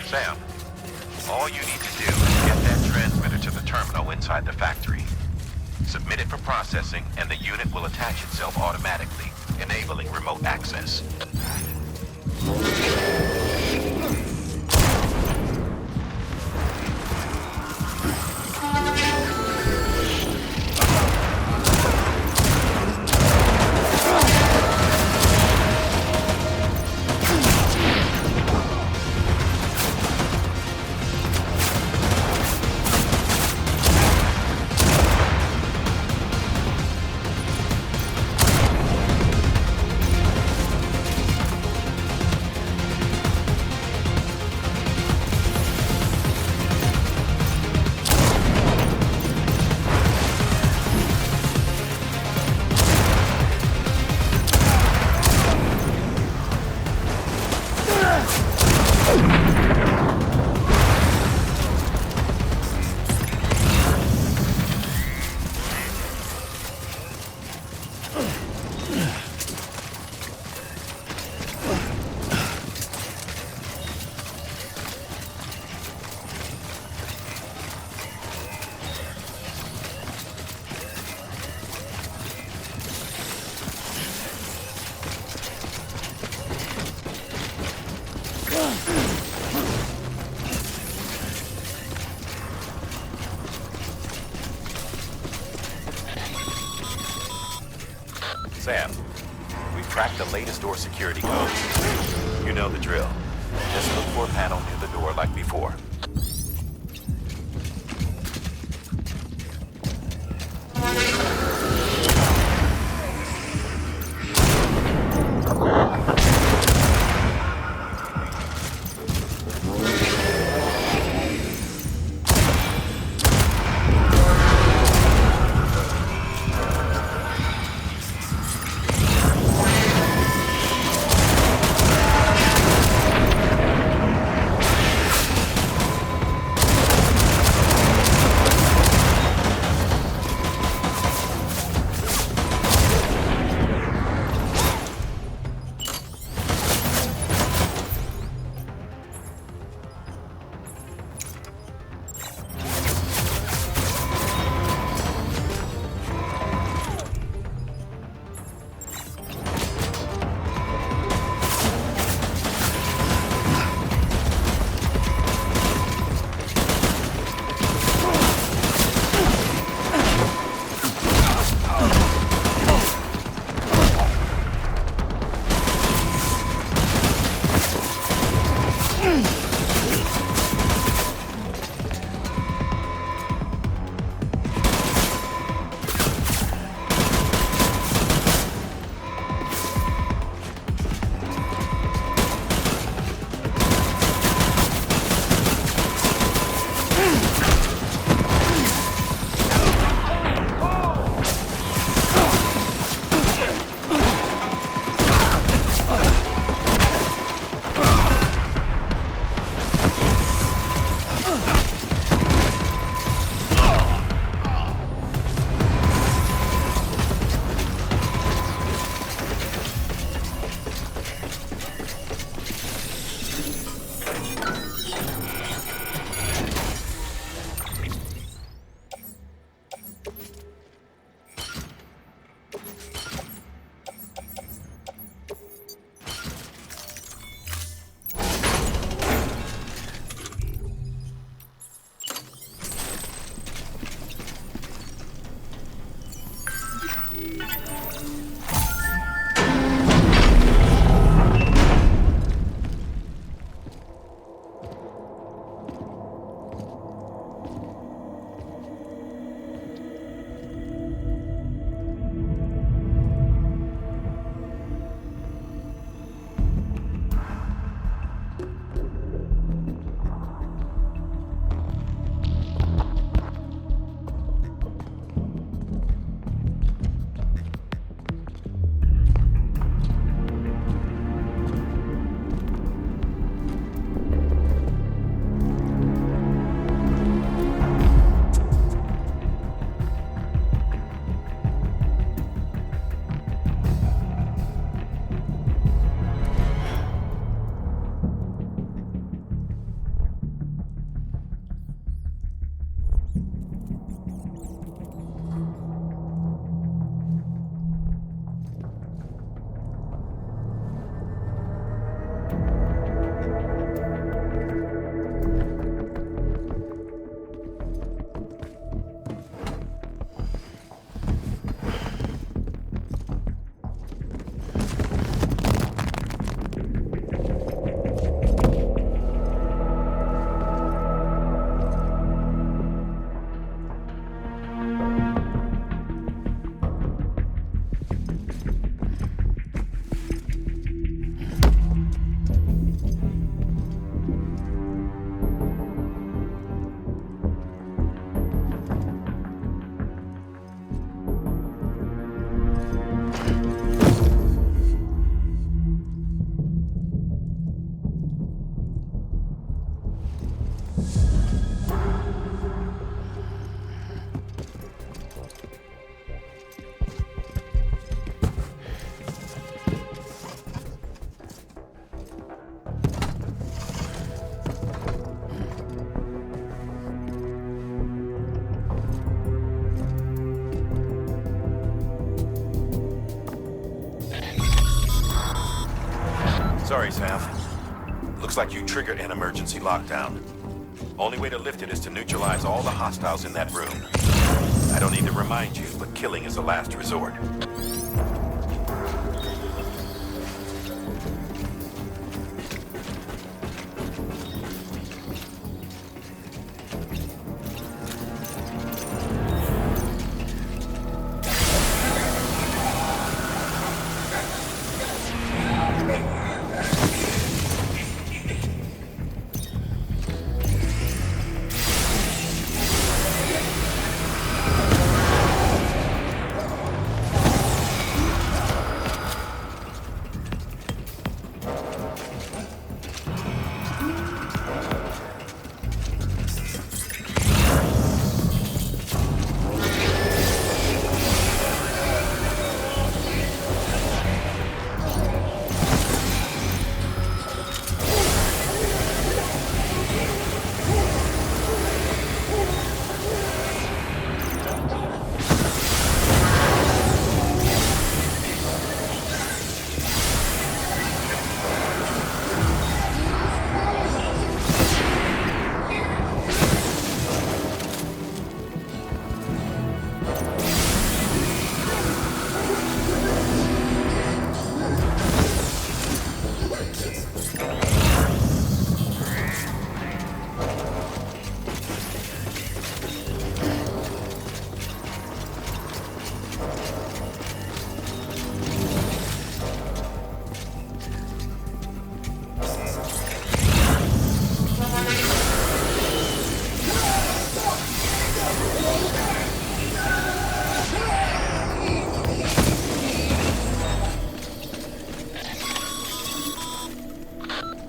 Sam, all you need to do is get that transmitter to the terminal inside the factory. Submit it for processing, and the unit will attach itself automatically, enabling remote access. Sam, we've cracked the latest door security code. You know the drill. Just look for a panel near the door like before. Sorry, Sam. Looks like you triggered an emergency lockdown. Only way to lift it is to neutralize all the hostiles in that room. I don't need to remind you, but killing is a last resort.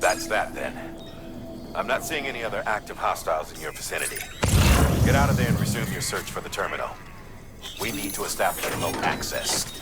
That's that, then. I'm not seeing any other active hostiles in your vicinity. Get out of there and resume your search for the terminal. We need to establish remote access.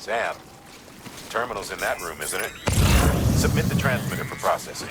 Sam, terminal's in that room, isn't it? Submit the transmitter for processing.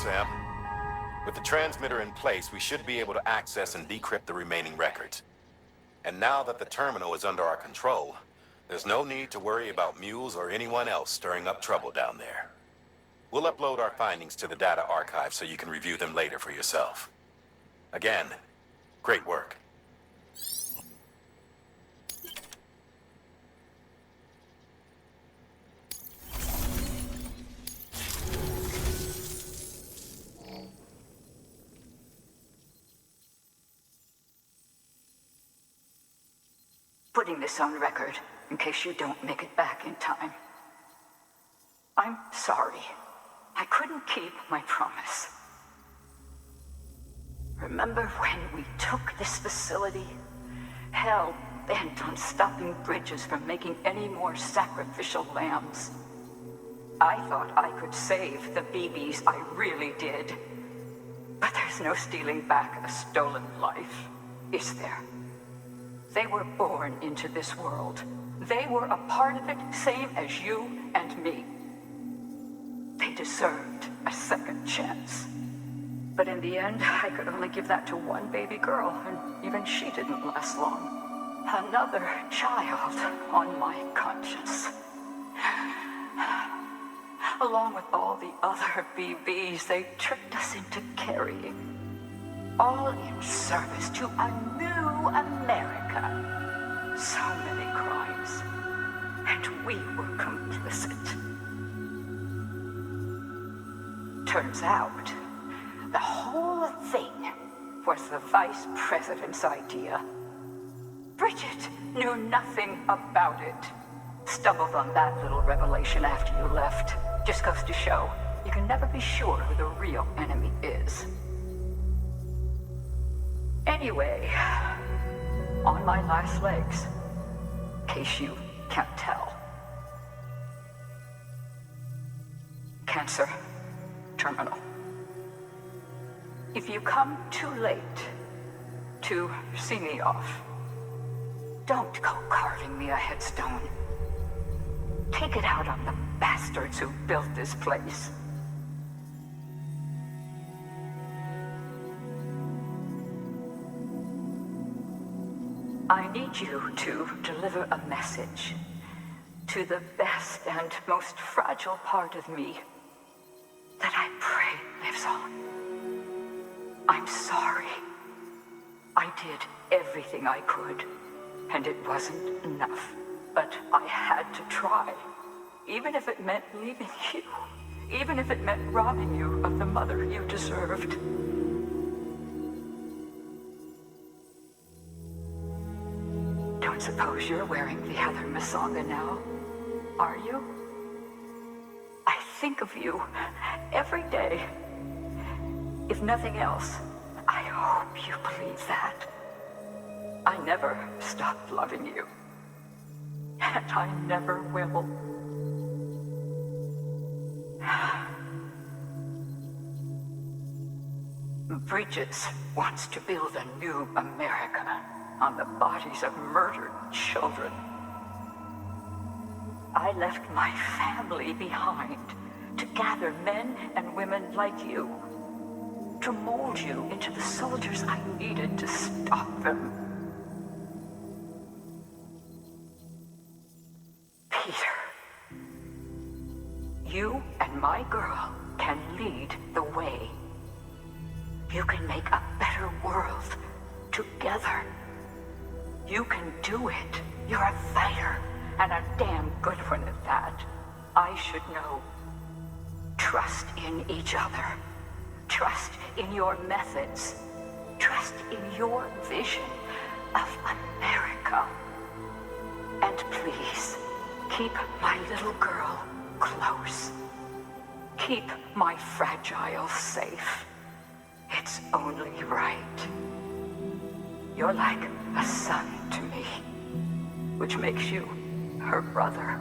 Sam. With the transmitter in place, we should be able to access and decrypt the remaining records. And now that the terminal is under our control, there's no need to worry about mules or anyone else stirring up trouble down there. We'll upload our findings to the data archive so you can review them later for yourself. Again, great work. putting this on record in case you don't make it back in time. I'm sorry. I couldn't keep my promise. Remember when we took this facility? Hell bent on stopping Bridges from making any more sacrificial lambs. I thought I could save the BBs, I really did. But there's no stealing back a stolen life, is there? They were born into this world. They were a part of it, same as you and me. They deserved a second chance. But in the end, I could only give that to one baby girl, and even she didn't last long. Another child on my conscience. Along with all the other BBs they tricked us into carrying. All in service to a new America. So many crimes. And we were complicit. Turns out, the whole thing was the Vice President's idea. Bridget knew nothing about it. Stumbled on that little revelation after you left. Just goes to show, you can never be sure who the real enemy is. Anyway, on my last legs, in case you can't tell. Cancer, terminal. If you come too late to see me off, don't go carving me a headstone. Take it out on the bastards who built this place. I need you to deliver a message to the best and most fragile part of me that I pray lives on. I'm sorry. I did everything I could, and it wasn't enough. But I had to try, even if it meant leaving you, even if it meant robbing you of the mother you deserved. Don't suppose you're wearing the other Masanga now, are you? I think of you every day. If nothing else, I hope you believe that. I never stopped loving you. And I never will. Bridges wants to build a new America on the bodies of murdered children. I left my family behind to gather men and women like you, to mold you into the soldiers I needed to stop them. Peter, you and my girl can lead the way. You can make a better world together. You can do it. You're a fighter, and a damn good one at that. I should know. Trust in each other. Trust in your methods. Trust in your vision of America. And please, keep my little girl close. Keep my fragile safe. It's only right. You're like a son to me, which makes you her brother.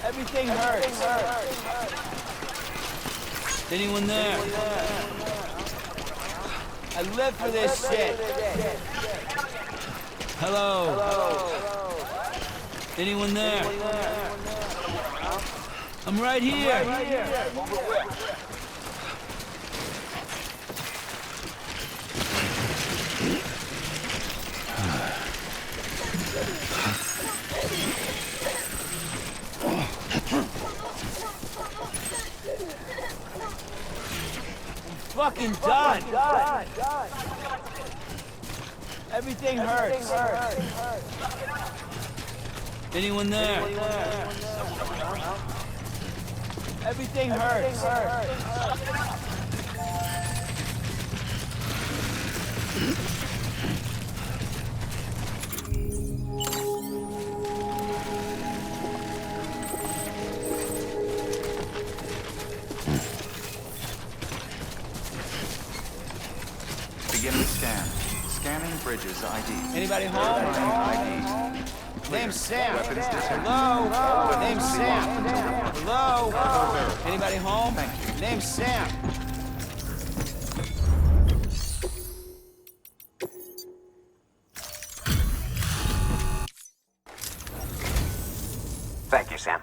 Everything hurts. Anyone there? I live for this shit. Hello? Anyone there? I'm right here. Fucking done. Everything hurts. Anyone there? Everything hurts. Beginning scan. Scanning bridges ID. Anybody home? ID. Name's Sam. Weapons detected. Hello? Name's Sam. Hello? Anybody home? Thank you. Name's Sam. Thank you, Sam.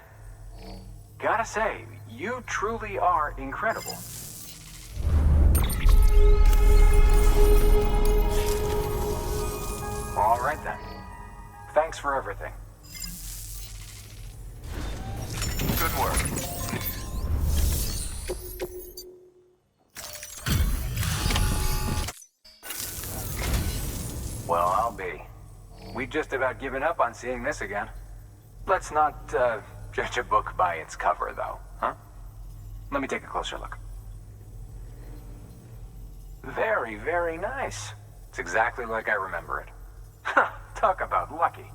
Gotta say, you truly are incredible. All right then. Thanks for everything. Good work. Well, I'll be. We've just about given up on seeing this again. Let's not judge a book by its cover, though, huh? Let me take a closer look. Very, very nice. It's exactly like I remember it. Talk about lucky.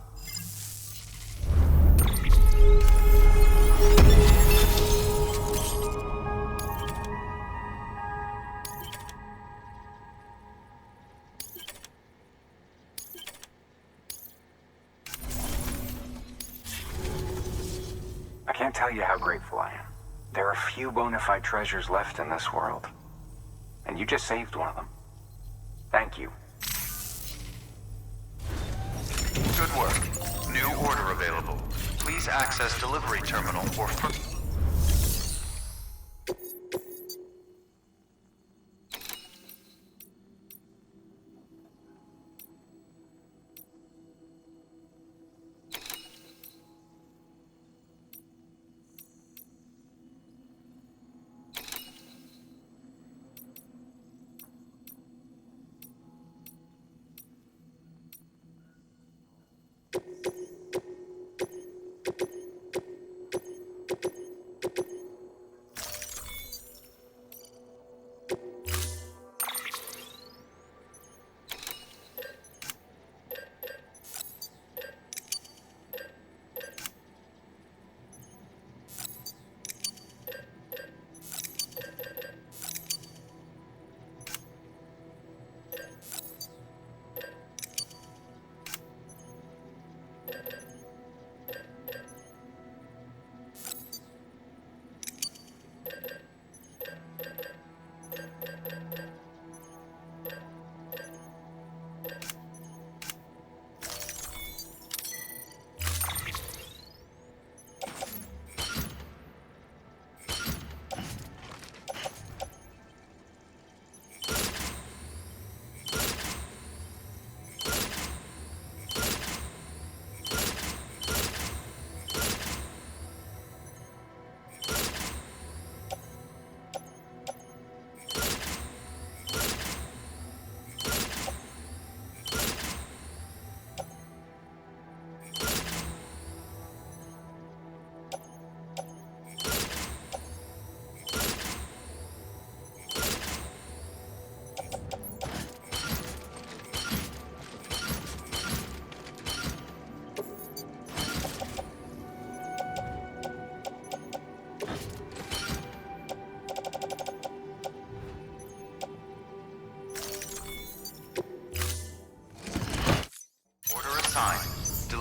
I can't tell you how grateful I am. There are few bona fide treasures left in this world. And you just saved one of them. Thank you. Good work. New order available. Please access delivery terminal or...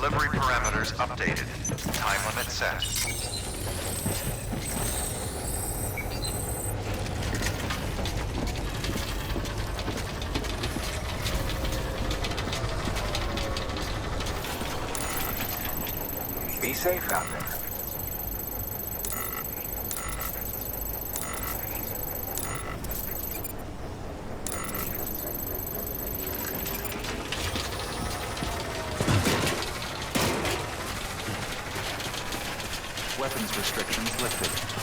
Delivery parameters updated. Time limit set. Be safe out there. Weapons restrictions lifted.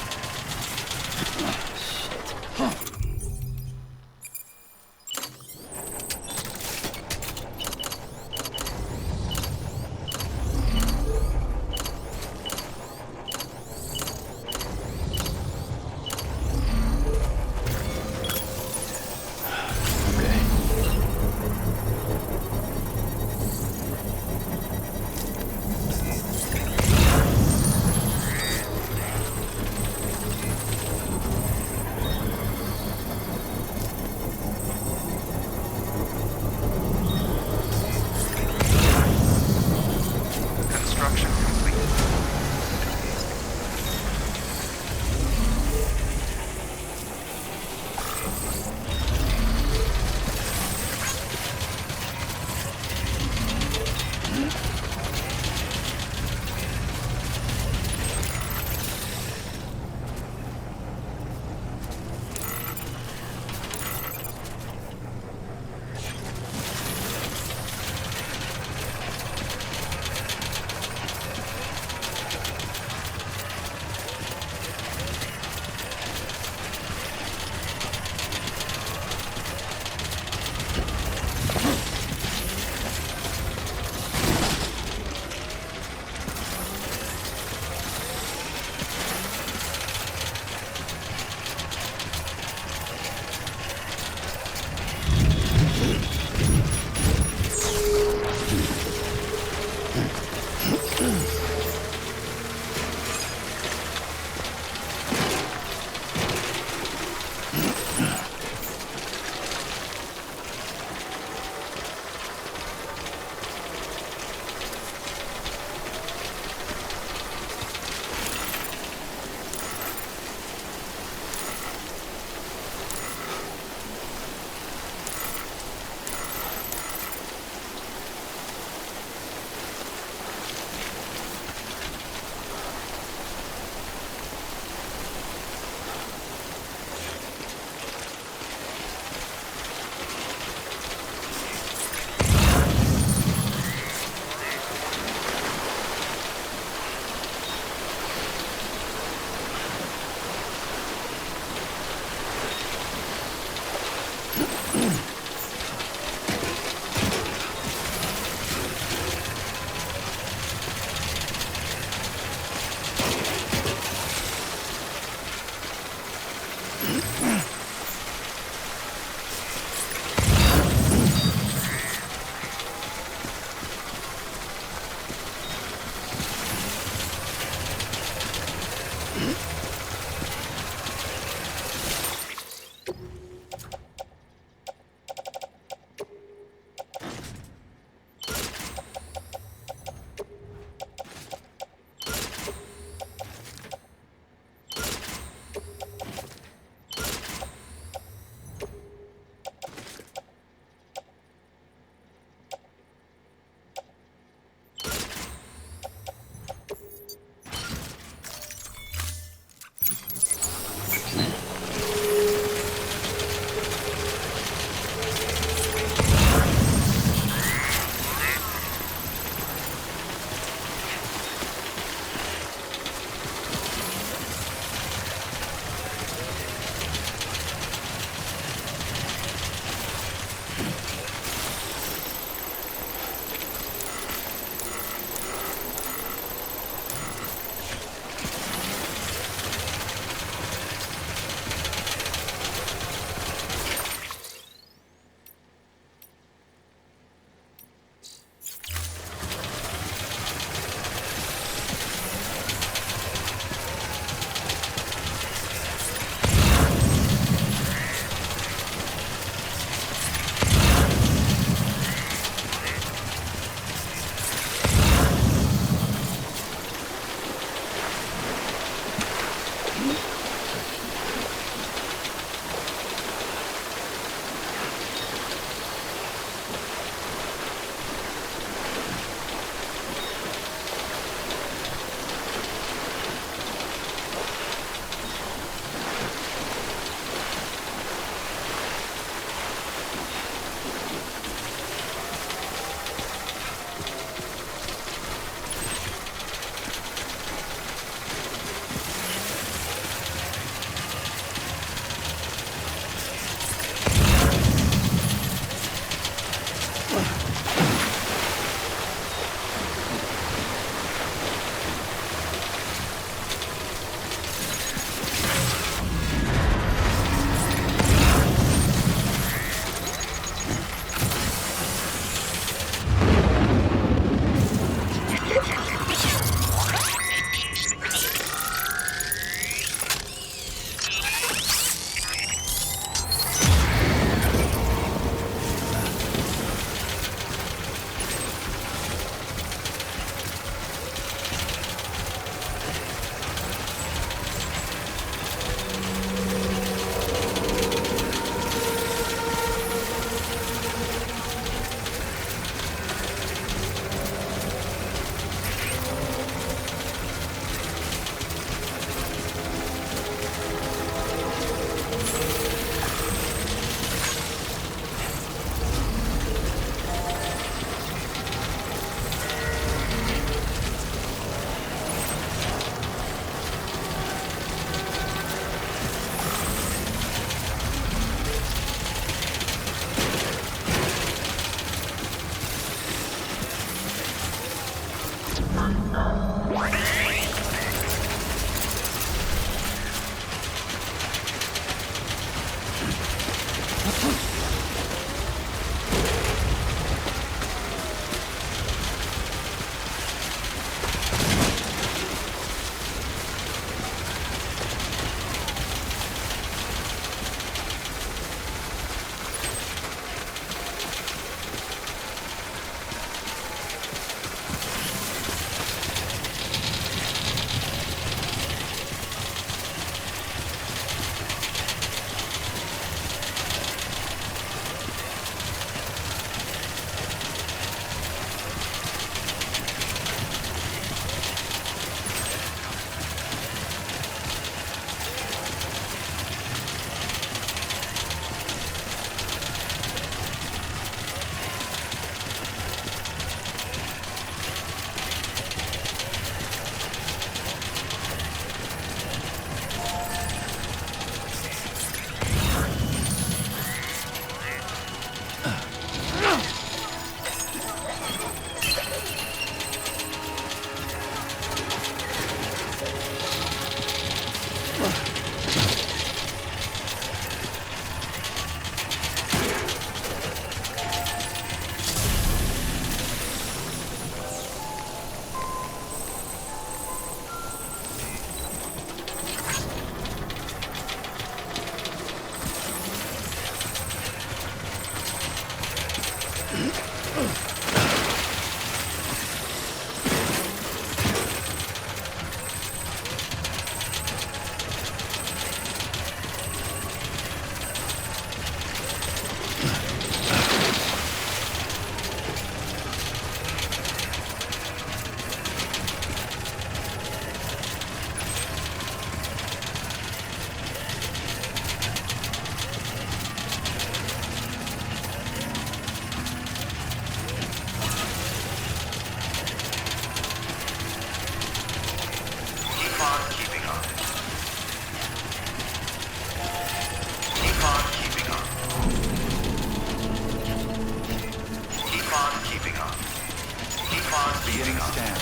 Beginning scan.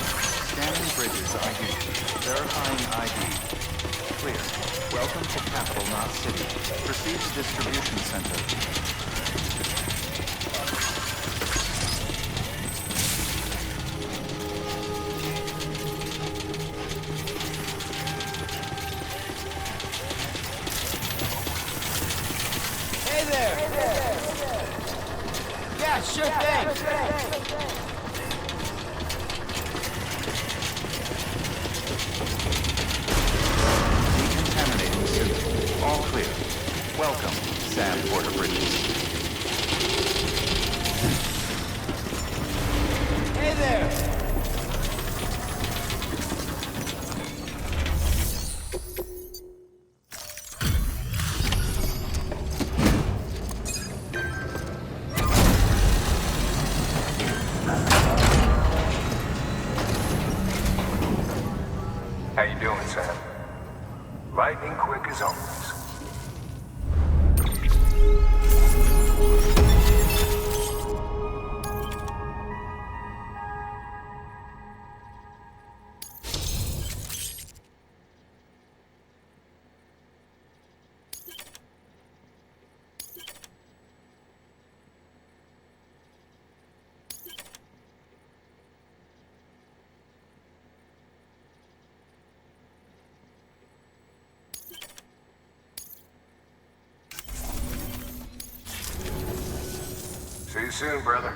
Scanning bridges ID. Verifying ID. Clear. Welcome to Capital Knot City. Proceed to distribution center. Hey there! Yeah, sure thing! Decontaminating suit. All clear. Welcome, Sam Porter Bridges. Hey there! How you doing, Sam? Lightning quick as always. See you soon, brother.